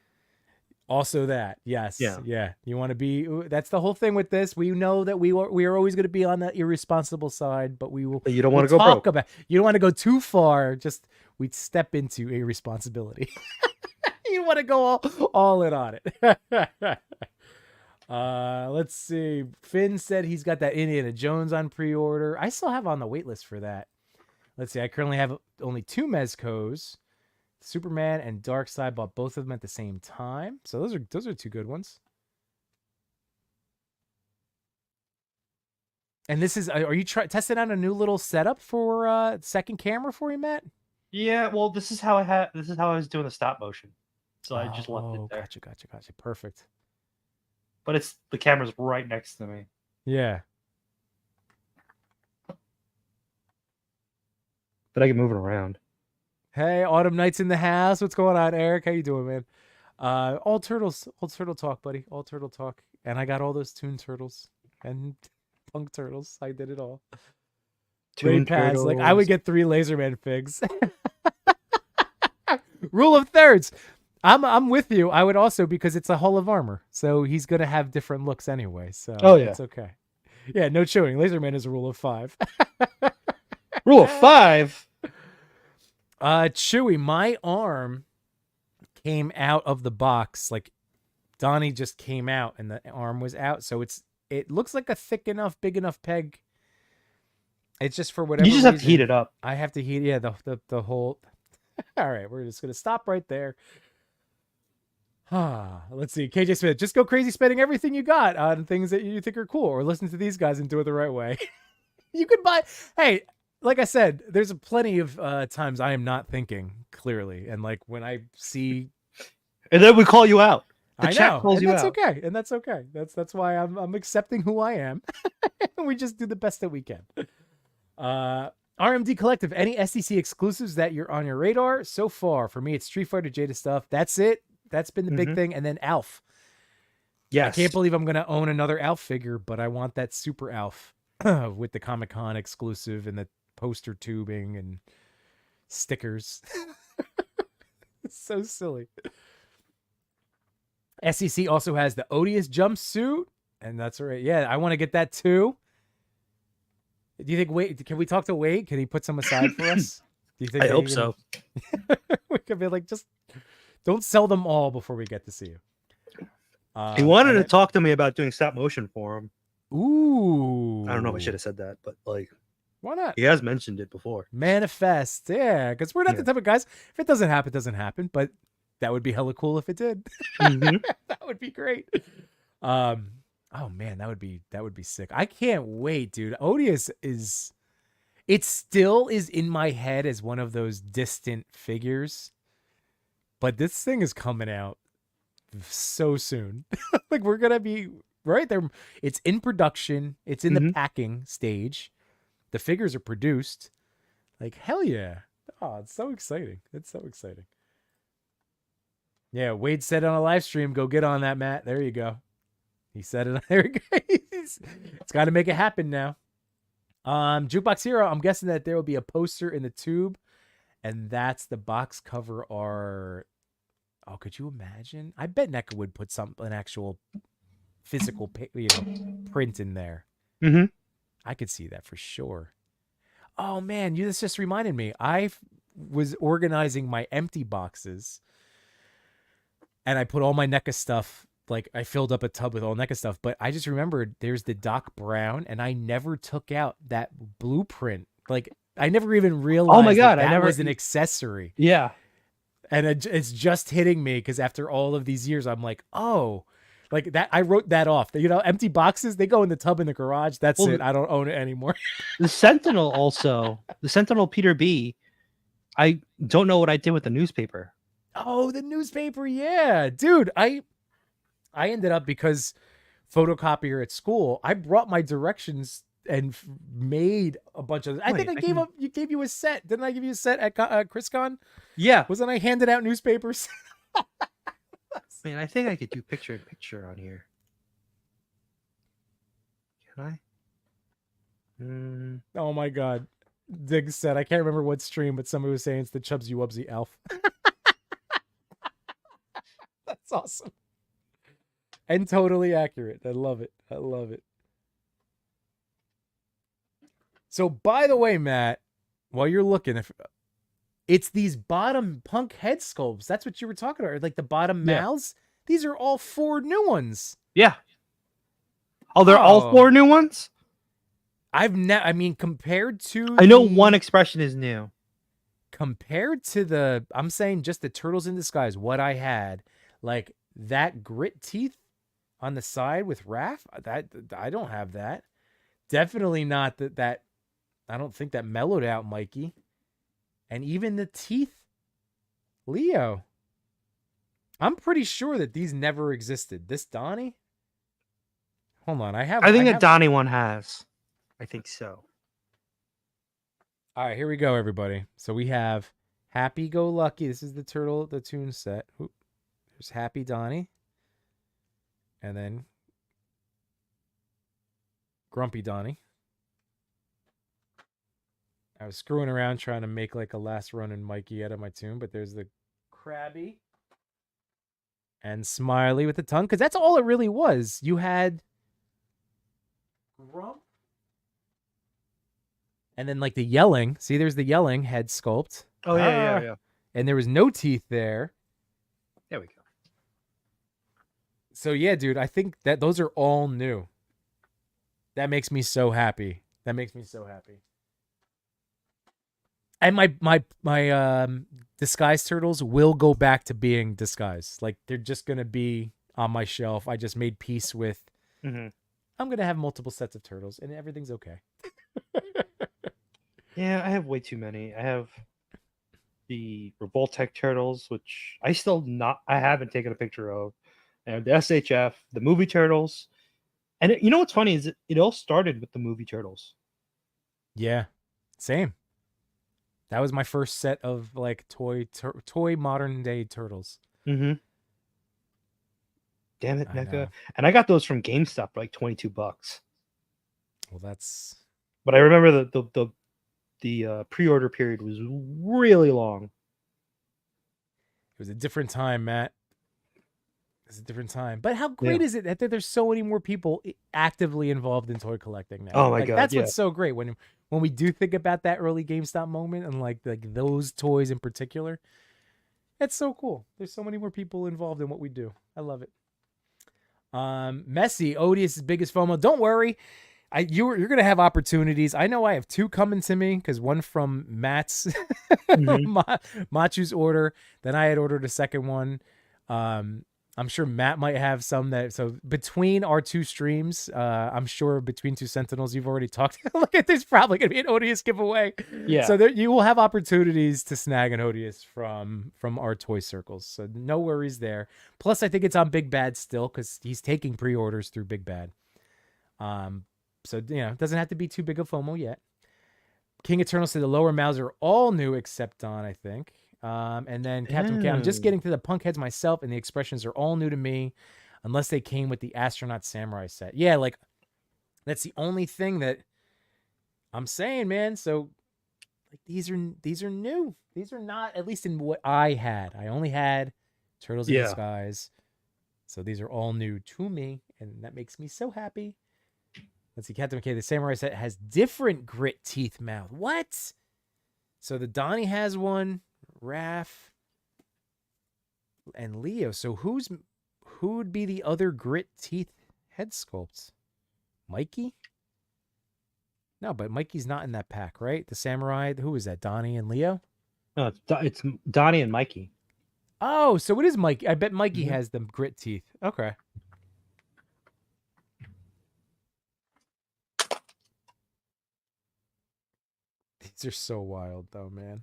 Also that, yes, Yeah. yeah. You want to be. That's the whole thing with this. We know that we are always going to be on the irresponsible side, but we will. But you don't we'll want to go talk broke. about. You don't want to go too far. Just we'd step into irresponsibility. You want to go all in on it. Let's see. Finn said he's got that Indiana Jones on pre-order. I still have on the wait list for that. Let's see. I currently have only 2 Mezcos. Superman and Darkseid, bought both of them at the same time. So those are 2 good ones. And this is, are you testing out a new little setup for second camera for you, Matt? Yeah, well, this is how I was doing the stop motion. So I just left it there. Gotcha. Perfect. But the camera's right next to me. Yeah. But I can move it around. Hey, Autumn Nights in the house. What's going on, Eric? How you doing, man? All turtle talk, buddy. All turtle talk. And I got all those Toon Turtles and Punk Turtles. I did it all. Toon Paz, like I Turtles. would get 3 Laserman figs. Rule of thirds. I'm with you. I would also, because it's a Hull of Armor, so he's gonna have different looks anyway. So Oh, yeah. it's okay. Yeah, no chewing. Laserman is a rule of 5. Rule of 5. Chewy, my arm came out of the box. Like Donnie just came out and the arm was out. So it looks like a thick enough, big enough peg. It's just for whatever You just have to reason, heat it up. I have to heat, yeah, the whole. All right, we're just gonna stop right there. Let's see. KJ Smith, just go crazy spending everything you got on things that you think are cool, or listen to these guys and do it the right way. You could buy. Hey, like I said, there's plenty of times I am not thinking clearly, and like when I see, And then we call you out. The I chat know, calls and you that's out. okay, and that's okay. That's why I'm accepting who I am, and we just do the best that we can. RMD Collective, any SDC exclusives that you're on your radar so far? For me, it's Street Fighter Jada stuff. That's it. That's been the big thing, and then Alf. Yes. I can't believe I'm gonna own another Alf figure, but I want that Super Alf with the Comic-Con exclusive and the poster tubing and stickers. It's so silly. SEC also has the Odious jumpsuit, and that's right. Yeah, I want to get that too. Do you think Wade? Can we talk to Wade? Can he put some aside for us? Do you think I that hope he so. we could be like, just don't sell them all before we get to see you. He wanted and to then- talk to me about doing stop motion for him. Ooh, I don't know if I should have said that, but like Why not? he has mentioned it before. Manifest, yeah, because we're not the Yeah. type of guys. If it doesn't happen, it doesn't happen. But that would be hella cool if it did. Mhm. That would be great. Oh man, that would be sick. I can't wait, dude. Odious is, it still is in my head as one of those distant figures, but this thing is coming out so soon. Like we're gonna be right there. It's in production. It's in the Mhm. packing stage. The figures are produced. Like hell yeah. Oh, it's so exciting. It's so exciting. Yeah, Wade said on a live stream, go get on that, Matt. There you go. He said it. There we go. It's got to make it happen now. Jukebox Hero, I'm guessing that there will be a poster in the tube, and that's the box cover art. Oh, could you imagine? I bet NECA would put an actual physical print in there. Mhm. I could see that for sure. Oh man, this just reminded me. I was organizing my empty boxes, and I put all my NECA stuff. Like I filled up a tub with all NECA stuff, but I just remembered there's the Doc Brown, and I never took out that blueprint. Like I never even realized. Oh my God, that was an accessory. Yeah. And it's just hitting me because after all of these years, I'm like, oh, like that. I wrote that off. You know, empty boxes, they go in the tub in the garage. That's it. I don't own it anymore. The Sentinel also, the Sentinel Peter B. I don't know what I did with the newspaper. Oh, the newspaper. Yeah, dude. I ended up, because photocopier at school, I brought my directions and made a bunch of. I think I gave you a set. Didn't I give you a set at ChrisCon? Yeah. Wasn't I handed out newspapers? Man, I think I could do picture in picture on here. Can I? Oh my God. Diggs said, I can't remember what stream, but somebody was saying it's the Chubsy Wubsy Elf. That's awesome. And totally accurate. I love it. I love it. So, by the way, Matt, while you're looking, if it's these bottom punk head sculpts, that's what you were talking about, like the bottom mouths. These are all 4 new ones. Yeah. Oh, they're all 4 new ones? I mean, compared to I know one expression is new. Compared to I'm saying just the Turtles in Disguise, what I had, like that grit teeth on the side with Raph, that I don't have that. Definitely not that I don't think that mellowed out Mikey. And even the teeth, Leo. I'm pretty sure that these never existed. This Donnie? Hold on, I think a Donnie one has. I think so. All right, here we go, everybody. So we have Happy Go Lucky. This is the Toon set. Oop. There's Happy Donnie. And then Grumpy Donnie. I was screwing around trying to make like a last run in Mikey out of my tune, but there's the Krabby and Smiley with the tongue, because that's all it really was. You had Grump. And then like the yelling. See, there's the yelling head sculpt. Oh, yeah. And there was no teeth there. There we go. So yeah, dude, I think that those are all new. That makes me so happy. And my disguise turtles will go back to being disguised. Like they're just gonna be on my shelf. I just made peace with. Mm-hmm. I'm gonna have multiple sets of turtles, and everything's okay. Yeah, I have way too many. I have the Revoltech turtles, which I haven't taken a picture of. I have the SHF, the movie turtles, and you know what's funny is it all started with the movie turtles. Yeah, same. That was my first set of like toy modern day turtles. Mm-hmm. Damn it, NECA! And I got those from GameStop for like $22. Well, that's. But I remember the the pre-order period was really long. It was a different time, Matt. It's a different time. But how Yeah. great is it that there's so many more people actively involved in toy collecting now? Oh my Like god, that's yeah. what's so great when we do think about that early GameStop moment and like those toys in particular. It's so cool. There's so many more people involved in what we do. I love it. Messi, Odious' biggest FOMO. Don't worry. You're gonna have opportunities. I know I have two coming to me because one from Matt's Machu's order. Then I had ordered a second one. I'm sure Matt might have some that. So between our two streams, I'm sure between two Sentinels, you've already talked. Look at there's probably gonna be an Odious giveaway. Yeah. So there, you will have opportunities to snag an Odious from our toy circles. So no worries there. Plus, I think it's on Big Bad still because he's taking pre-orders through Big Bad. So, it doesn't have to be too big of FOMO yet. King Eternal said the lower mouths are all new except Don, I think. And then Captain McKay, I'm just getting to the punk heads myself, and the expressions are all new to me, unless they came with the Astronaut Samurai set. Yeah, like, that's the only thing that I'm saying, man. So, like, these are new. These are not, at least in what I had. I only had Turtles in the Skies. So these are all new to me, and that makes me so happy. Let's see, Captain McKay, the Samurai set has different grit teeth mouth. What? So the Donnie has one, Raph, and Leo. So who would be the other grit teeth head sculpts? Mikey? No, but Mikey's not in that pack, right? The Samurai, who is that? Donnie and Leo? No, it's Donnie and Mikey. Oh, so it is Mikey. I bet Mikey has the grit teeth. Okay. These are so wild, though, man.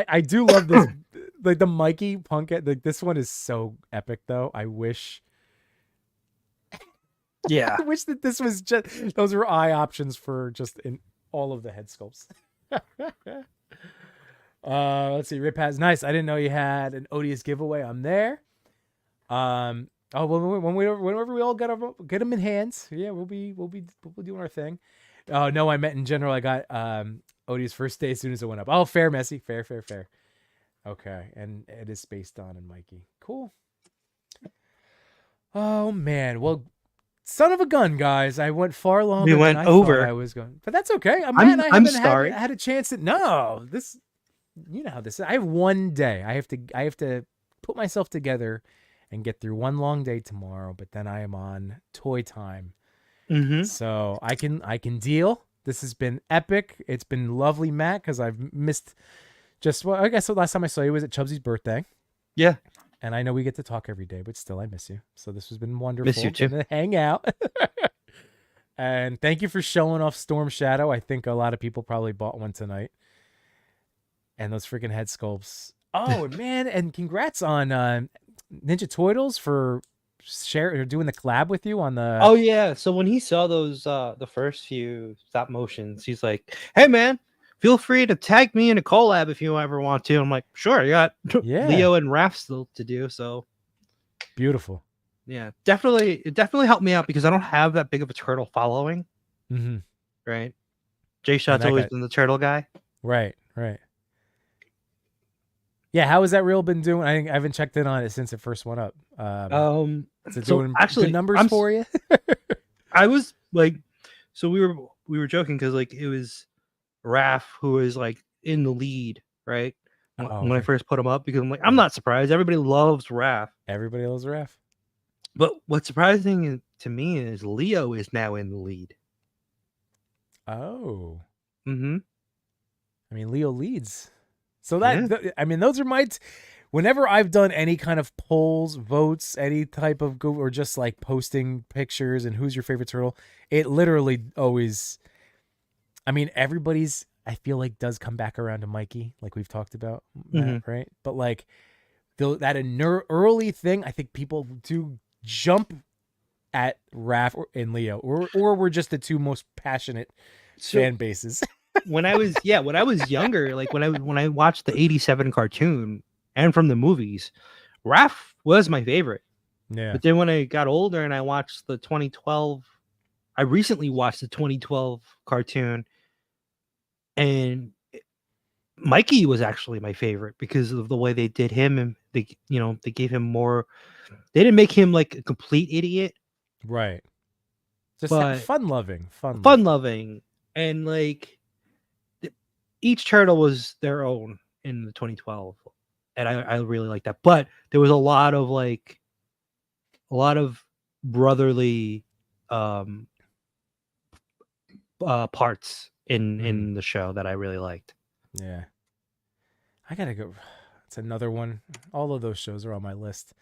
I do love this, like the Mikey punk. Like this one is so epic, though. I wish. Yeah, I wish that this was just those were eye options for just in all of the head sculpts. Let's see. Rip has nice. I didn't know you had an Odious giveaway. I'm there. Oh, whenever we all get them in hands, yeah, we'll be doing our thing. Oh no, I meant in general. I got Odie's first day as soon as it went up. Oh, fair, Messi, fair. Okay, and it is Space Don and Mikey. Cool. Oh man, well, son of a gun, guys! I went far longer. We went than I over. thought I was going, but that's okay. I'm sorry. Had a chance to. No, this. You know how this is. I have one day. I have to put myself together and get through one long day tomorrow, but then I am on toy time. So I can deal. This has been epic. It's been lovely, Matt, because I've missed I guess the last time I saw you was at Chubbsy's birthday. Yeah. And I know we get to talk every day, but still I miss you. So this has been wonderful. Miss you too. To hang out. And thank you for showing off Storm Shadow. I think a lot of people probably bought one tonight. And those freaking head sculpts. Oh man, and congrats on Ninja Turtles for doing the collab with you on the. Oh yeah, so when he saw those the first few stop motions, he's like, "Hey man, feel free to tag me in a collab if you ever want to." I'm like, "Sure, you got Leo and Raph still to do." So beautiful. Yeah, it definitely helped me out because I don't have that big of a turtle following. Right. Jay Shot's always been the turtle guy. Right. Yeah, how has that reel been doing? I haven't checked in on it since it first went up. Is it doing good numbers for you? I was like, so we were joking because like it was Raph who was like in the lead, right? When I first put him up, because I'm like, I'm not surprised. Everybody loves Raph. Everybody loves Raph. But what's surprising to me is Leo is now in the lead. Oh. I mean, Leo leads. So I mean, those are whenever I've done any kind of polls, votes, any type of or just like posting pictures and who's your favorite turtle, it literally always, I mean, everybody's, I feel like does come back around to Mikey, like we've talked about, Matt, right? But like that early thing, I think people do jump at Raph and Leo, or we're just the two most passionate fan bases. when I was younger, like when I watched the 87 cartoon and from the movies, Raph was my favorite. Yeah. But then when I got older and I watched the 2012 I recently watched the 2012 cartoon, and Mikey was actually my favorite because of the way they did him, and they gave him more. They didn't make him like a complete idiot, Right. Just but fun loving, fun fun loving. loving, and like each turtle was their own in the 2012, and I really like that. But there was a lot of brotherly um parts in the show that I really liked. Yeah. I gotta go. It's another one. All of those shows are on my list.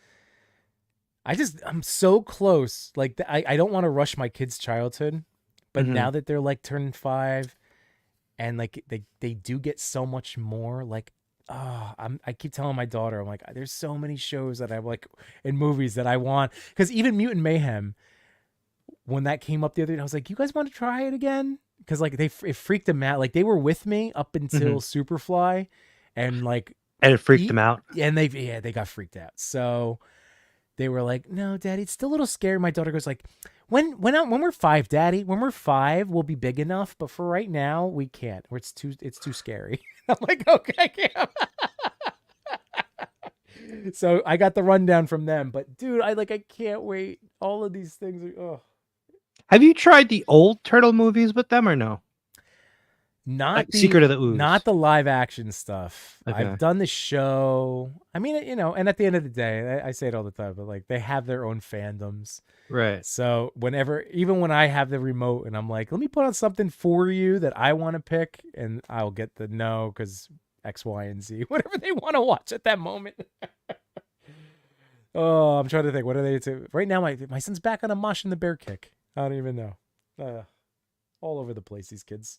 I'm so close. Like I don't want to rush my kids' childhood, but Mhm. now that they're like turning 5, and like they do get so much more. Like, I keep telling my daughter, I'm like, there's so many shows that I like in movies that I want. Because even Mutant Mayhem, when that came up the other day, I was like, you guys want to try it again? Because like it freaked them out. Like they were with me up until Mhm. Superfly, and like And it freaked them out. and they got freaked out. So they were like, "No, Daddy, it's still a little scary." My daughter goes like, when we're 5, Daddy, when we're 5, we'll be big enough, but for right now, we can't. Or it's too scary." I'm like, "Okay." So I got the rundown from them, but dude, I can't wait. All of these things are Have you tried the old turtle movies with them or no? not Like Secret of the not Ooze. the live action stuff. I've Okay. done the show. I mean, and at the end of the day, I say it all the time, but like they have their own fandoms. Right. So even when I have the remote and I'm like, let me put on something for you that I want to pick, and I'll get the no because X, Y, and Z, whatever they want to watch at that moment. Oh, I'm trying to think. What are they to right now? My son's back on a Mosh and the Bear kick. I don't even know. All over the place, these kids.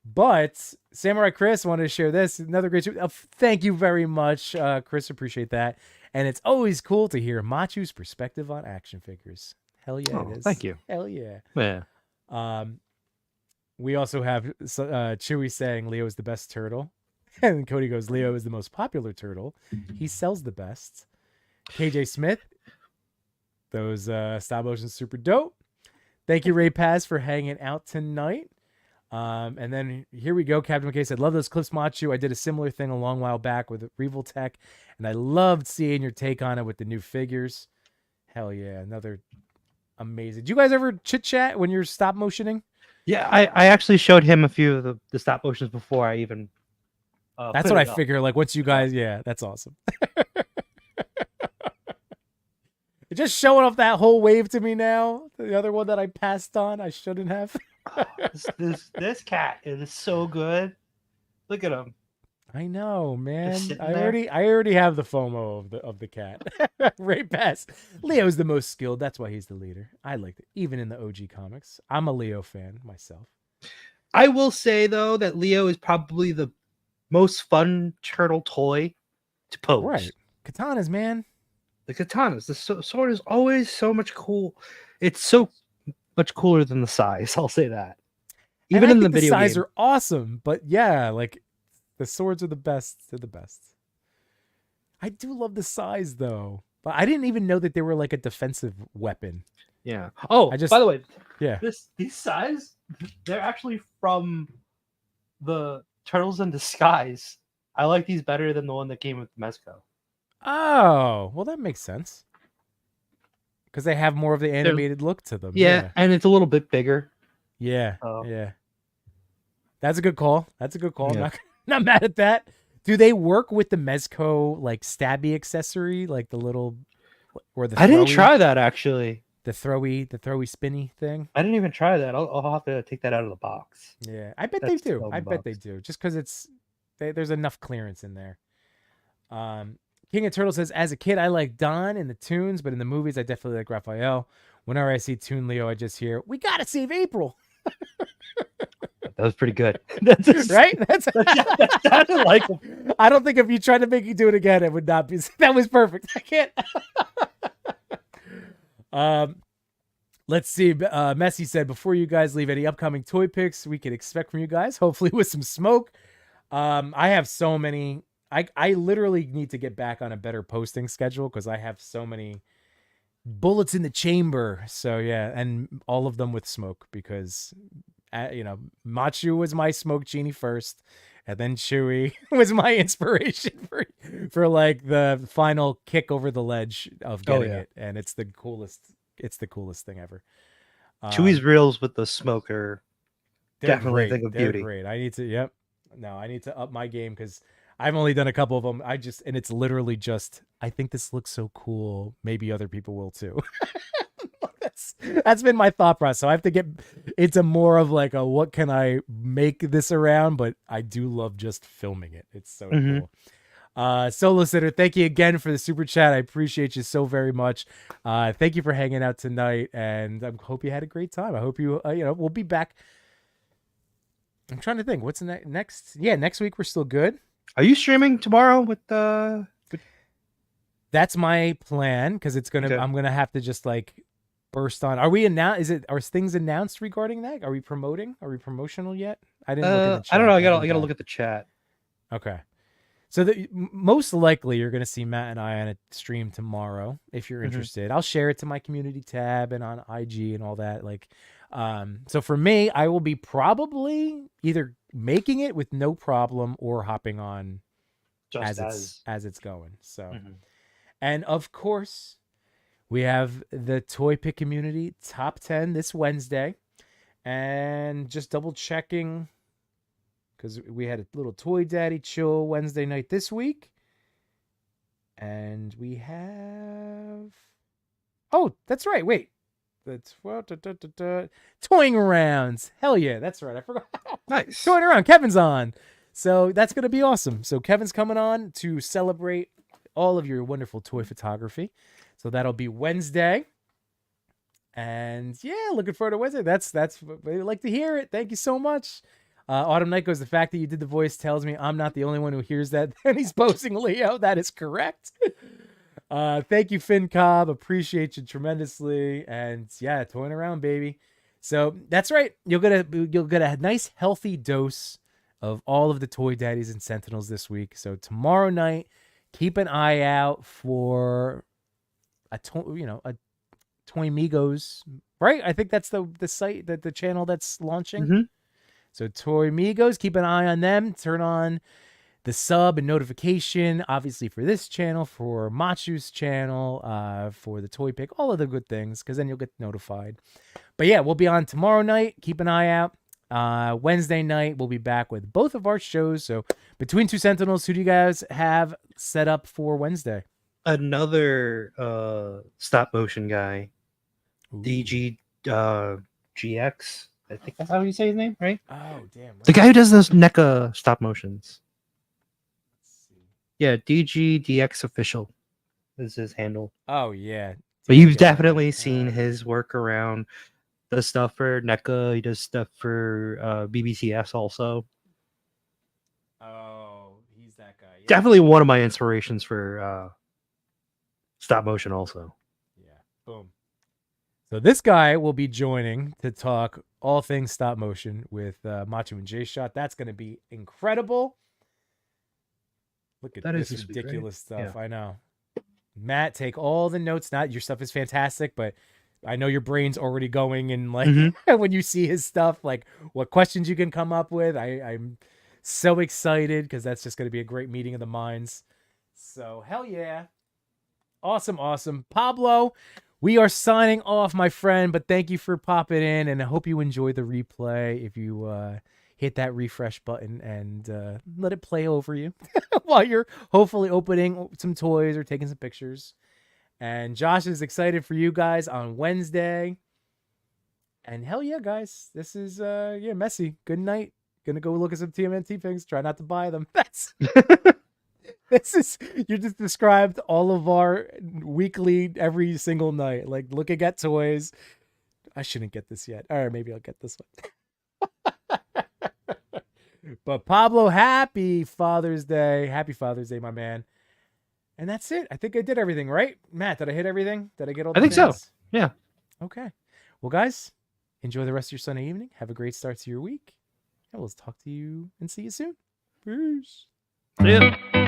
But Samurai Chris wanted to share this. Another great show. Thank you very much, Chris. Appreciate that. And it's always cool to hear Machu's perspective on action figures. Hell yeah, it Oh, is. thank you. Hell yeah. Yeah. Um, we also have Chewy saying Leo is the best turtle. And Cody goes, Leo is the most popular turtle. He sells the best. KJ Smith, those stop motions super dope. Thank you, Ray Paz, for hanging out tonight. And then here we go. Captain McKay said, love those clips, Machu. I did a similar thing a long while back with Reval Tech, and I loved seeing your take on it with the new figures. Hell yeah. Another amazing. Do you guys ever chit chat when you're stop motioning? Yeah, I actually showed him a few of the stop motions before I even That's put what I it up. figure. Like once you guys, yeah, that's awesome. Just showing off that whole wave to me now. The other one that I passed on, I shouldn't have. This cat is so good. Look at him. I know, Just man. sitting there. I already have the FOMO of the cat. Right past. Leo's the most skilled. That's why he's the leader. I like it, even in the OG comics. I'm a Leo fan myself. I will say though that Leo is probably the most fun turtle toy to pose. Right. Katanas, man. The katanas, the sword is always so much cool. It's so much cooler than the size. I'll say that. And Even I in the think the video size game. are awesome, but yeah, like the swords are the best. They're the best. I do love the size though. But I didn't even know that they were like a defensive weapon. Yeah. Oh, I just by the way, yeah. these size, they're actually from the Turtles in Disguise. I like these better than the one that came with Mezco. Oh, well that makes sense. Because they have more of the They're, animated look to them. yeah, Yeah. and it's a little bit bigger. Yeah. Oh, Yeah. That's a good call. That's a good call. I'm yeah. not mad at that. Do they work with the Mezco like stabby accessory, like the little or the I didn't throwy, try that actually. the throwy spinny thing? I didn't even try that. I'll have to take that out of the box. Yeah, I bet they That's do. I 12 bet they bucks. do. Just because there's enough clearance in there. King of Turtle says, as a kid, I like Don in the tunes, but in the movies, I definitely like Raphael. Whenever I see Toon Leo, I just hear, "We gotta save April." That was pretty good. That's just, Right? That's that sounded like I don't think if you tried to make you do it again, it would not be. That was perfect. I can't. um, let's see. Messi said, before you guys leave, any upcoming toy picks we could expect from you guys? Hopefully with some smoke. I have so many. I literally need to get back on a better posting schedule because I have so many bullets in the chamber. So yeah, and all of them with smoke because Machu was my smoke genie first, and then Chewie was my inspiration for like the final kick over the ledge of Oh getting yeah. it, and it's the coolest. It's the coolest thing ever. Chewie's reels with the smoker They're definitely a great. thing of They're beauty. great. I need to. Yep. No, I need to up my game because I've only done a couple of them. And it's literally just. I think this looks so cool. Maybe other people will too. That's been my thought process. So I have to get into more of like a what can I make this around, but I do love just filming it. It's so Mhm. cool. Solo Sitter, thank you again for the super chat. I appreciate you so very much. Thank you for hanging out tonight, and I hope you had a great time. I hope you we'll be back. I'm trying to think what's next. Yeah, next week we're still good. Are you streaming tomorrow with That's my plan because Okay. I'm gonna have to just like burst on. Are we announced? Are things announced regarding that? Are we promoting? Are we promotional yet? I didn't look in the chat. I don't know. I I've been gotta bad. look at the chat. Okay. So most likely you're going to see Matt and I on a stream tomorrow if you're interested. I'll share it to my community tab and on IG and all that. Like, so for me, I will be probably either making it with no problem or hopping on Just as it's going. So, and of course, we have the Toy Pick Community Top 10 this Wednesday, and just double checking. Because we had a little Toy Daddy chill Wednesday night this week. And we have. Oh, that's right. Wait. That's toying arounds. Hell yeah, that's right. I forgot. Nice. Toying around. Kevin's on. So that's going to be awesome. So Kevin's coming on to celebrate all of your wonderful toy photography. So that'll be Wednesday. And yeah, looking forward to Wednesday. That's we like to hear it. Thank you so much. Autumn Night goes, the fact that you did the voice tells me I'm not the only one who hears that. And he's posing Leo. That is correct. Thank you, Finn Cobb. Appreciate you tremendously. And yeah, toying around, baby. So that's right. You'll get a nice healthy dose of all of the Toy Daddies and Sentinels this week. So tomorrow night, keep an eye out for a Toy Migos, right? I think that's the site the channel that's launching. So Toy Migos, keep an eye on them. Turn on the sub and notification, obviously for this channel, for Machu's channel, for the Toy Pick, all of the good things, because then you'll get notified. But yeah, we'll be on tomorrow night. Keep an eye out. Wednesday night, we'll be back with both of our shows. So between two Sentinels, who do you guys have set up for Wednesday? Another stop motion guy, Ooh. DG GX. I think that's how you say his name, right? Oh, damn. The guy who does those NECA stop motions. Yeah, DGDX official is his handle. Oh, yeah. But you've definitely seen his work around. Does stuff for NECA. He does stuff for BBCS also. Oh, he's that guy. Yeah. Definitely one of my inspirations for stop motion also. Yeah. Boom. So this guy will be joining to talk all things stop motion with Machu and J-Shot. That's going to be incredible. Look at this ridiculous stuff. Yeah. I know. Matt, take all the notes. Not your stuff is fantastic, but I know your brain's already going and like when you see his stuff, like what questions you can come up with. I'm so excited because that's just going to be a great meeting of the minds. So hell yeah. Awesome, awesome. Pablo, we are signing off, my friend, but thank you for popping in, and I hope you enjoy the replay. If you hit that refresh button and let it play over you while you're hopefully opening some toys or taking some pictures. And Josh is excited for you guys on Wednesday. And hell yeah, guys. This is messy. Good night. Gonna go look at some TMNT things. Try not to buy them. That's you just described all of our weekly every single night. Like looking at toys. I shouldn't get this yet. All right, maybe I'll get this one. But Pablo, happy Father's Day. Happy Father's Day, my man. And that's it. I think I did everything, right? Matt, did I hit everything? Did I get all the things? I think so. Yeah. Okay. Well, guys, enjoy the rest of your Sunday evening. Have a great start to your week. And we'll talk to you and see you soon. Peace. See ya.